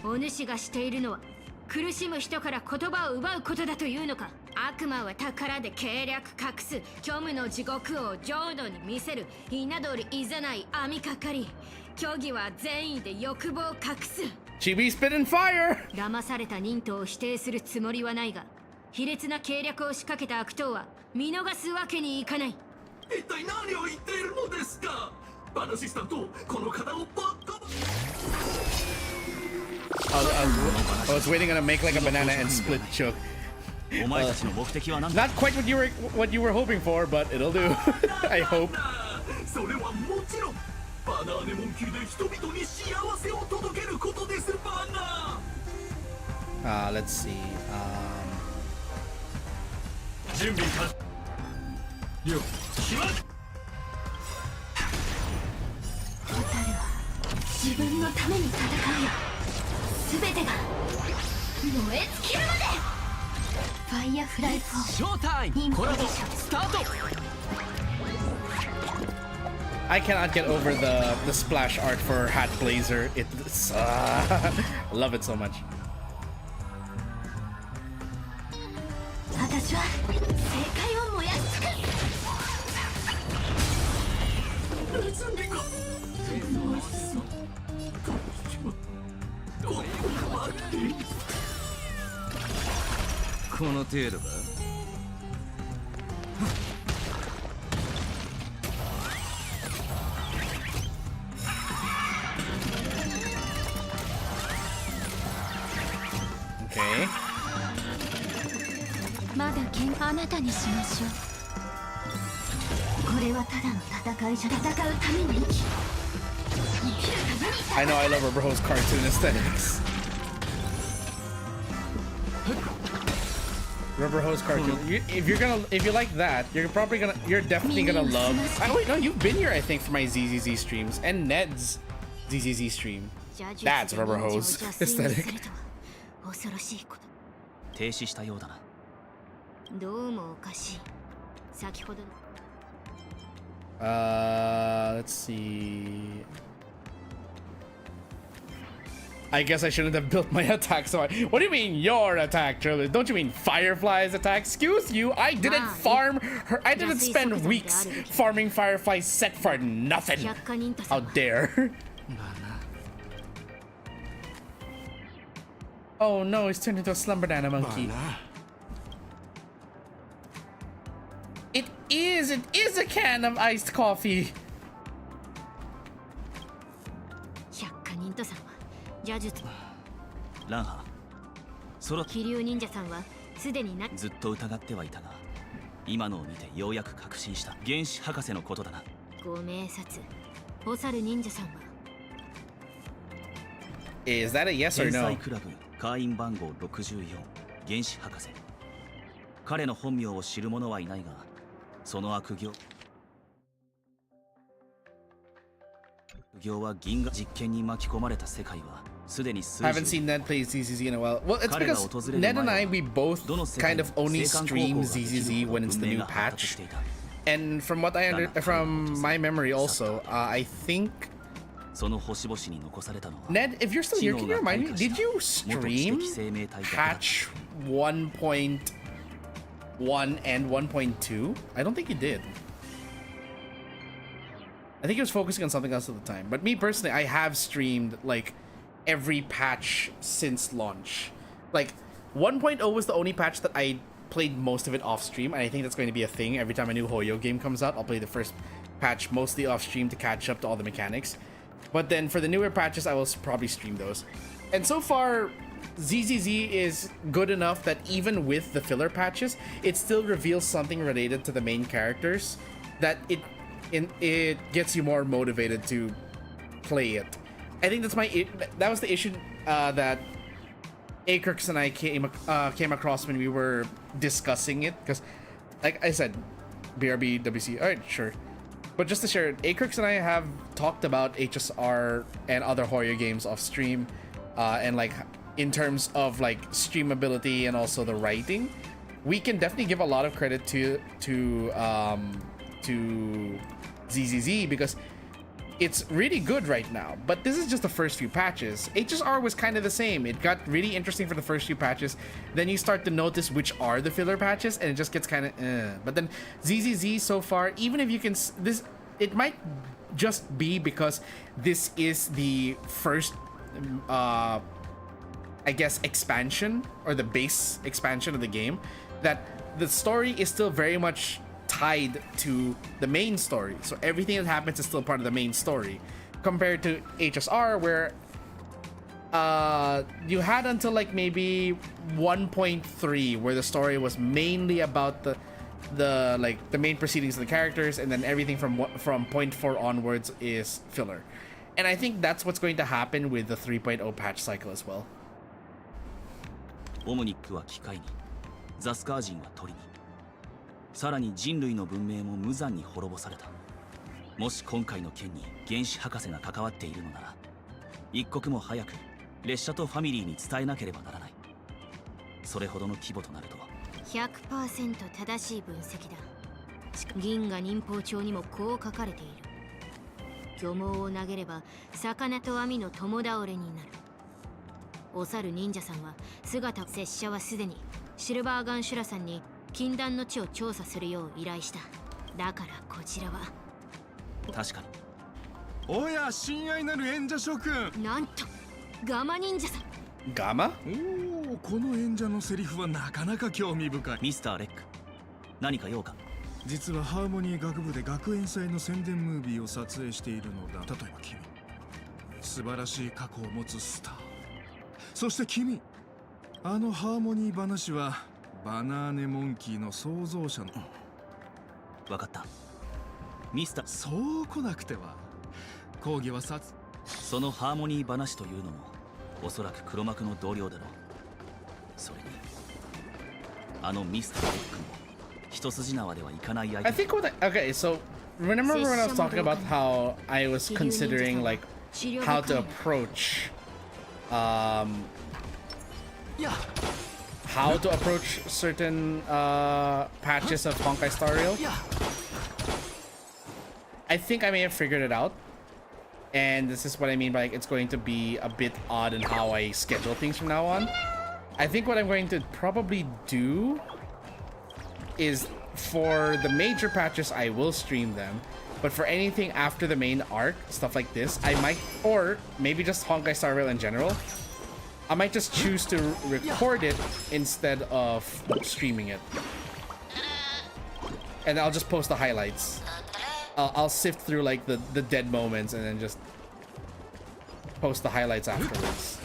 お主がしているのは苦しむ人から言葉を奪うことだというのか。悪魔は宝で計略隠す、虚無の地獄を浄土に見せる、稲取りいざない網かかり、虚偽は善意で欲望を隠す。 She be spitting fire! 騙された忍徒を否定するつもりはないが、卑劣な計略を仕掛けた悪党は見逃すわけにいかない。一体何を言っているのですか。バナシスタント、この方をバッカ。 I was waiting on to make like a banana and split choke. お前たちの目的は何だ。 Not quite what you were hoping for, but it'll do. I hope. それはもちろんバナーネモンキーで人々に幸せを届けることです。バナー。 Let's see. 準備完了。決まる。自分のために戦うよ。全てが燃え尽きるまで。ファイアフライ4ショータイムコラボスタート。 I cannot get over the splash art for Hat Blazer. It's I love it so much. 私は正解を燃やし尽くす。準備か。この程度か。Okay. まだあなたにしましょう。これはただの戦いじゃ、戦うために生きるために。 I know I love Rubberhose cartoon aesthetics. Rubberhose cartoon. If you like that, you're definitely gonna love. Wait, no, you've been here I think for my ZZZ streams and Ned's ZZZ stream. That's Rubberhose aesthetic. 恐ろしいこと。停止したようだな。どうもおかしい。先ほどの。Let's see. I guess I shouldn't have built my attack so I... What do you mean your attack, Trillis? Don't you mean Firefly's attack? Excuse you, I didn't farm her. I didn't spend weeks farming Firefly's set for nothing. How dare. Oh no, he's turned into a slumber banana monkey. It is a can of iced coffee. ランハその気流忍者さんはすでになずっと疑ってはいたが今のを見てようやく確信した原子博士のことだなご明察お猿忍者さんは Is that a yes or 天 no? 才クラブ会員番号64原子博士彼の本名を知る者はいないがその悪行は銀河実験に巻き込まれた世界は I haven't seen Ned play ZZZ in a while. Well, it's because Ned and I, we both kind of only stream ZZZ when it's the new patch. And from what from my memory also, I think... Ned, if you're still here, can you remind me, did you stream patch 1.1 and 1.2? I don't think you did. I think he was focusing on something else at the time. But me personally, I have streamed, like, every patch since launch. Like 1.0 was the only patch that I played most of it off stream, and I think that's going to be a thing. Every time a new Hoyo game comes out, I'll play the first patch mostly off stream to catch up to all the mechanics. But then for the newer patches, I will probably stream those. And so far, ZZZ is good enough that even with the filler patches, it still reveals something related to the main characters that it gets you more motivated to play it. I think that was the issue that Akrix and I came across when we were discussing it, because like I said, BRB, WC, alright, sure. But just to share, Akrix and I have talked about HSR and other horror games off stream, and like in terms of like streamability and also the writing, we can definitely give a lot of credit to ZZZ because it's really good right now, but this is just the first few patches. HSR was kind of the same. It got really interesting for the first few patches. Then you start to notice which are the filler patches, and it just gets kind of But then ZZZ so far, even if you can... it might just be because this is the first, I guess, expansion, or the base expansion of the game, that the story is still very much tied to the main story, so everything that happens is still part of the main story, compared to HSR where you had until like maybe 1.3 where the story was mainly about the main proceedings of the characters, and then everything from 0.4 onwards is filler. And I think that's what's going to happen with the 3.0 patch cycle as well. オムニックは機械にザスカー人は鳥にさらに人類の文明も無残に滅ぼされた。もし今回の件に原子博士が関わっているのなら一刻も早く列車とファミリーに伝えなければならない。それほどの規模となると 100% 正しい分析だ。銀河忍法帳にもこう書かれている。漁網を投げれば魚と網の共倒れになる。お猿忍者さんは拙者はすでにシルバーガンシュラさんに禁断の地を調査するよう依頼した。だからこちらは確かに。おや親愛なる演者諸君。なんとガマ忍者さん。ガマ？おお、この演者のセリフはなかなか興味深い。ミスターレック、何か用か？実はハーモニー学部で学園祭の宣伝ムービーを撮影しているのだ。例えば君、素晴らしい過去を持つスター。そして君、あのハーモニー話はバナーネモンキーの創造者の。わかった。ミスター。そう来なくては。講義はそのハーモニー話というのもおそらく黒幕の同僚だろう。それにあのミスターレックも一筋縄ではいかない相手。 I think okay, so remember when I was talking about how I was considering like how to approach certain patches of Honkai Star Rail? I think I may have figured it out. And this is what I mean by like, it's going to be a bit odd in how I schedule things from now on. I think what I'm going to probably do is for the major patches, I will stream them. But for anything after the main arc, stuff like this, I might, or maybe just Honkai Star Rail in general, I might just choose to record it instead of streaming it. And I'll just post the highlights. I'll sift through like the dead moments and then just post the highlights afterwards.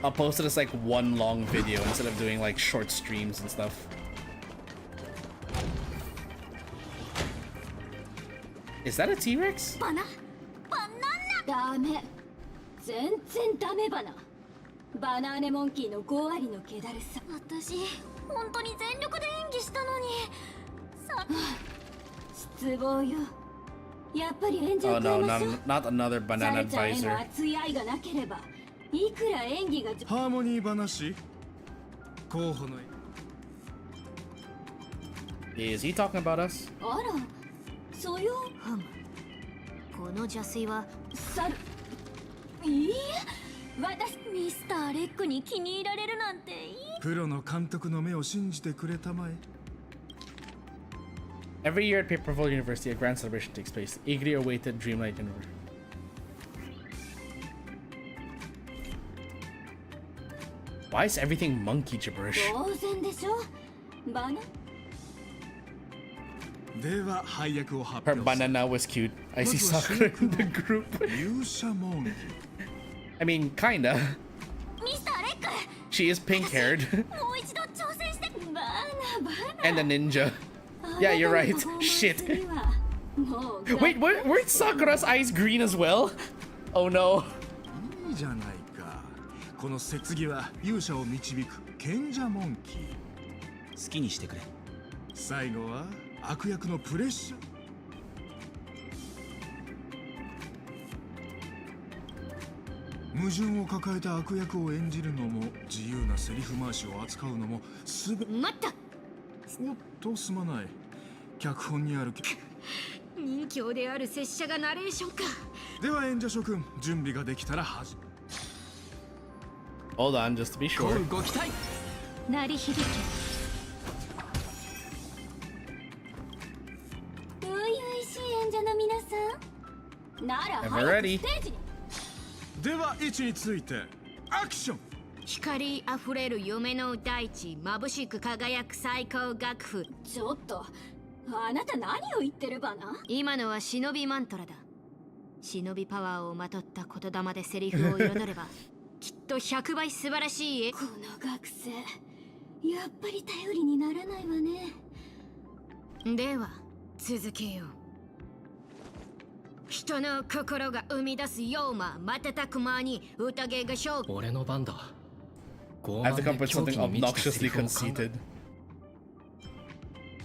I'll post it as like one long video instead of doing like short streams and stuff. Is that a T-Rex? ダメ全然ダメバナバナーネモンキーの5割の気だるさ私本当に全力で演技したのにさ失望よやっぱり演者を変えましょう not another banana advisor サルちゃんへの熱い愛がなければいくら演技がハーモニー話候補の Is he talking about us? あらそうよこの邪推はサルいいえ私ミスターレックに気に入られるなんていいプロの監督の目を信じてくれたまえ Every year at Paperful University, a grand celebration takes place. Eagerly awaited Dreamlight University. Why is everything monkey gibberish? 当然でしょバナ では配役を発 Her 表 banana was cute. I see Sakura in the group. 勇者モンキ I mean, kinda. ミスターレック She is pink-haired もう一度挑戦してバナバナ and a ninja. Yeah, you're right. Shit. Wait, weren't Sakura's eyes green as well? Oh no. いいじゃないかこの雪儀は勇者を導く賢者モンキー好きにしてくれ。最後は悪役のプレッシャー矛盾を抱えた悪役を演じるのも自由なセリフ回しを扱うのもすべ待ったおっとすまない脚本にある人形である拙者がナレーションかでは演者諸君準備ができたらHold on, just to be sure. ご期待鳴り響け初々しい演者の皆さんなら Ever 早く ready? ステージにでは位置についてアクション光あふれる夢の大地眩しく輝く最高楽譜ちょっとあなた何を言ってるバナ今のは忍びマントラだ忍びパワーをまとった言霊でセリフを彩ればきっと100倍素晴らしいこの学生やっぱり頼りにならないわねでは続けよう人の心が生み出す妖魔瞬く間に宴が勝負俺の番だ I have to come up with something obnoxiously conceited.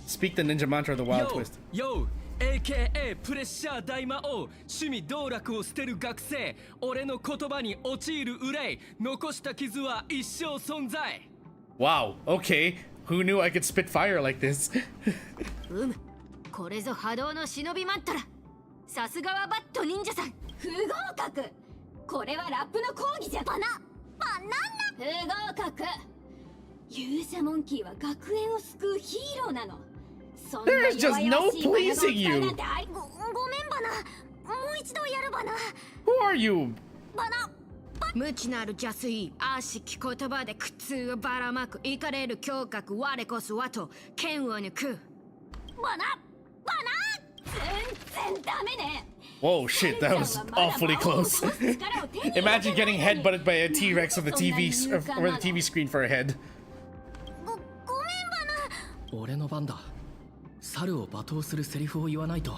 Speak the ninja mantra of the wild twist. Yo, AKA プレッシャー大魔王趣味道楽を捨てる学生俺の言葉に陥る憂い残した傷は一生存在 Wow, okay. Who knew I could spit fire like this? これぞ波動の忍びマントラさすがはバット忍者さん不合格これはラップの講義じゃバナ不合格勇者モンキーは学園を救うヒーローなのそんな There's just 弱々 no しいバナを使 pleasing う you. なんてごめんバナもう一度やるバナ Who are you? バナ無知なる邪推悪しき言葉で苦痛をばらまく怒れる胸郭我こそはと剣を抜くバナ全然ダメね Whoa, shit, that was awfully close. Imagine getting headbutted by a T-Rex with the TV or the TV screen for a head. ごめんバナ俺の番だ猿を罵倒するセリフを言わないと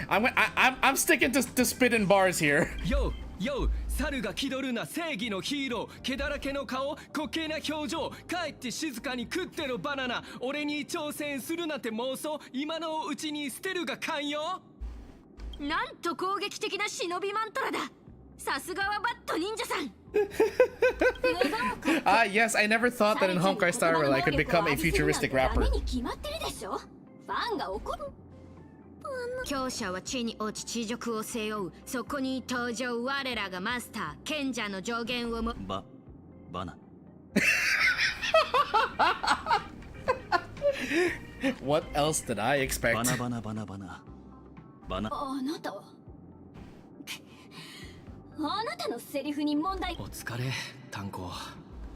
I'm sticking to spit in bars here. Yo, よう猿が気取るな正義のヒーロー毛だらけの顔滑稽な表情帰って静かに食ってろバナナ俺に挑戦するなんて妄想今のうちに捨てるが寛容なんと攻撃的な忍びマントラださすがはバット忍者さんYes, I never thought that in Honkai Star Rail I could become a futuristic rapper. 強者は地に落ち地辱を背負うそこに登場我らがマスター賢者の助言をもバナ What else did I expect? バナバナバナバナバナあなたはあなたのセリフに問題お疲れ炭鉱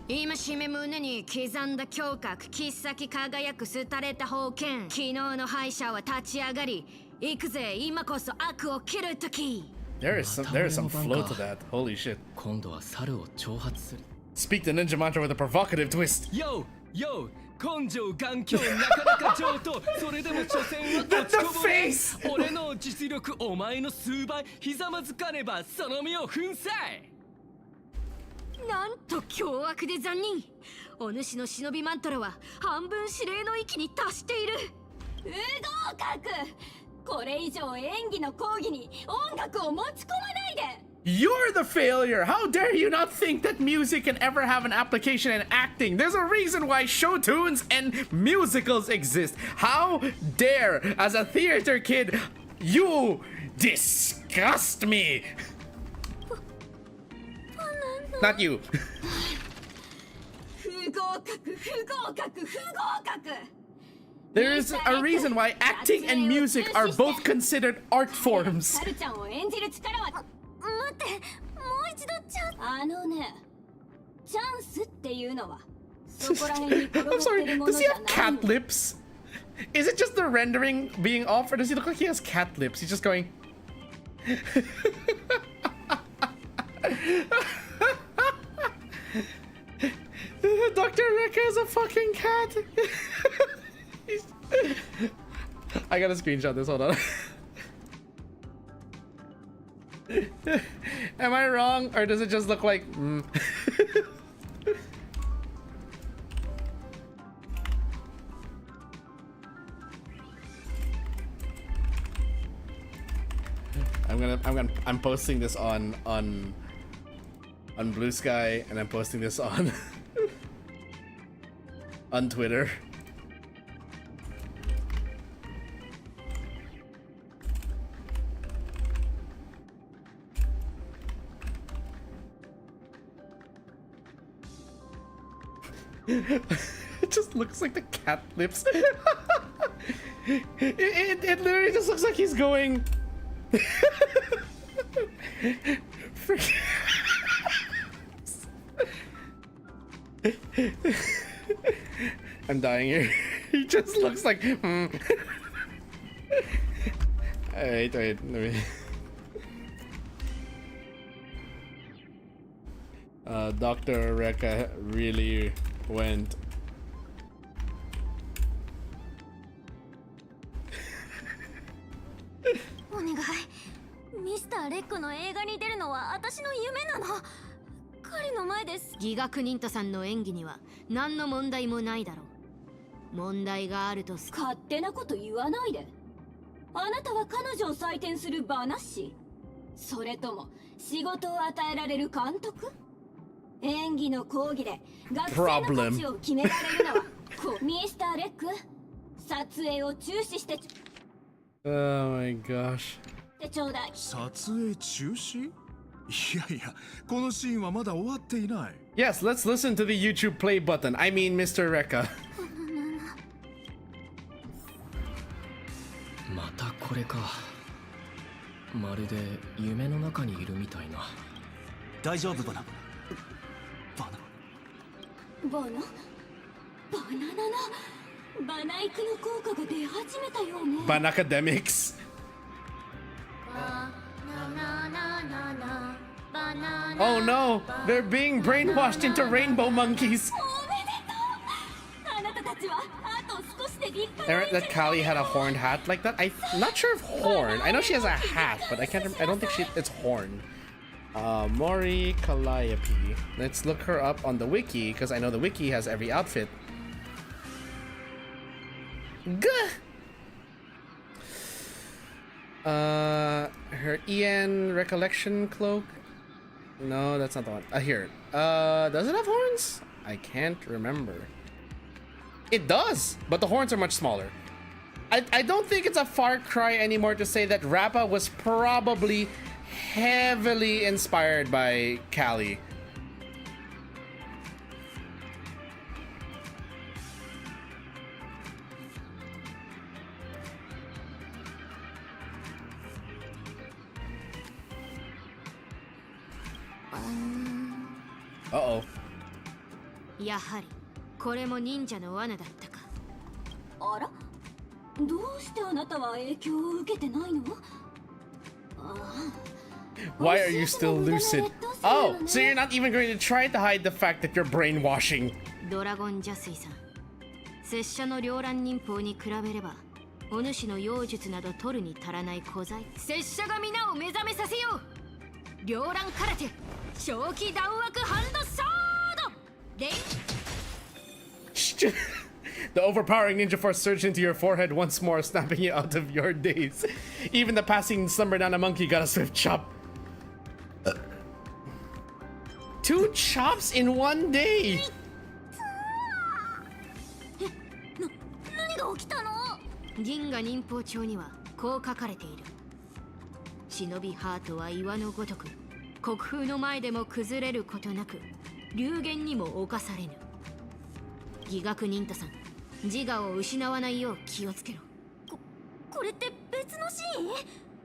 今しめ胸に刻んだ胸郭切っ先輝く廃れた宝剣昨日の敗者は立ち上がり行くぜ今こそ悪を切る時 There is some flow to that. Holy shit. 今度は猿を挑発する Speak the ninja mantra with a provocative twist. Yo! Yo! 根性頑強なかなか上等それでも所詮は落ちこぼれ俺の実力お前の数倍ひざまずかねばその身を粉砕なんと凶悪で残忍お主の忍びマントラは半分指令の域に達している不合格これ以上演技の講義に音楽を持ち込まないで You're the failure! How dare you not think that music can ever have an application in acting? There's a reason why show tunes and musicals exist. How dare, as a theater kid, you disgust me! Not you. 不合格不合格不合格 There is a reason why acting and music are both considered art forms. サルちゃんを演じる力は待ってもう一度チャンスあのねチャンスっていうのはそこら辺に転が I'm って sorry, るもの does じ he ゃ have ない cat lips? Is it just the rendering being off, or does he look like he has cat lips? He's just going. Dr. Rekka is a fucking cat. I gotta screenshot this, hold on. Am I wrong, or does it just look like... I'm posting this on Blue Sky, and I'm posting this on on Twitter. It just looks like the cat lips. It literally just looks like he's going. I'm dying here. He just looks like. Wait, let me. Dr. Rekka really went. Mr. レックの映画に出るのは私の夢なの。彼の前です。ギガクニントさんの演技には何の問題もないだろう。問題があると勝手なこと言わないで。あなたは彼女を採点する話？それとも仕事を与えられる監督？演技の講義で学生の価値を決められるのはミスター・レック。撮影を中止して。Oh my gosh. 撮影中止？いやいや、このシーンはまだ終わっていない。Yes, let's listen to the YouTube play button. I mean, Mr. Rekka. またこれか。まるで夢の中にいるみたいな。大丈夫バナ。バナ。バナナバナイクの効果が出始めたよね。Banacademics. Oh no, they're being brainwashed into rainbow monkeys. That Kali had a horned hat like that. I'm not sure if horn. I know she has a hat, but I don't think it's horn. Mori Calliope. Let's look her up on the wiki, because I know the wiki has every outfit. Gah! Her Ian recollection cloak. No, that's not the one. Here. Does it have horns? I can't remember. It does, but the horns are much smaller. I don't think it's a far cry anymore to say that Rappa was probably heavily inspired by Callie. Uh-oh. やはりこれも忍者の罠だったか。あら、どうしてあなたは影響を受けてないの？Why are you still lucid? Oh, so you're not even going to try to hide the fact that you're brainwashing. ドラゴン邪水さん、拙者の両乱忍法に比べればお主の妖術など取るに足らない小材。拙者が皆を目覚めさせよう。両乱空手正気弾枠ハンドソードレイ The overpowering ninja force surged into your forehead once more, snapping you out of your daze. Even the passing slumber down a monkey got a swift chop. 2 chops in 1 day. 何が起きたの？銀河忍法帳にはこう書かれている。忍びハートは岩のごとく国風の前でも崩れることなく流言にも侵されぬ。義学忍太さん、自我を失わないよう気をつけろ。これって別のシーン？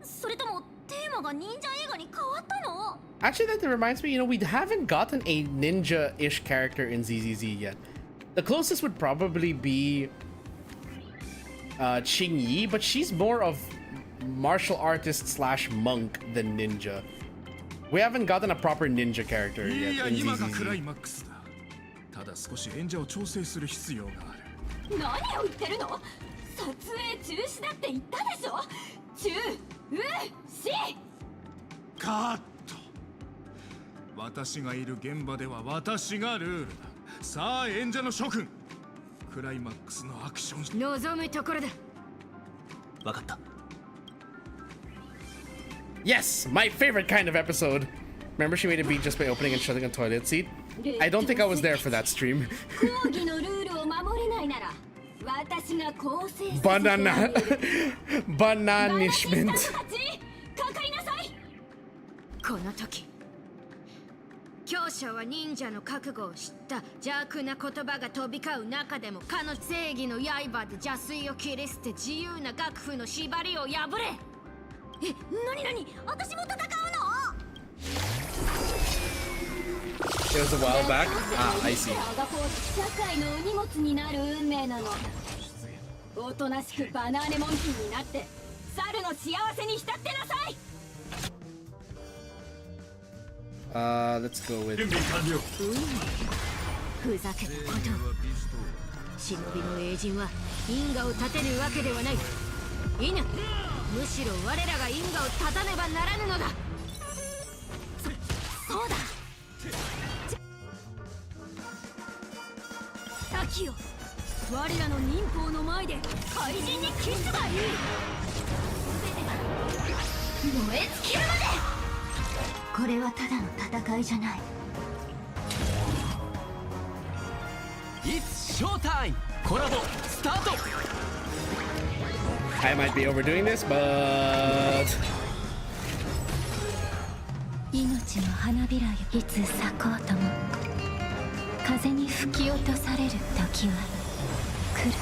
それともテーマが忍者映画に変わったの？ Actually, that reminds me, we haven't gotten a ninja-ish character in ZZZ yet. The closest would probably be Qing Yi, but she's more of martial artist slash monk than ninja. We haven't gotten a proper ninja character yet in ZZZ. ただ少し演者を調整する必要がある。何を言ってるの？撮影中止だって言ったでしょ。カット。私がいる現場では私がルールだ。さあ演者の諸君、クライマックスのアクション望むところだ。わかった。 Yes, my favorite kind of episode. Remember she made a beat just by opening and shutting a toilet seat? I don't think I was there for that stream. Banana. Bananishment. この時、強者は忍者の覚悟を知った邪悪な言葉が飛び交う中でも彼の正義の刃で邪水を切り捨て自由な楽譜の縛りを破れ。何私も戦うの？ It was a while back. Ah, I see. 社会のお荷物になる運命なの。おとなしくバナーネモンキーになって猿の幸せに浸ってなさい。 Let's go with. ふざけたことを。忍びの英人は因果を立てるわけではない。いぬ。むしろ我らが因果を立たねばならぬのだ。そうだ。滝よ、我らの忍法の前で怪人にキスがいい。燃え尽きるまで。これはただの戦いじゃない。It's showtime! コラボスタート。I might be overdoing this, but 命の花びらよ、いつ咲こうとも風に吹き落とされる時は来る。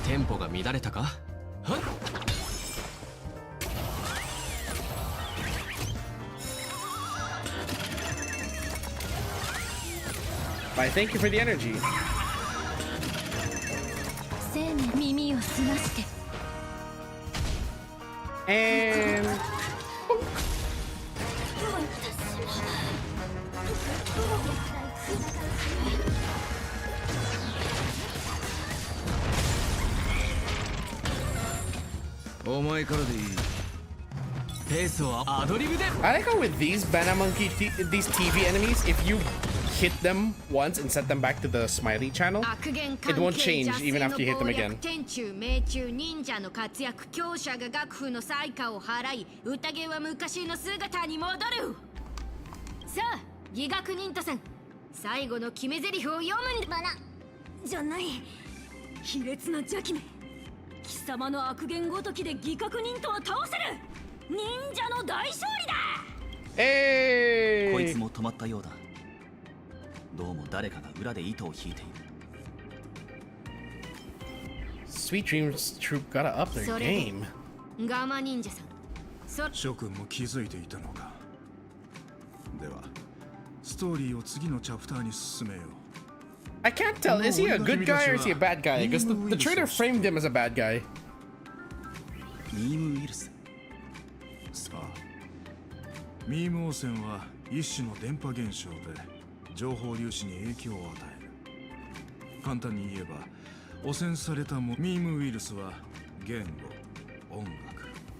テンポが乱れたか？はっ。 I thank you for the energy. 生命耳を澄まして。 And お前からでいい。ペースをアドリブで I like how with these Pena-monke, these TV enemies, if you hit them once and set them back to the smiley channel, it won't change even after you hit them again. 天中命中忍者の活躍強者が楽譜の災禍を払い宴は昔の姿に戻る。さあ義学忍徒さん最後の決め台詞を読むんだ。バナじゃない。卑劣な邪気め。貴様の悪言ごときで義覚忍とは倒せる。忍者の大勝利だ。こいつも止まったようだ。どうも誰かが裏で糸を引いている。Sweet Dreams Troop gotta up their game. ガマ忍者さん。諸君も気づいていたのか。ではストーリーを次のチャプターに進めよう。I can't tell, is he a good guy or is he a bad guy? Because the trailer framed him as a bad guy. ミームウイルス。さあ、ミーム汚染は一種の電波現象で情報粒子に影響を与える。簡単に言えば汚染されたミームウイルスは言語、音楽、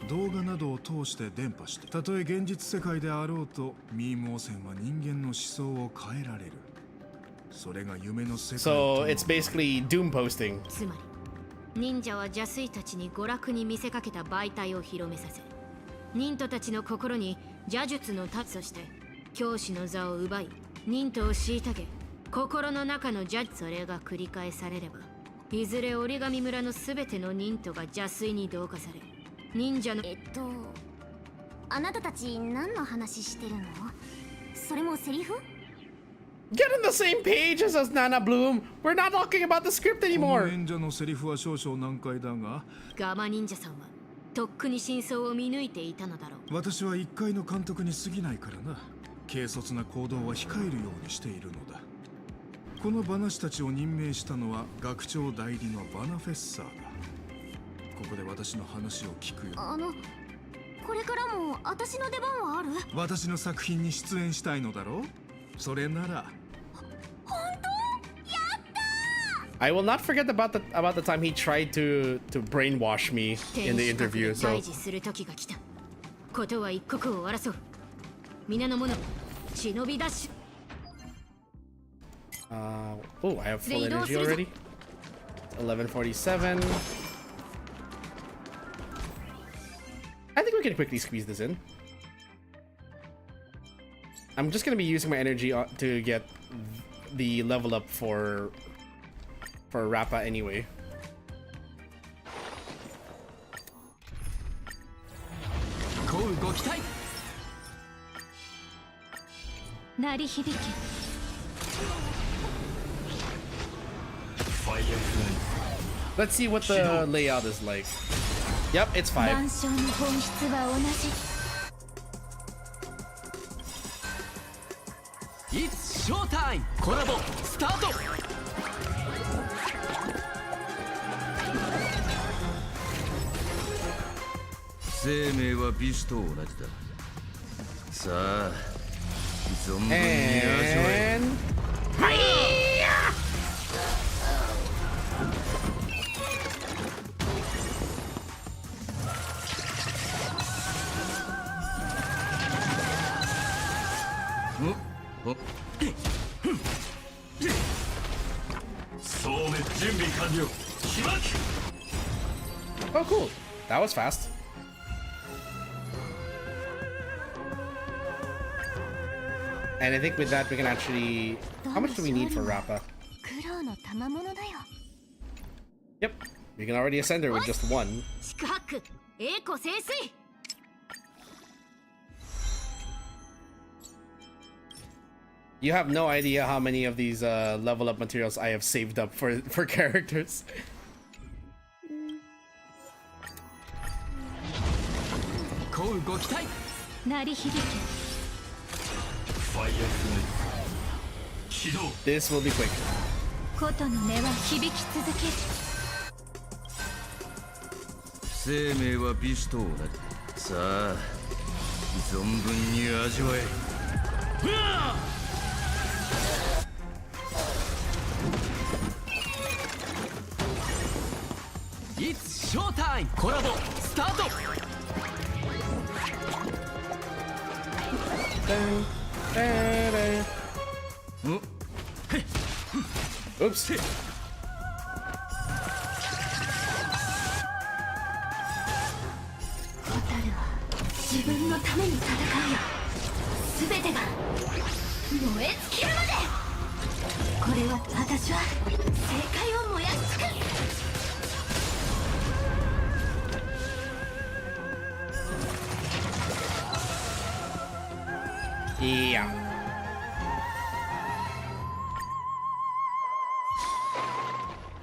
動画などを通して伝播して、たとえ現実世界であろうとミーム汚染は人間の思想を変えられる。それが夢の世界。 So it's basically doom posting. つまり忍者は邪推たちに娯楽に見せかけた媒体を広めさせ、忍徒たちの心に邪術の達として教師の座を奪い忍徒を虐げ、心の中の邪術。それが繰り返されればいずれ折り紙村のすべての忍徒が邪推に同化され、忍者のあなたたち何の話してるの？それもセリフ？ Get on the same page as us, Nana Bloom. We're not talking about the script この anymore. 演者のセリフは少々難解だが、ガマ忍者さんはとっくに真相を見抜いていたのだろう。私は一階の監督に過ぎないからな。軽率な行動は控えるようにしているのだ。このバナ師たちを任命したのは学長代理のバナフェッサーだ。ここで私の話を聞くよ。これからも私の出番はある？私の作品に出演したいのだろう。それなら。本当？やった！ I will not forget about the time he tried to brainwash me in the interview. So 退治する時が来た。ことは一刻を争う。皆の者、忍び出し。oh, I have full energy already. 11:47. I think we can quickly squeeze this in. I'm just gonna be using my energy to get the level up for Rappa anyway. こうご期待。鳴り響け。Let's see what the layout is like. Yep, it's 5. 万象の本質は同じ。It's showtime! コラボスタート。生命は美酒と同じだ。さあ、存分に味わえ。そうめ準備完了。開く。 Oh, cool. That was fast. And I think with that we can actually... How much do we need for Rappa? 苦労の賜物だよ。 Yep. We can already ascend her with just one. 四苦八苦、栄枯盛衰。You have no idea how many of these level up materials I have saved up for characters. こうご期待。鳴り響け。ファイアフライ起動。 This will be quick. 琴の音は響き続ける。生命は美酒と同じ。さあ、存分に味わえ。It's showtime! コラボスタート。Oops. 自分のために戦うよ。全てが燃え尽きるまで。これは私は正解を燃やし尽くす。Yeah.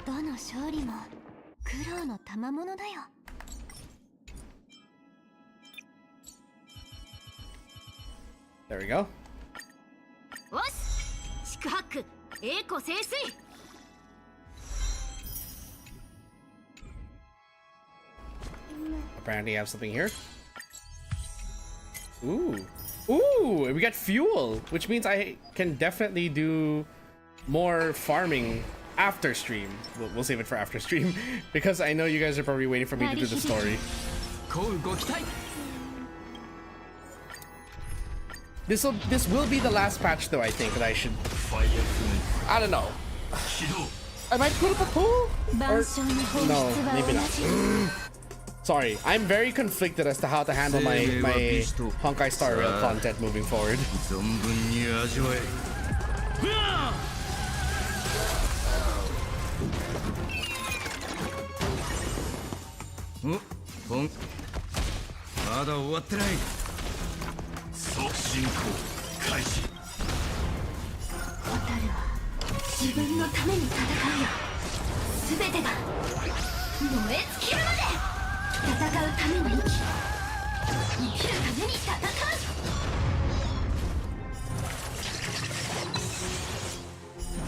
どの勝利も苦労の賜物だよ。There we go. おし四苦八苦栄枯盛衰。 Apparently I have something here. Ooh. Ooh, we got fuel, which means I can definitely do more farming after stream. We'll save it for after stream because I know you guys are probably waiting for me to do the story. This will be the last patch though, I think, that I should... I don't know. I might put up a poll? Or... No, maybe not. Sorry, I'm very conflicted as to how to handle my Honkai Star Rail content moving forward.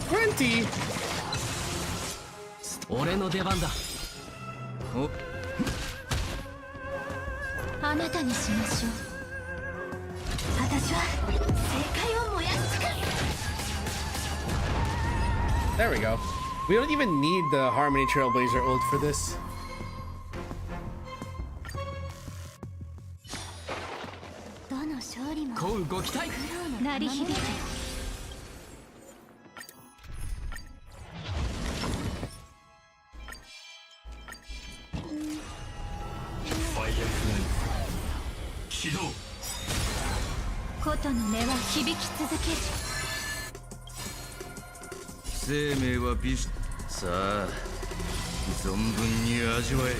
Twenty. 俺の出番だ。あなたにしましょう。私は正解を燃やし尽くす。 There we go. We don't even need the Harmony Trailblazer ult for this. どの勝利もこうご期待。鳴り響くよ。琴の音は響き続ける。生命は美しさあ存分に味わえ。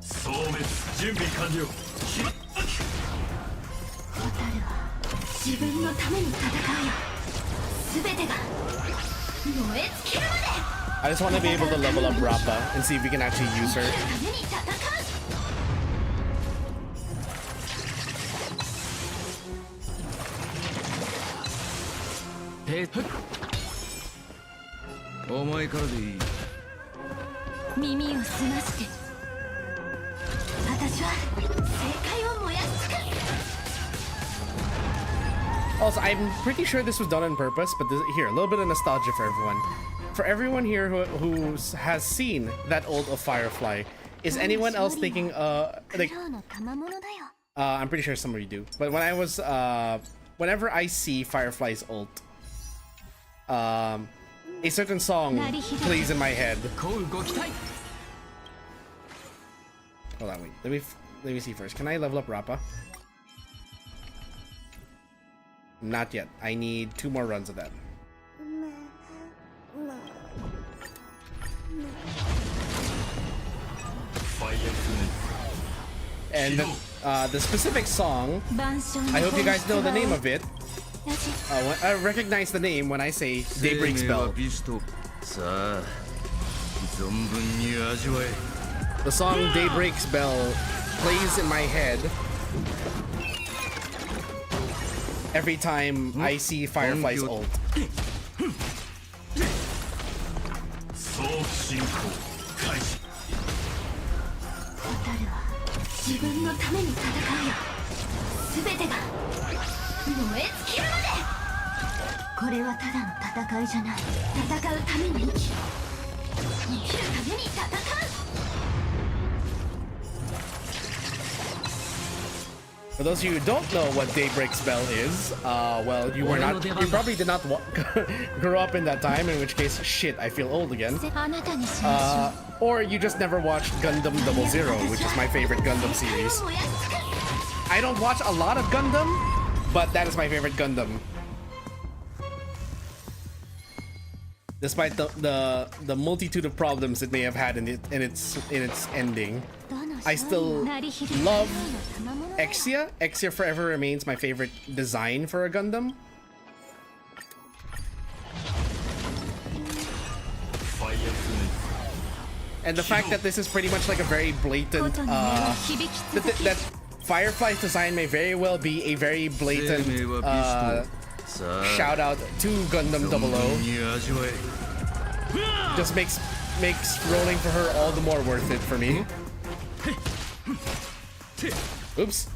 消滅準備完了。自分のために戦うよ。全てが燃え尽きるまで。 I just want to be able to level up Rappa and see if we can actually use her. お前からでいい。耳を澄まして。私は正解を燃やし尽くす。 Also, I'm pretty sure this was done on purpose, but here, a little bit of nostalgia for everyone. For everyone here who has seen that ult of Firefly, is anyone else thinking, like, I'm pretty sure some of you do, but when I was, whenever I see Firefly's ult, a certain song plays in my head. Hold on, wait, let me see first. Can I level up Rappa? Not yet. I need 2 more runs of that. And the specific song, I hope you guys know the name of it. I recognize the name when I say Daybreak's Bell. The song Daybreak's Bell plays in my head every time I see Firefly's ult. 自分のために戦うよ。全てが燃え尽きるまで。これはただの戦いじゃない。戦うために生きるために戦う。For those of you who don't know what Daybreak Spell is, well, you probably did not grow up in that time, in which case, shit, I feel old again. Or you just never watched Gundam 00, which is my favorite Gundam series. I don't watch a lot of Gundam, but that is my favorite Gundam. Despite the multitude of problems it may have had in its ending, I still love Exia. Exia forever remains my favorite design for a Gundam. And the fact that this is pretty much like a very blatant, that Firefly's design may very well be a very blatant shout out to Gundam 00. Just makes rolling for her all the more worth it for me. Oops.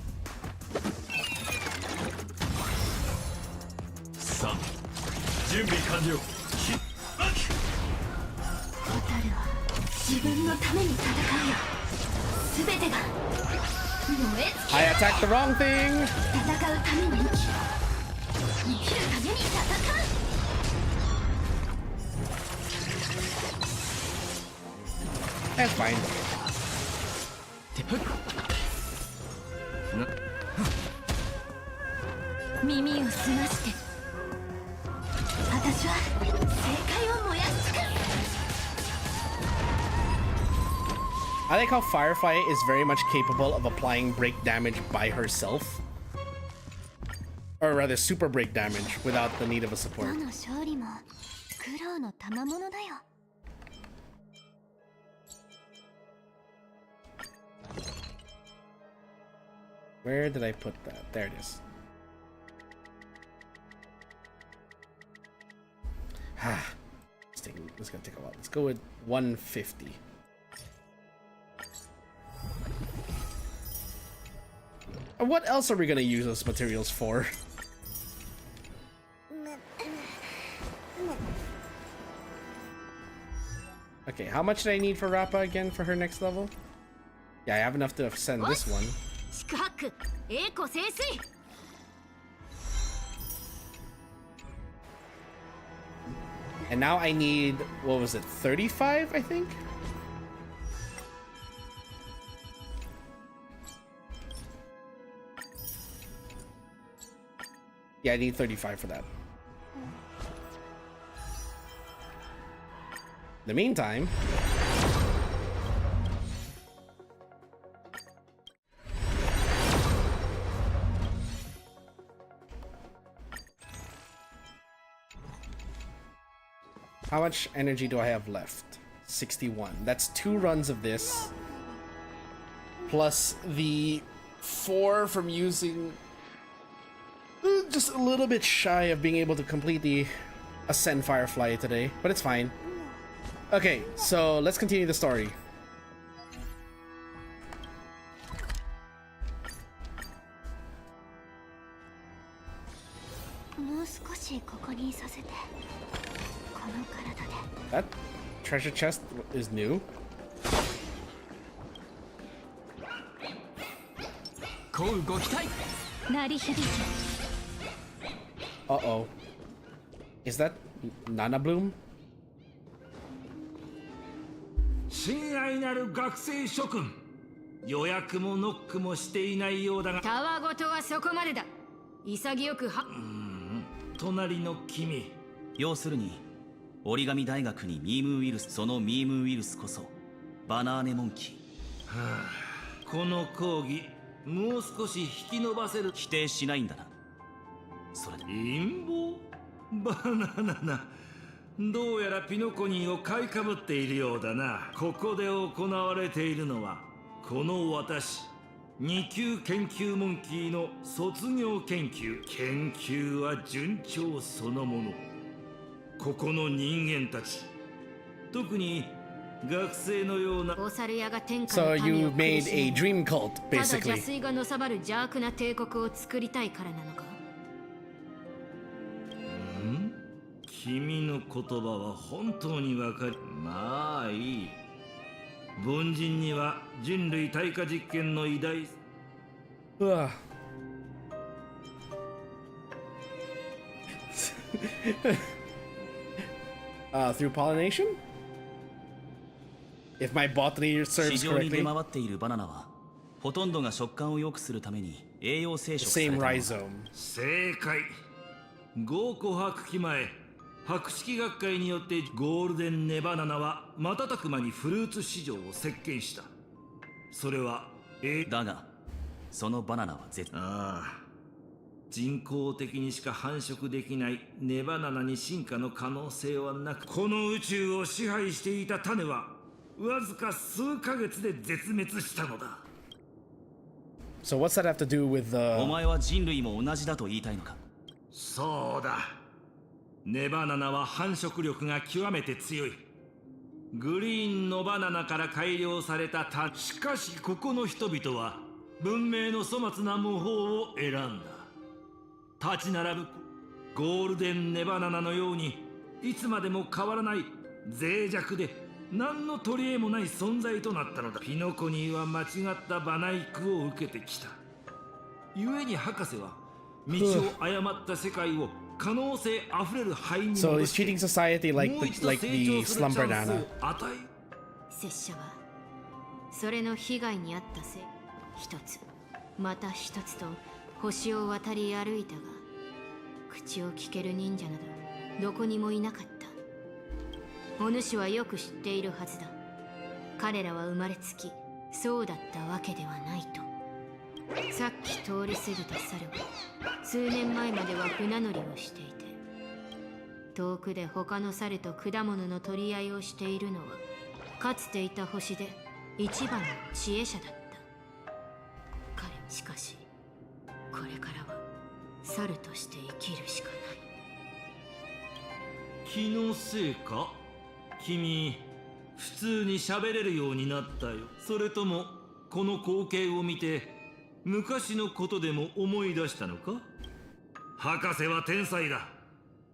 I attacked the wrong thing. That's fine. I like how Firefly is very much capable of applying break damage by herself. Or rather, super break damage without the need of a support. Where did I put that? There it is. This is gonna take a while. Let's go with 150. What else are we gonna use those materials for? Okay, how much do I need for Rappa again for her next level? Yeah, I have enough to send this one. And now I need, what was it, 35, I think? Yeah, I need 35 for that. In the meantime, how much energy do I have left? 61. That's 2 runs of this. Plus the 4 from using... just a little bit shy of being able to complete the Ascend Firefly today. But it's fine. Okay, so let's continue the story. That treasure chest is new. Uh-oh. Is that Nana Bloom? 親愛なる学生諸君、予約もノックもしていないようだが、たわごとはそこまでだ。潔くは。隣の君。要するに、折り紙大学にミームウイルス、そのミームウイルスこそバナーネモンキー。この講義、もう少し引き伸ばせる。否定しないんだな。それで。陰謀？バナナな。どうやらピノコニーを買いかぶっているようだな。ここで行われているのは、この私、2級研究モンキーの卒業研究。研究は順調そのもの。ここの人間たち、特に学生のようなお猿屋が天下 So の you 民を苦 made し a め dream cult, ただ邪 basically. 推がのさばる邪悪な帝国を作りたいからなのか。君の言葉は本当にわかる。まあいい。凡人には人類対価実験の偉大。 Ugh. Through pollination? If my botany 市 serves 場に出 correctly, 回っているバナナはほとんどが食感を良くするために栄養摂取され same たもの。 rhizome. 正解。合古白期前、博識学会によってゴールデンネバナナは瞬く間にフルーツ市場を席巻した。それはだがそのバナナは人工的にしか繁殖できないネバナナに進化の可能性はなく、この宇宙を支配していた種はわずか数ヶ月で絶滅したのだ。 So what's that have to do with お the... 前は人類も同じだと言いたいのか。そうだ。ネバナナは繁殖力が極めて強い。グリーンのバナナから改良された種。しかしここの人々は文明の粗末な模倣を選んだ。立ち並ぶゴールデンネバナナのようにいつまでも変わらない脆弱で何の取り柄もない存在となったのだ。ピノコニーは間違った馬内苦を受けてきた。故に博士は道を誤った世界を可能性あふれる灰に戻 So he's して treating society like もう the, 一度 like 成 the 長する slum チャン banana. スを与え。拙者はそれの被害に遭ったせい一つまた一つと星を渡り歩いたが、口を聞ける忍者などどこにもいなかった。お主はよく知っているはずだ。彼らは生まれつきそうだったわけではないと。さっき通り過ぎた猿は数年前までは船乗りをしていて、遠くで他の猿と果物の取り合いをしているのはかつていた星で一番の知恵者だった。彼しかしこれからは猿として生きるしかない。気のせいか。君普通に喋れるようになったよ。それともこの光景を見て昔のことでも思い出したのか。博士は天才だ。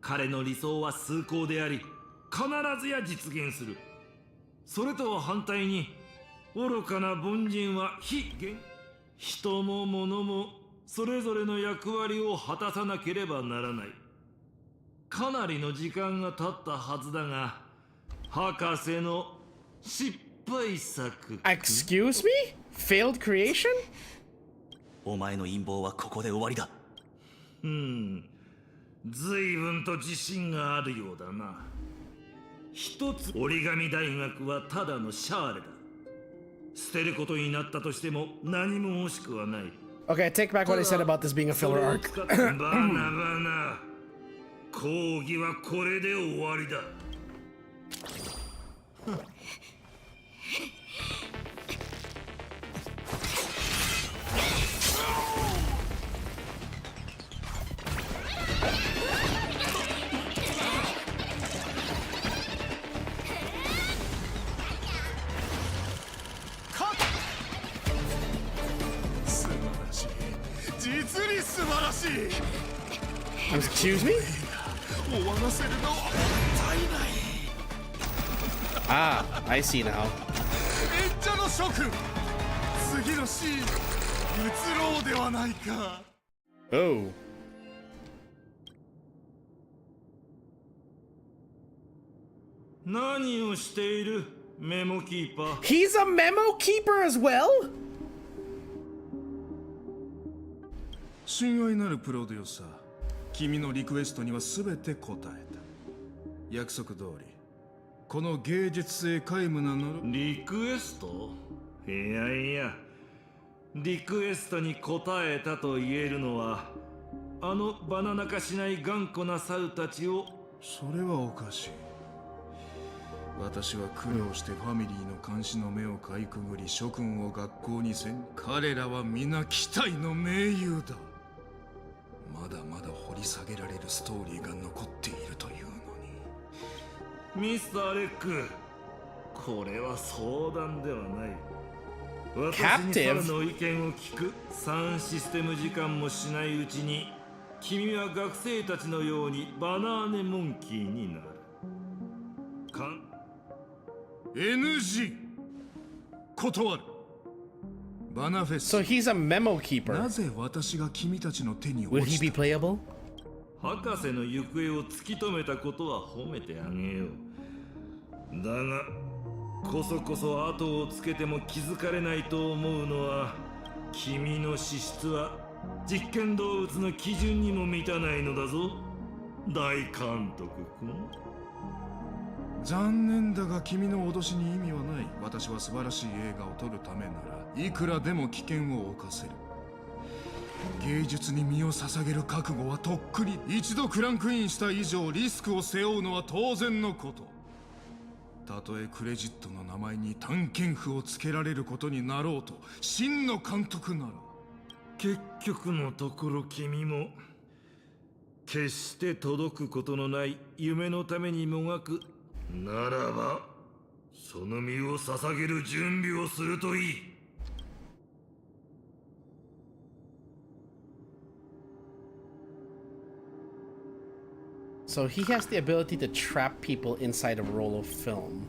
彼の理想は崇高であり必ずや実現する。それとは反対に愚かな凡人は非現。人も物もそれぞれの役割を果たさなければならない。かなりの時間が経ったはずだが、博士の失敗作。 Excuse me? Failed creation? お前の陰謀はここで終わりだ。随分と自信があるようだな。一つ、折り紙大学はただのシャーレだ。捨てることになったとしても何も惜しくはない。 Okay, I take back what I said about this being a filler arc. バナバナ。講義はこれで終わりだ。素晴らしい。実に素晴らしい。 Excuse me? 終わらせるのはもったいない。 Ah, I see now. 演者の諸君、次のシーン移ろうではないか。 Oh. 何をしているメモキーパー。 He's a memo keeper as well? 親愛なるプロデューサー、君のリクエストには全て答えた。約束通りこの芸術性皆無なの。リクエスト？いやいや、リクエストに応えたと言えるのはあのバナナ化しない頑固な猿たちを。それはおかしい。私は苦労してファミリーの監視の目をかいくぐり諸君を学校にせん。彼らは皆期待の盟友だ。まだまだ掘り下げられるストーリーが残っているというのに。ミスター・レック、これは相談ではない。 Captive? 私に猿の意見を聞く3システム時間もしないうちに君は学生たちのようにバナーネモンキーになる。NG 断る。バナフェス。 So he's a memo keeper. なぜ私が君たちの手に Would 落 he ち be た？ playable? 博士の行方を突き止めたことは褒めてあげよう。だがこそこそ後をつけても気づかれないと思うのは、君の資質は実験動物の基準にも満たないのだぞ、大監督君。残念だが君の脅しに意味はない。私は素晴らしい映画を撮るためならいくらでも危険を冒せる。芸術に身を捧げる覚悟はとっくに。一度クランクインした以上リスクを背負うのは当然のこと。たとえクレジットの名前に探検婦をつけられることになろうと真の監督なら。結局のところ君も決して届くことのない夢のためにもがくならば、その身を捧げる準備をするといい。So he has the ability to trap people inside a roll of film.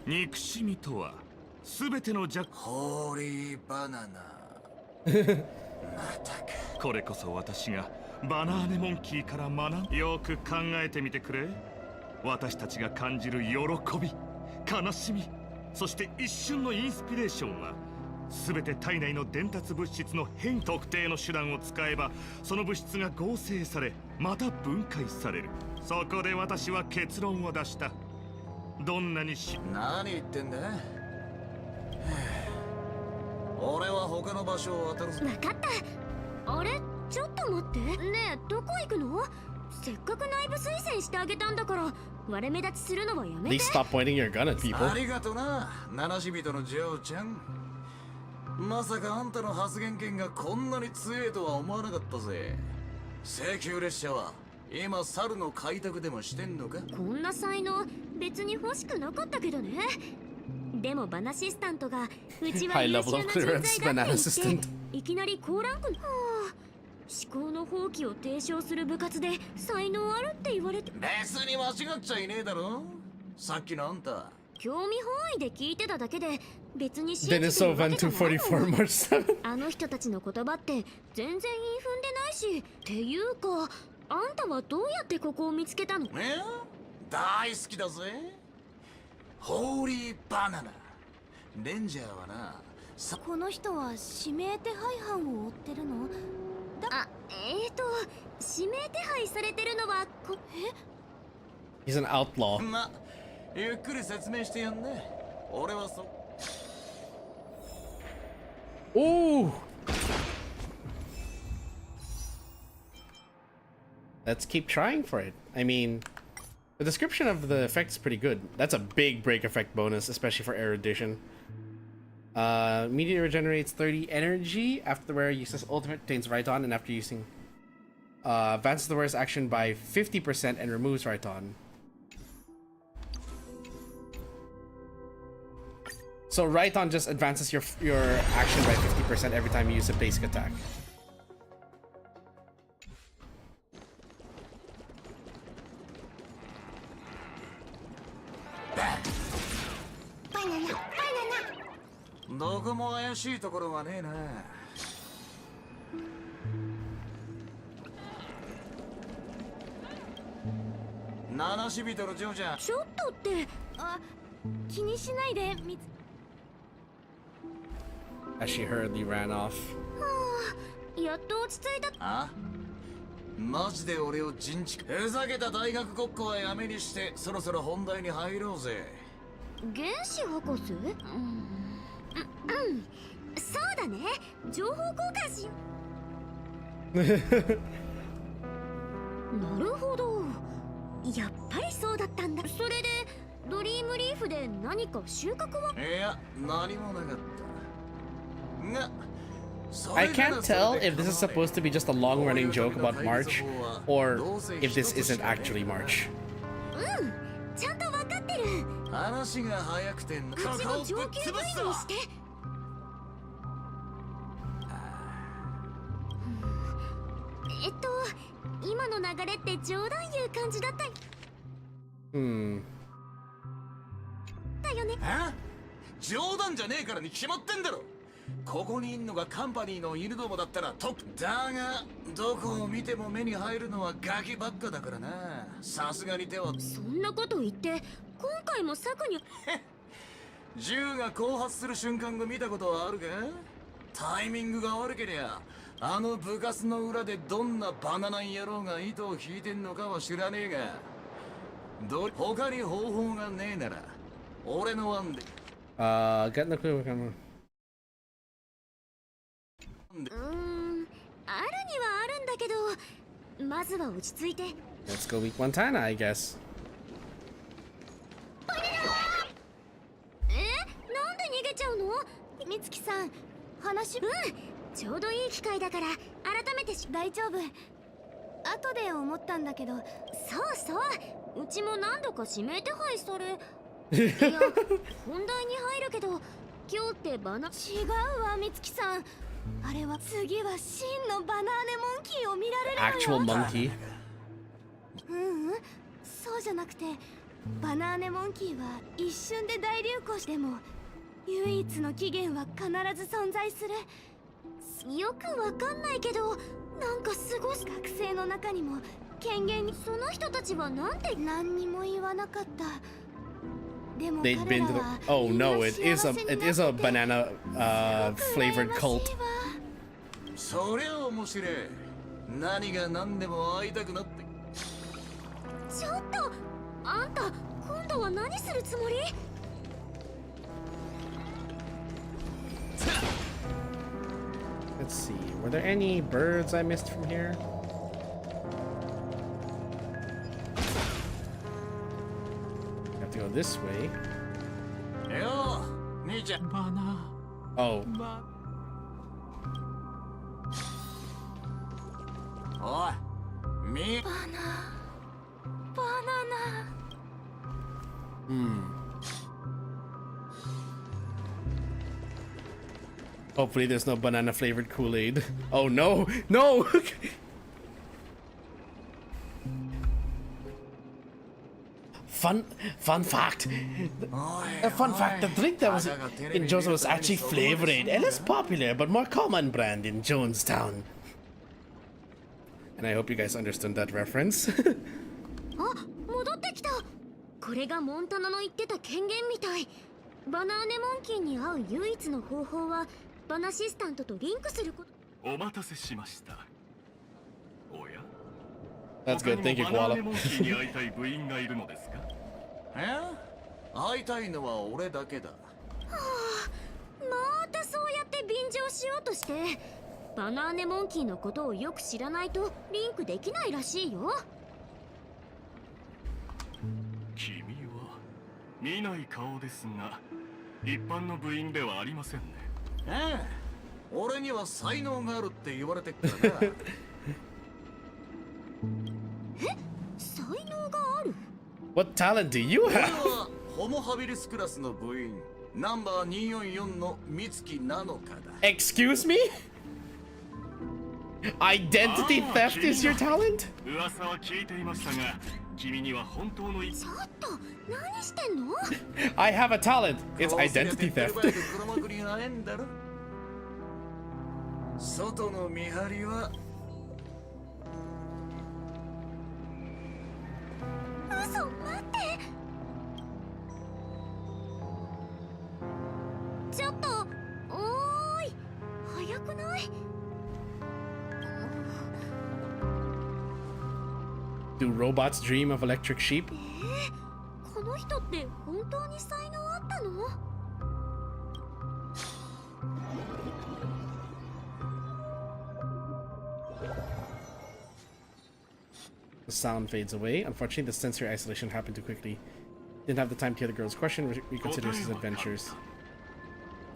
憎しみとは全てのホーリーバナナ。またか。これこそ私がバナーネモンキーから学ぶ。よく考えてみてくれ。私たちが感じる喜び、悲しみ、そして一瞬のインスピレーションは全て体内の伝達物質の変特定の手段を使えば、その物質が合成されまた分解される。そこで私は結論を出した。どんなに何言ってんだ。俺は他の場所を当たるぞ。分かった。あれ、ちょっと待って。ねえ、どこ行くの？せっかく内部推薦してあげたんだから割れ目立ちするのはやめて。 Please stop pointing your gun at people. ありがとな、七死人のジョーちゃん。まさかあんたの発言権がこんなに強いとは思わなかったぜ。請求列車は今猿の開拓でもしてんのか？こんな才能別に欲しくなかったけどね。でもバナシスタントがうちは優秀な人材だって言っていきなり高ランクの、思考の放棄を提唱する部活で才能あるって言われて。別に間違っちゃいねえだろ。さっきのあんた興味本位で聞いてただけで別に信 Then じて it's るわけじゃないSovan 244 March 7. あの人たちの言葉って全然言い踏んでないし。っていうかあんたはどうやってここを見つけたの？大好きだぜ。ホーリーバナナ。レンジャーはな、この人は指名手配犯を追ってるの？指名手配されてるのはHe's an outlaw. ま、ゆっくり説明してやんね。俺はOoh! Let's keep trying for it. I mean, the description of the effect is pretty good. That's a big break effect bonus, especially for erudition. Meteor regenerates 30 energy after the wearer uses ultimate, retains right on, and after using advances the wearer's action by 50% and removes right on. So right on just advances your action by 50% every time you use a basic attack. Banana. どこも怪しいところはねえな。七死人のジョーちゃん。ちょっとって気にしないで。As she hurriedly ran off. やっと落ち着いた。あ？マジで俺を陣地ふざけた大学ごっこはやめにしてそろそろ本題に入ろうぜ。原子博士？そうだね。情報交換しよう。なるほど。やっぱりそうだったんだ。それでドリームリーフで何か収穫は？いや、何もなかったが、I can't tell if this is supposed to be just a long-running joke about March, or if this isn't actually March. ちゃんと分かってる。話が早くてうちの上級部員にして。今の流れって冗談言う感じだった。だよね。冗談じゃねえからに決まってんだろ。ここにいんのがカンパニーの犬どもだったらトップだが、どこを見ても目に入るのはガキばっかだからな。さすがに手は。そんなこと言って今回も策に銃が後発する瞬間を見たことはあるか。タイミングが悪けりゃあの部活の裏でどんなバナナ野郎が糸を引いてんのかは知らねえが、他に方法がねえなら俺の案で。Get in the clue camera. あるにはあるんだけど、まずは落ち着いて。 Let's go week 110, I guess. なんで逃げちゃうの？美月さん、話。ちょうどいい機会だから改めて。大丈夫。後で思ったんだけど。そうそう、うちも何度か指名手配され。いや、本題に入るけど、今日って違うわ、美月さん。あれは次は真のバナーネモンキーを見られるわよ。 Actual monkey? そうじゃなくて、バナーネモンキーは一瞬で大流行しても唯一の起源は必ず存在する。よくわかんないけど、なんかすごい。学生の中にも権限に。その人たちはなんて何にも言わなかった。でも They'd been to the. Oh no! It is a banana flavored cult. そりゃ面白い。何が何でも会いたくなって。ちょっとあんた、今度は何するつもり？Let's see. Were there any birds I missed from here? Have to go this way. よう、兄ちゃん。Oh. おい、バナナ。Hopefully there's no banana flavored Kool-Aid. Oh no! No! Fun fact. A fun fact, the drink that was in Jonestown was actually flavored and less popular, but more common brand in Jonestown. And I hope you guys understood that reference. 戻ってきた。これがモンタナの言ってた権限みたい。バナーネモンキーに会う唯一の方法はバナシスタントとリンクすること。お待たせしました。おや That's good, thank you, バナー Koala. ネモンキーに会いたい部員がいるのですか？会いたいのは俺だけだ。またそうやって便乗しようとして。バナーネモンキーのことをよく知らないとリンクできないらしいよ。君は見ない顔ですが、一般の部員ではありませんね。俺には才能があるって言われてっからな。才能がある？ What talent do you 俺 have? はホモハビリスクラスの部員、ナンバー244の美月なのかだ。Excuse me? Identity theft is your talent? 噂は聞いていましたが、君には本当の。ちょっと何してんの？ I have a talent. It's identity theft. 黒幕に会えんだろ。外の見張りは。嘘、待って。ちょっと、おーい、早くない？ Do robots dream of electric sheep? この人って本当に才能あったの？ The sound fades away. Unfortunately, the sensory isolation happened too quickly. Didn't have the time to hear the girl's question. Reconsider his adventures.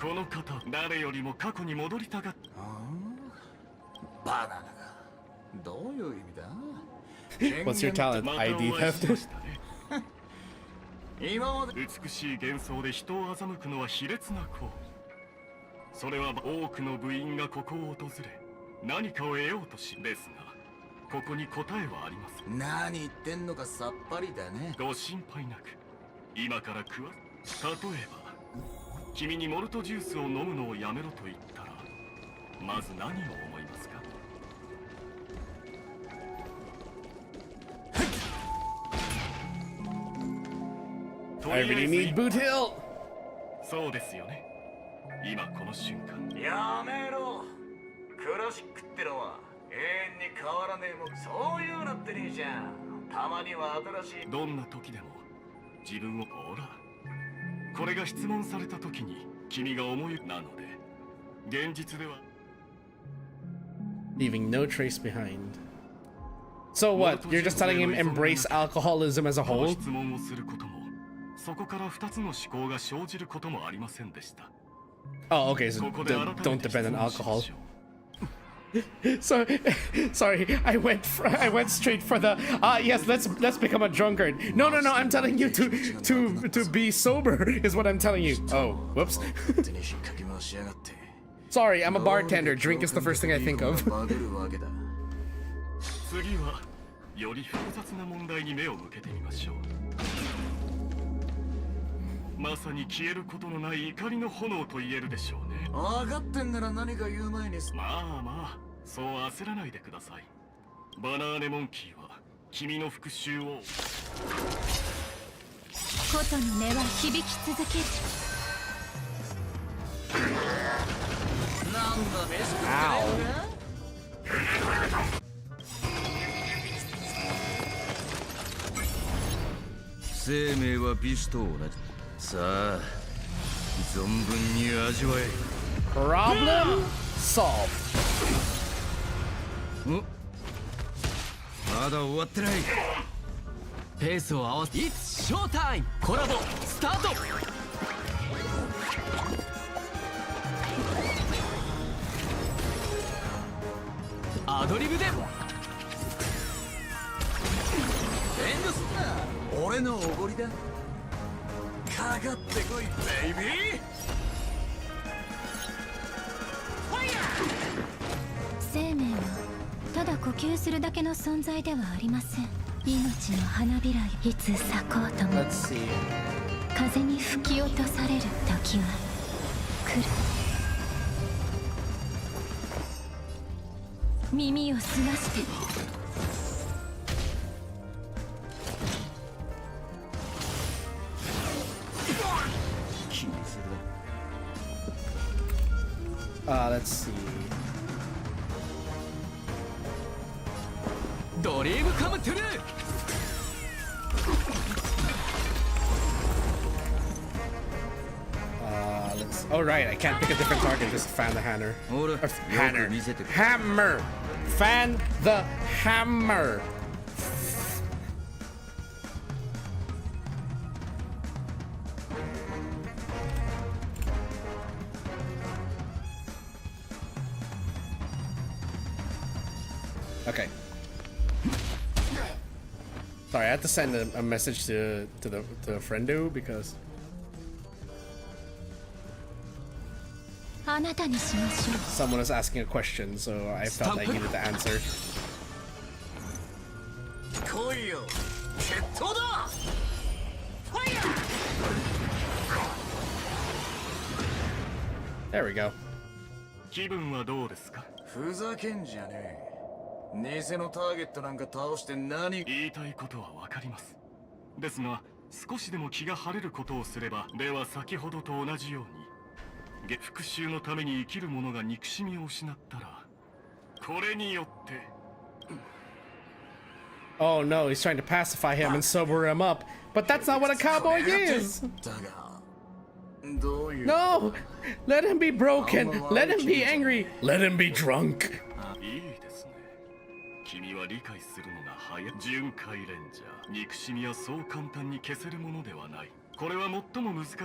この方誰よりも過去に戻りたがっバナナがどういう意味だ What's your talent? ID theft? 今まで美しい幻想で人を欺くのは卑劣な行為。それは多くの部員がここを訪れ何かを得ようとしですが、ここに答えはありません。何言ってんのかさっぱりだね。ご心配なく、今から例えば君にモルトジュースを飲むのをやめろと言ったらまず何を思いますか？ I really need Boot Hill! そうですよね。今この瞬間。やめろ。クラシックってのは永遠に変わらねえもん。そういうなってねえじゃん。たまには新しい。どんな時でも自分をほら。これが質問された時に君が思いなので、現実では Leaving no trace behind. So what? You're just telling him embrace alcoholism as a この whole? 質問をすることも、そこから2つの思考が生じることもありませんでした。 Oh, okay, so don't depend on alcohol. So, sorry, I went straight for the yes, let's become a drunkard. No, I'm telling you to be sober is what I'm telling you. Oh, whoops. Sorry, I'm a bartender. Drink is the first thing I think of. 次はより複雑な問題に目を向けてみましょう。まさに消えることのない怒りの炎と言えるでしょうね。分かってんなら何か言う前に。まあそう焦らないでください。バナーネモンキーは君の復讐を。琴の音は響き続ける。なんだ飯食ってねえのか。生命は美酒と同じ。さあ、存分に味わえ。Problem solved. まだ終わってない。ペースを合わせ It's showtime! コラボスタート。アドリブで。遠慮すんな。俺のおごりだ。かかってこいベイビー。生命はただ呼吸するだけの存在ではありません。命の花びらよ、いつ咲こうとも Let's see. 風に吹き落とされる時は来る。耳を澄まして。Let's see. ドリームカムトゥルー。Let's. Oh right, I can't pick a different target. Just fan the hammer. Hammer. Fan the hammer. Okay. Sorry, I had to send a message to the friendo because あなたにしましょう。 someone was asking a question, so I felt I needed to answer. 来いよ、決闘だ。ファイヤー。 There we go. 気分はどうですか？ふざけんじゃねえ。偽のターゲットなんか倒して何。言いたいことはわかります。ですが少しでも気が晴れることをすれば、では先ほどと同じように復讐のために生きる者が憎しみを失ったら、これによって。 Oh no, he's trying to pacify him and sober him up, but that's not what a cowboy is. だがどういう。 No, let him be broken. Let him be angry. Let him be drunk. いいですね。君は理解するのが早い。巡回レンジャー、憎しみはそう簡単に消せるものではない。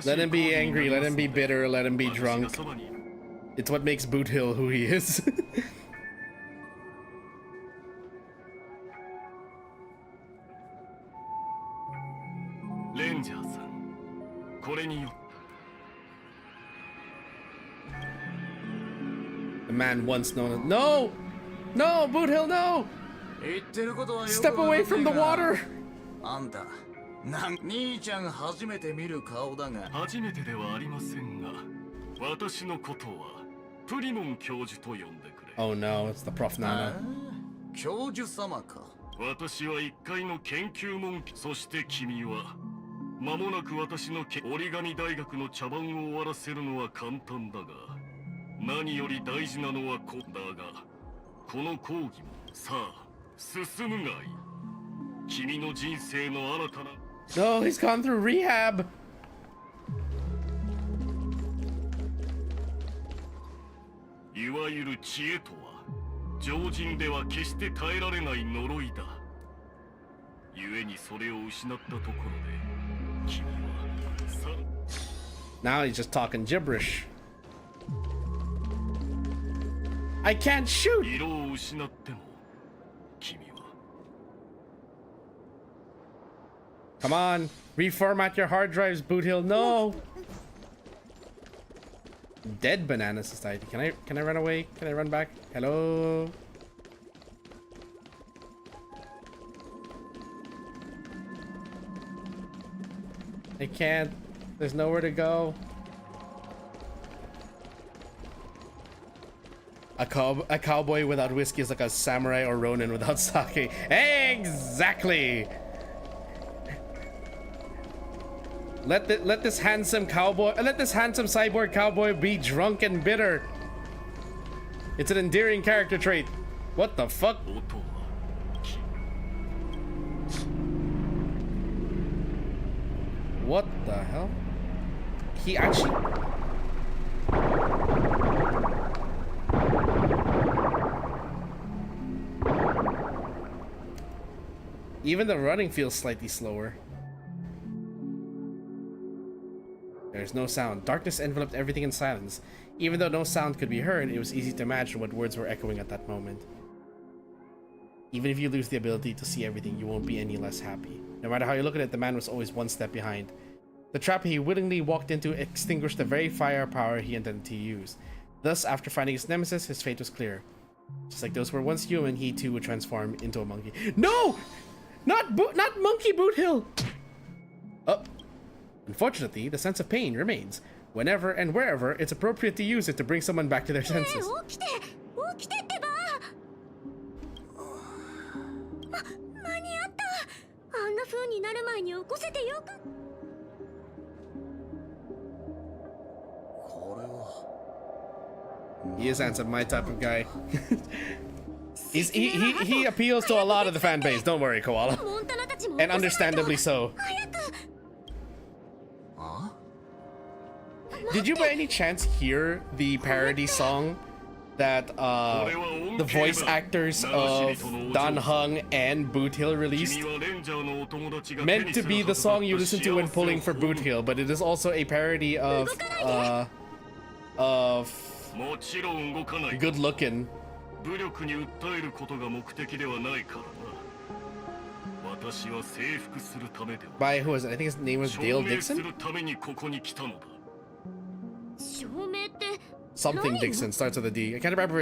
Let him be angry, let him be bitter, let him be drunk. It's what makes Boot Hill who he is. レンジャーさん、これによって The man once known as No! No, Boot Hill, no! 言ってることはよく Step away from the water! あんた、兄ちゃん初めて見る顔だが。初めてではありませんが、私のことはプリモン教授と呼んでくれ。Oh no, it's the Prof Nana. 教授様か。私は一階の研究門、そして君は間もなく私の折り紙大学の茶番を終わらせるのは簡単だが、何より大事なのはだが、この講義もさあ進むがいい。君の人生の新たな No, he's gone through rehab. いわゆる知恵とは常人では決して耐えられない呪いだ。故にそれを失ったところで君はさ Now he's just talking gibberish. I can't shoot! 色を失っても君は Come on, reformat your hard drives, Boot Hill. No! Dead Banana Society. Can I run away? Can I run back? Hello? I can't. There's nowhere to go. A cowboy without whiskey is like a samurai or ronin without sake. Exactly! Let this handsome cyborg cowboy be drunk and bitter. It's an endearing character trait. What the fuck? What the hell? He actually... Even the running feels slightly slower. There's no sound. Darkness enveloped everything in silence. Even though no sound could be heard, it was easy to imagine what words were echoing at that moment. Even if you lose the ability to see everything, you won't be any less happy. No matter how you look at it, the man was always one step behind. The trap he willingly walked into extinguished the very firepower he intended to use. Thus, after finding his nemesis, his fate was clear. Just like those who were once human, he too would transform into a monkey. No! Not Monkey Boot Hill! Oh. Unfortunately, the sense of pain remains. Whenever and wherever it's appropriate to use it to bring someone back to their senses. He is handsome, my type of guy. He appeals to a lot of the fan base, don't worry, Koala. And understandably so. Did you by any chance hear the parody song that the voice actors of Dan Hung and Boot Hill released? Meant to be the song you listen to when pulling for Boot Hill, but it is also a parody of Good Lookin'. By who was it? I think his name was Dale Dixon? Something Dixon starts with a D. I can't remember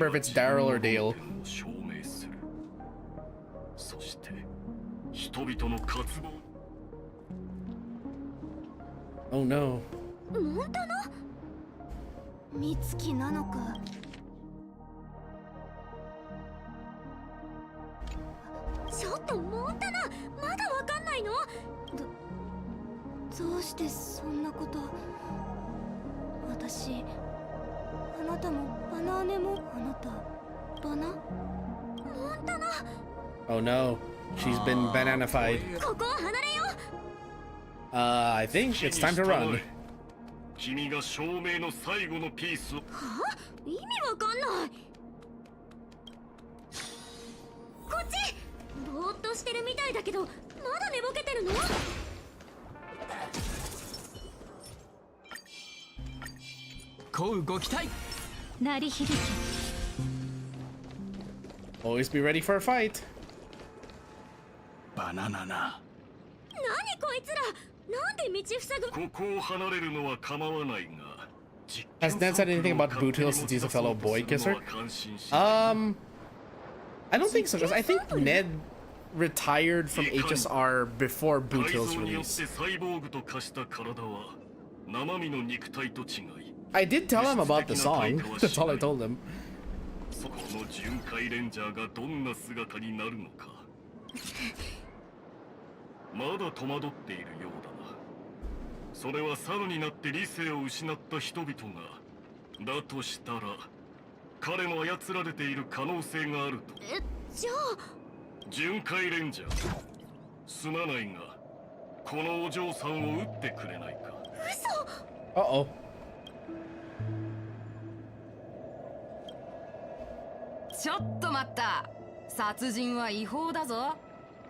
if it's Daryl or Dale. Oh no. Mitsuki なのか。ちょっとモンタナ、まだわかんないの？どうしてそんなこと？私、あなたもバナーネもあなたバナ？モンタナ。Oh no, she's been bananified. ここを離れよう。I think it's time to run. 君が証明の最後のピースを。はあ？意味わかんない。こっち。ぼーっとしてるみたいだけど、まだ寝ぼけてるの？こうご期待。鳴り響け。 Always be ready for a fight. バナナな。何こいつら、なんで道塞ぐ。ここを離れるのは構わないが。 Has Ned said anything about Boot Hill since he's a fellow boy kisser? I don't think so, because I think Ned retired from HSR before Boot Hill's release. I did tell him about the song. That's all I told him. この巡回レンジャーがどんな姿になるのかまだ戸惑っているようだな。それは猿になって理性を失った人々がだとしたら彼の操られている可能性があると。じゃあ巡回レンジャーすまないがこのお嬢さんを撃ってくれないか。Uh oh. ちょっと待った。殺人は違法だぞ。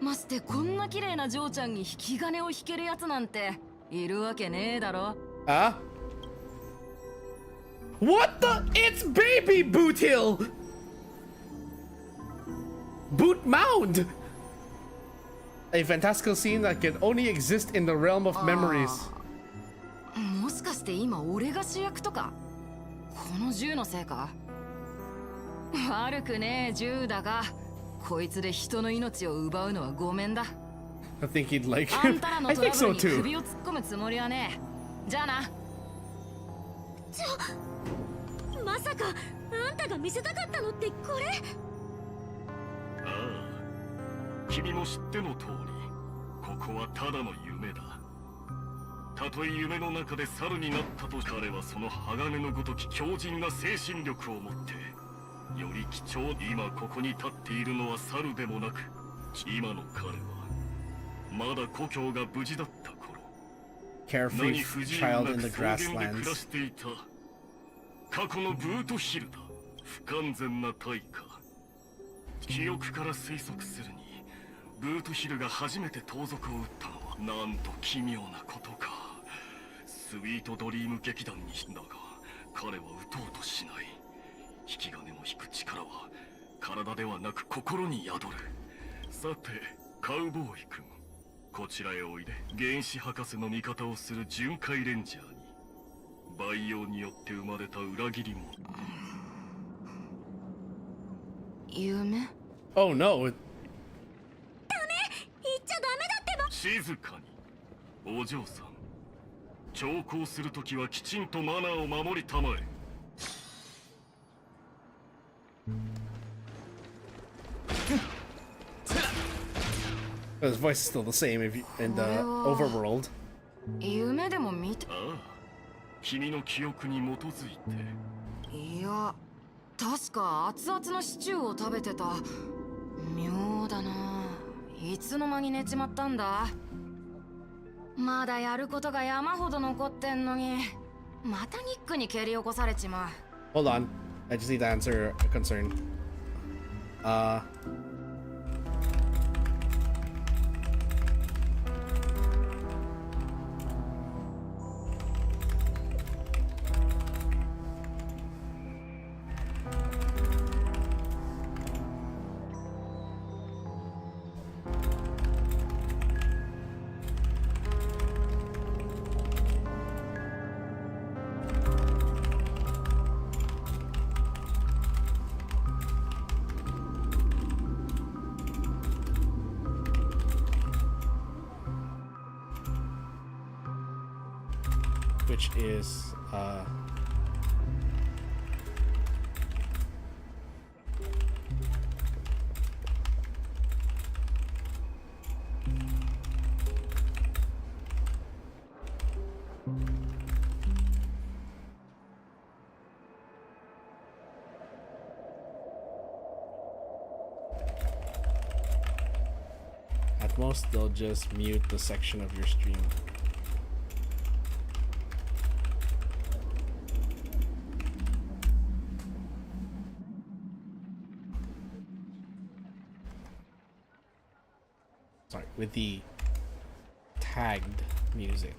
ましてこんな綺麗な嬢ちゃんに引き金を引けるやつなんているわけねえだろ。Ah? What the? It's baby Boot Hill! Boot Mound! A fantastical scene that can only exist in the realm of memories. もしかして今俺が主役とか。この銃のせいか。悪くねえ銃だがこいつで人の命を奪うのはごめんだ。I think he'd like あん him. たらの I トラ think ブル so に too. 首を突っ込むつもりはねえ。じゃあな。まさかあんたが見せたかったのってこれ。ああ君も知っての通りここはただの夢だ。たとえ夢の中で猿になったと彼はその鋼のごとき強靭な精神力を持ってより貴重。今ここに立っているのは猿でもなく今の彼はまだ故郷が無事だった頃 Carefree child in the 草原で暮ら grasslands. していた過去のブートヒルだ。不完全な対価。記憶から推測するにブートヒルが初めて盗賊を撃ったのはなんと奇妙なことか。スイートドリーム劇団にだが彼は撃とうとしない。引き金を引く力は体ではなく心に宿る。さてカウボーイ君こちらへおいで。原始博士の味方をする巡回レンジャーに培養によって生まれた裏切り者。夢。 Oh no. 言っちゃダメだってば。静かにお嬢さん。長考するときはきちんとマナーを守りたまえ。His voice is still the same if you, in the overworld. 夢でも見て。ああ君の記憶に基づいて。いや確か熱々のシチューを食べてた。妙だな。いつの間に寝ちまったんだ。まだやることが山ほど残ってんのにまたニックに蹴り起こされちまう。 Hold on. I just need to answer a concern. Which is at most they'll just mute the section of your stream. Sorry, with the tagged music.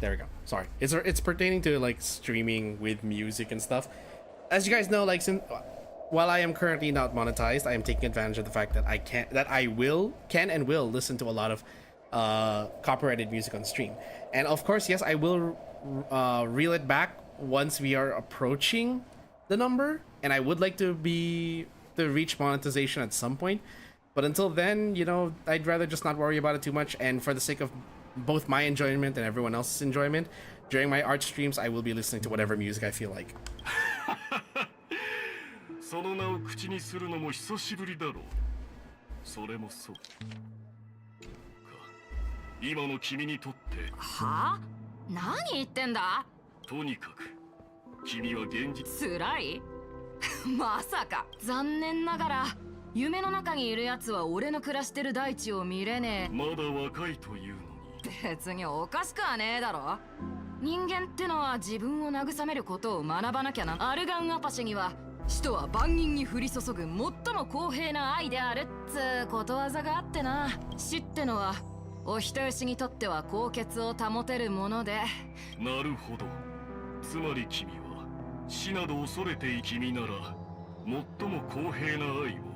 There we go. Sorry, it's pertaining to like streaming with music and stuff. As you guys know, like while I am currently not monetized, I am taking advantage of the fact that I can and will listen to a lot of copyrighted music on stream. And of course, yes, I will reel it back once we are approaching the number, and I would like to reach monetization at some point. But until then, you know, I'd rather just not worry about it too much. And for the sake of both my enjoyment and everyone else's enjoyment, during my art streams, I will be listening to whatever music I feel like. その名を口にするのも久しぶりだろう。それもそうか。今の君にとって。は？何言ってんだ？とにかく君は現実。辛い？まさか。残念ながら夢の中にいるやつは俺の暮らしてる大地を見れねえ。まだ若いというのに。別におかしくはねえだろ。人間ってのは自分を慰めることを学ばなきゃな。アルガンアパシには使徒は万人に降り注ぐ最も公平な愛であるっつうことわざがあってな。死ってのはお人よしにとっては高潔を保てるもので。なるほど。つまり君は死など恐れてい君なら最も公平な愛を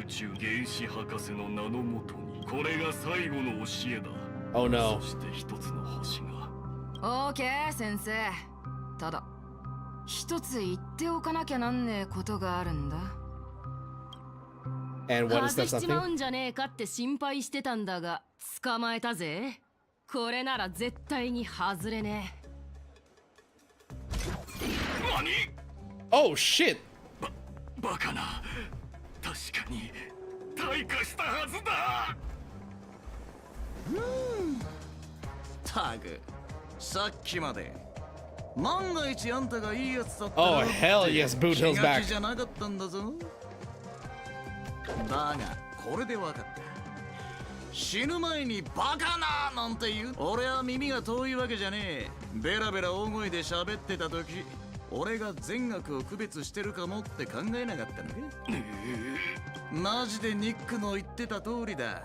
宇宙原子博士の名のもとに。これが最後の教えだ。Oh no. そして一つの星が。オーケー先生。ただ一つ言っておかなきゃなんねえことがあるんだ。外しちまうんじゃねえかって心配してたんだが捕まえたぜ。これなら絶対に外れねえ。何？ Oh shit! バカな。確かに退化したはずだ。タグ、さっきまで万が一あんたがいいやつだった Oh hell yes, Boot Hill's back. じゃなかったんだぞ。だがこれで分かった。死ぬ前にバカななんて言う。俺は耳が遠いわけじゃねえ。ベラベラ大声で喋ってた時、俺が善悪を区別してるかもって考えなかったのか。マジでニックの言ってた通りだ。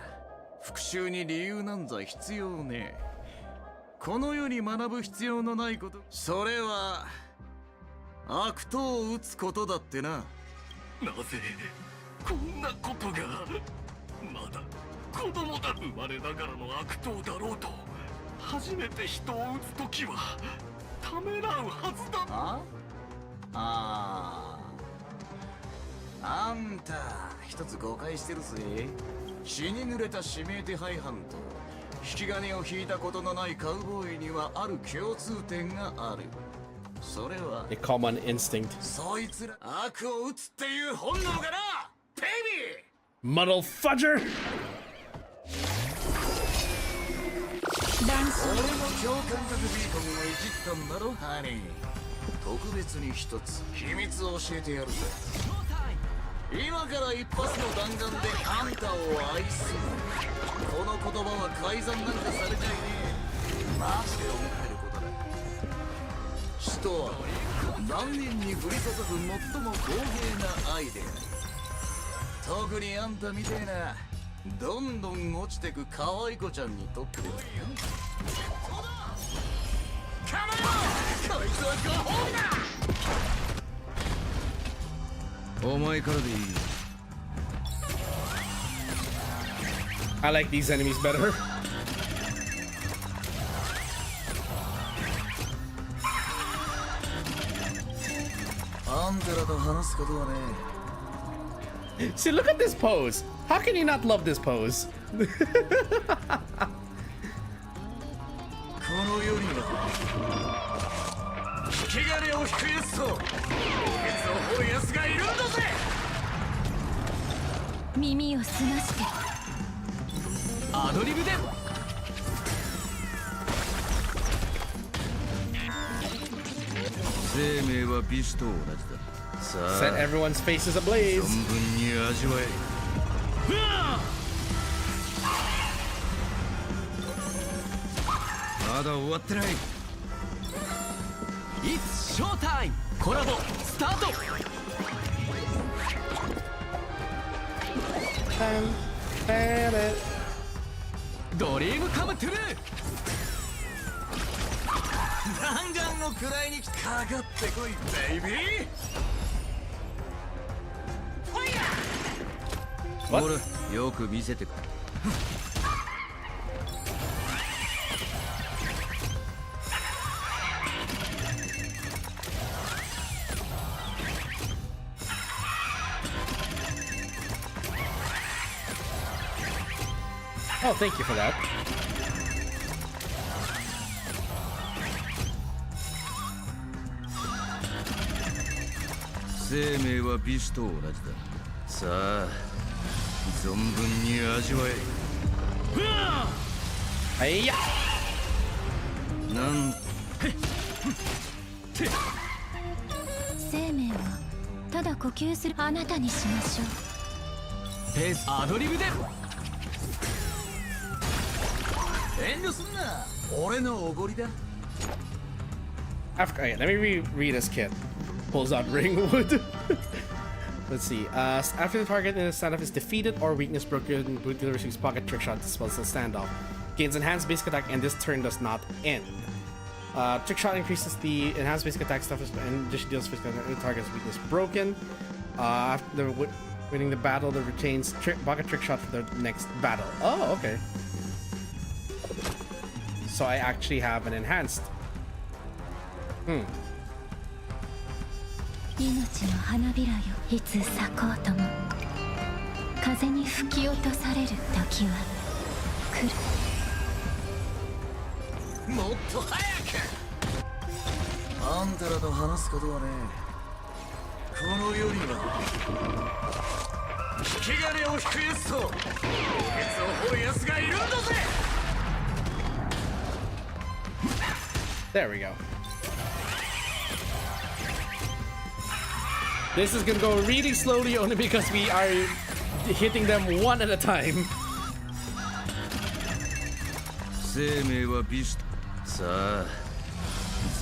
復讐に理由なんざ必要ねえ。この世に学ぶ必要のないこと、それは悪党を撃つことだってな。なぜこんなことが。まだ子供だ。生まれながらの悪党だろうと初めて人を撃つときはためらうはずだ。あんた一つ誤解してるぜ。血に濡れた指名手配犯と引き金を引いたことのないカウボーイにはある共通点がある。それは A common instinct. そいつら悪を撃つっていう本能がな。ベイビー Muddle fudger! 俺も共感覚ビーコンをいじったんだろハニー。特別に一つ秘密を教えてやるぜ。今から一発の弾丸であんたを愛する。この言葉は改ざんなんかされちゃいねえ。マジで思ってることだ。人は何人に降り注ぐ最も公平な愛である。特にあんたみてえなどんどん落ちてく可愛い子ちゃんにとってだよ。カモン！こいつはご褒美だ。お前からでいい。I like these enemies better. あんたらと話すことはね。See, look at this pose. How can you not love this pose? この世には引き金を引くやつと墓穴を掘るやつがいるんだぜ。耳を澄ましてアドリブで。生命は美酒と同じだ。さあ Set everyone's faces ablaze. 存分に味わえ。まだ終わってない。It's showtime! コラボスタート。ドリームカムトゥルー。弾丸を食らいにかかってこいベイビー。ファイヤー。What? ほらよく見せてくれ。Oh, thank you for that. 生命は美酒と同じだ。さあ、存分に味わえ。はいや。なん生命はただ呼吸するあなたにしましょう。ペースアドリブで。遠慮すんな。俺のおごりだ。After, okay, let me read this kit. Pulls out Ringwood. Let's see. After the target in a standoff is defeated or weakness broken, Boot Dealer receives pocket trick shot dispels the standoff. Gains enhanced basic attack, and this turn does not end. Trick shot increases the enhanced basic attack stuff and just deals physical target's weakness broken. After winning the battle, the retains pocket trick shot for the next battle. Oh, okay. So I actually have an enhanced. 命の花びらよ、いつ咲こうとも風に吹き落とされる時は来る。もっと早く。あんたらと話すことはね、この世には引き金を引くやつとケツを掘るやつがいるんだぜ。There we go. This is gonna go really slowly only because we are hitting them one at a time.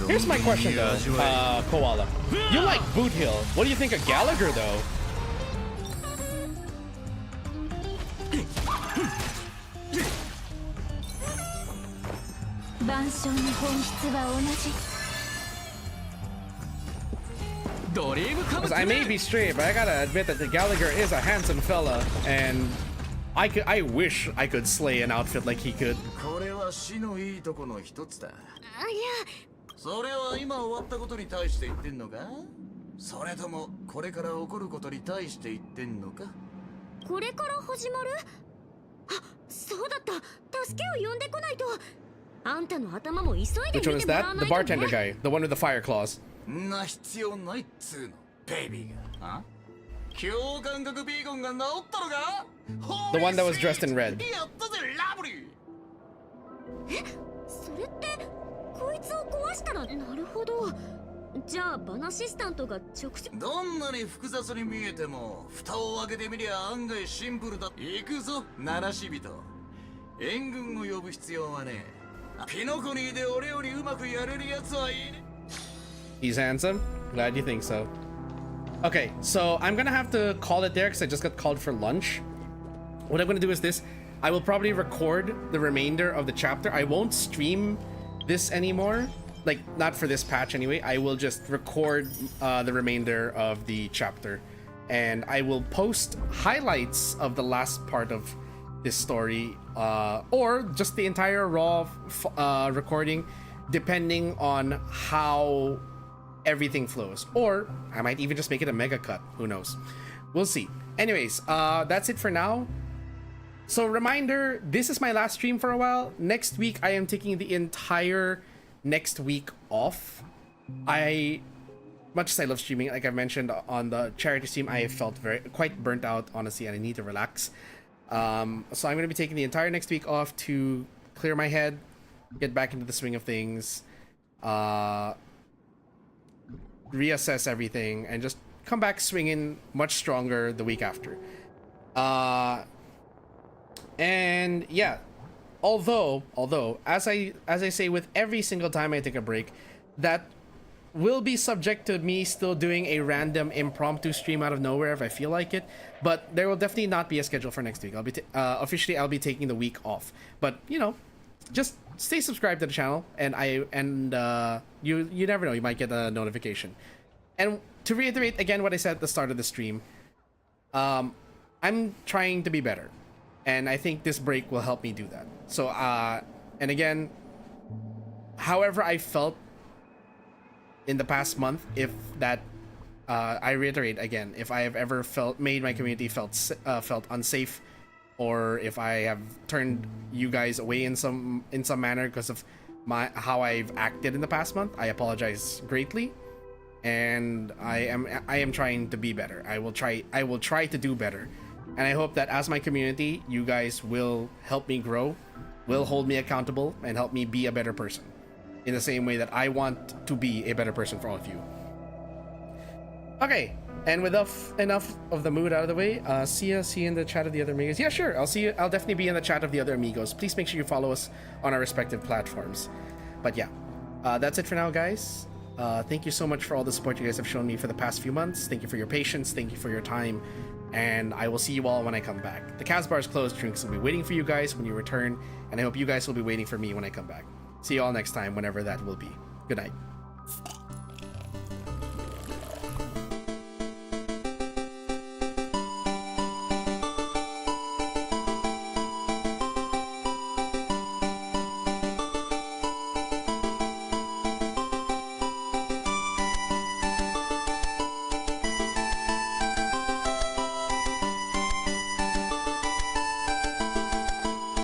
Here's my question though, Koala. You like Boot Hill. What do you think of Gallagher though? Because I may be straight, but I gotta admit that the Gallagher is a handsome fella, and I wish I could slay an outfit like he could. これは死のいいとこの一つだ。それは今終わったことに対して言ってんのか？それともこれから起こることに対して言ってんのか？これから始まる？あ、そうだった。助けを呼んでこないと。あんたの頭も急いで Which one 見 is てもらわ that? な The いとね。 bartender guy, the one with the fire claws. な必要ないっつうの、ベイビーが。共感覚ビーゴンが治ったのか？ The one that was dressed in red. やったぜ、ラブリー。え、それってこいつを壊したらなるほど。じゃあバナシスタントが直接どんなに複雑に見えても蓋を開けてみりゃ案外シンプルだ。行くぞ、ナラシ人。援軍を呼ぶ必要はねえ。ピノコニーで俺よりうまくやれるやつはいいね。 He's handsome? Glad you think so. Okay, so I'm gonna have to call it there because I just got called for lunch. What I'm gonna do is this. I will probably record the remainder of the chapter. I won't stream this anymore. Like, not for this patch anyway. I will just record the remainder of the chapter. And I will post highlights of the last part of this story. Or just the entire raw recording, depending on how everything flows. Or I might even just make it a mega cut. Who knows? We'll see. Anyways, that's it for now. So reminder, this is my last stream for a while. Next week, I am taking the entire next week off. Much as I love streaming, like I mentioned on the charity stream, I felt quite burnt out, honestly, and I need to relax. So I'm going to be taking the entire next week off to clear my head, get back into the swing of things, reassess everything, and just come back swinging much stronger the week after. And yeah, although as I say with every single time I take a break, that will be subject to me still doing a random impromptu stream out of nowhere if I feel like it, but there will definitely not be a schedule for next week. I'll be officially I'll be taking the week off, but you know, just stay subscribed to the channel, and you never know, you might get a notification. And to reiterate again what I said at the start of the stream, I'm trying to be better, and I think this break will help me do that. So and again, however I felt in the past month, if that I reiterate again, if I have ever made my community felt unsafe, or if I have turned you guys away in some manner because of how I've acted in the past month, I apologize greatly, and I am trying to be better. I will try to do better, and I hope that as my community, you guys will help me grow, will hold me accountable, and help me be a better person, in the same way that I want to be a better person for all of you. Okay, and with enough of the mood out of the way, see you in the chat of the other amigos. Yeah, sure, I'll definitely be in the chat of the other amigos. Please make sure you follow us on our respective platforms. But yeah, that's it for now, guys. Thank you so much for all the support you guys have shown me for the past few months. Thank you for your patience, thank you for your time, and I will see you all when I come back. The KAZ bar is closed, drinks will be waiting for you guys when you return, and I hope you guys will be waiting for me when I come back. See you all next time, whenever that will be. Good night.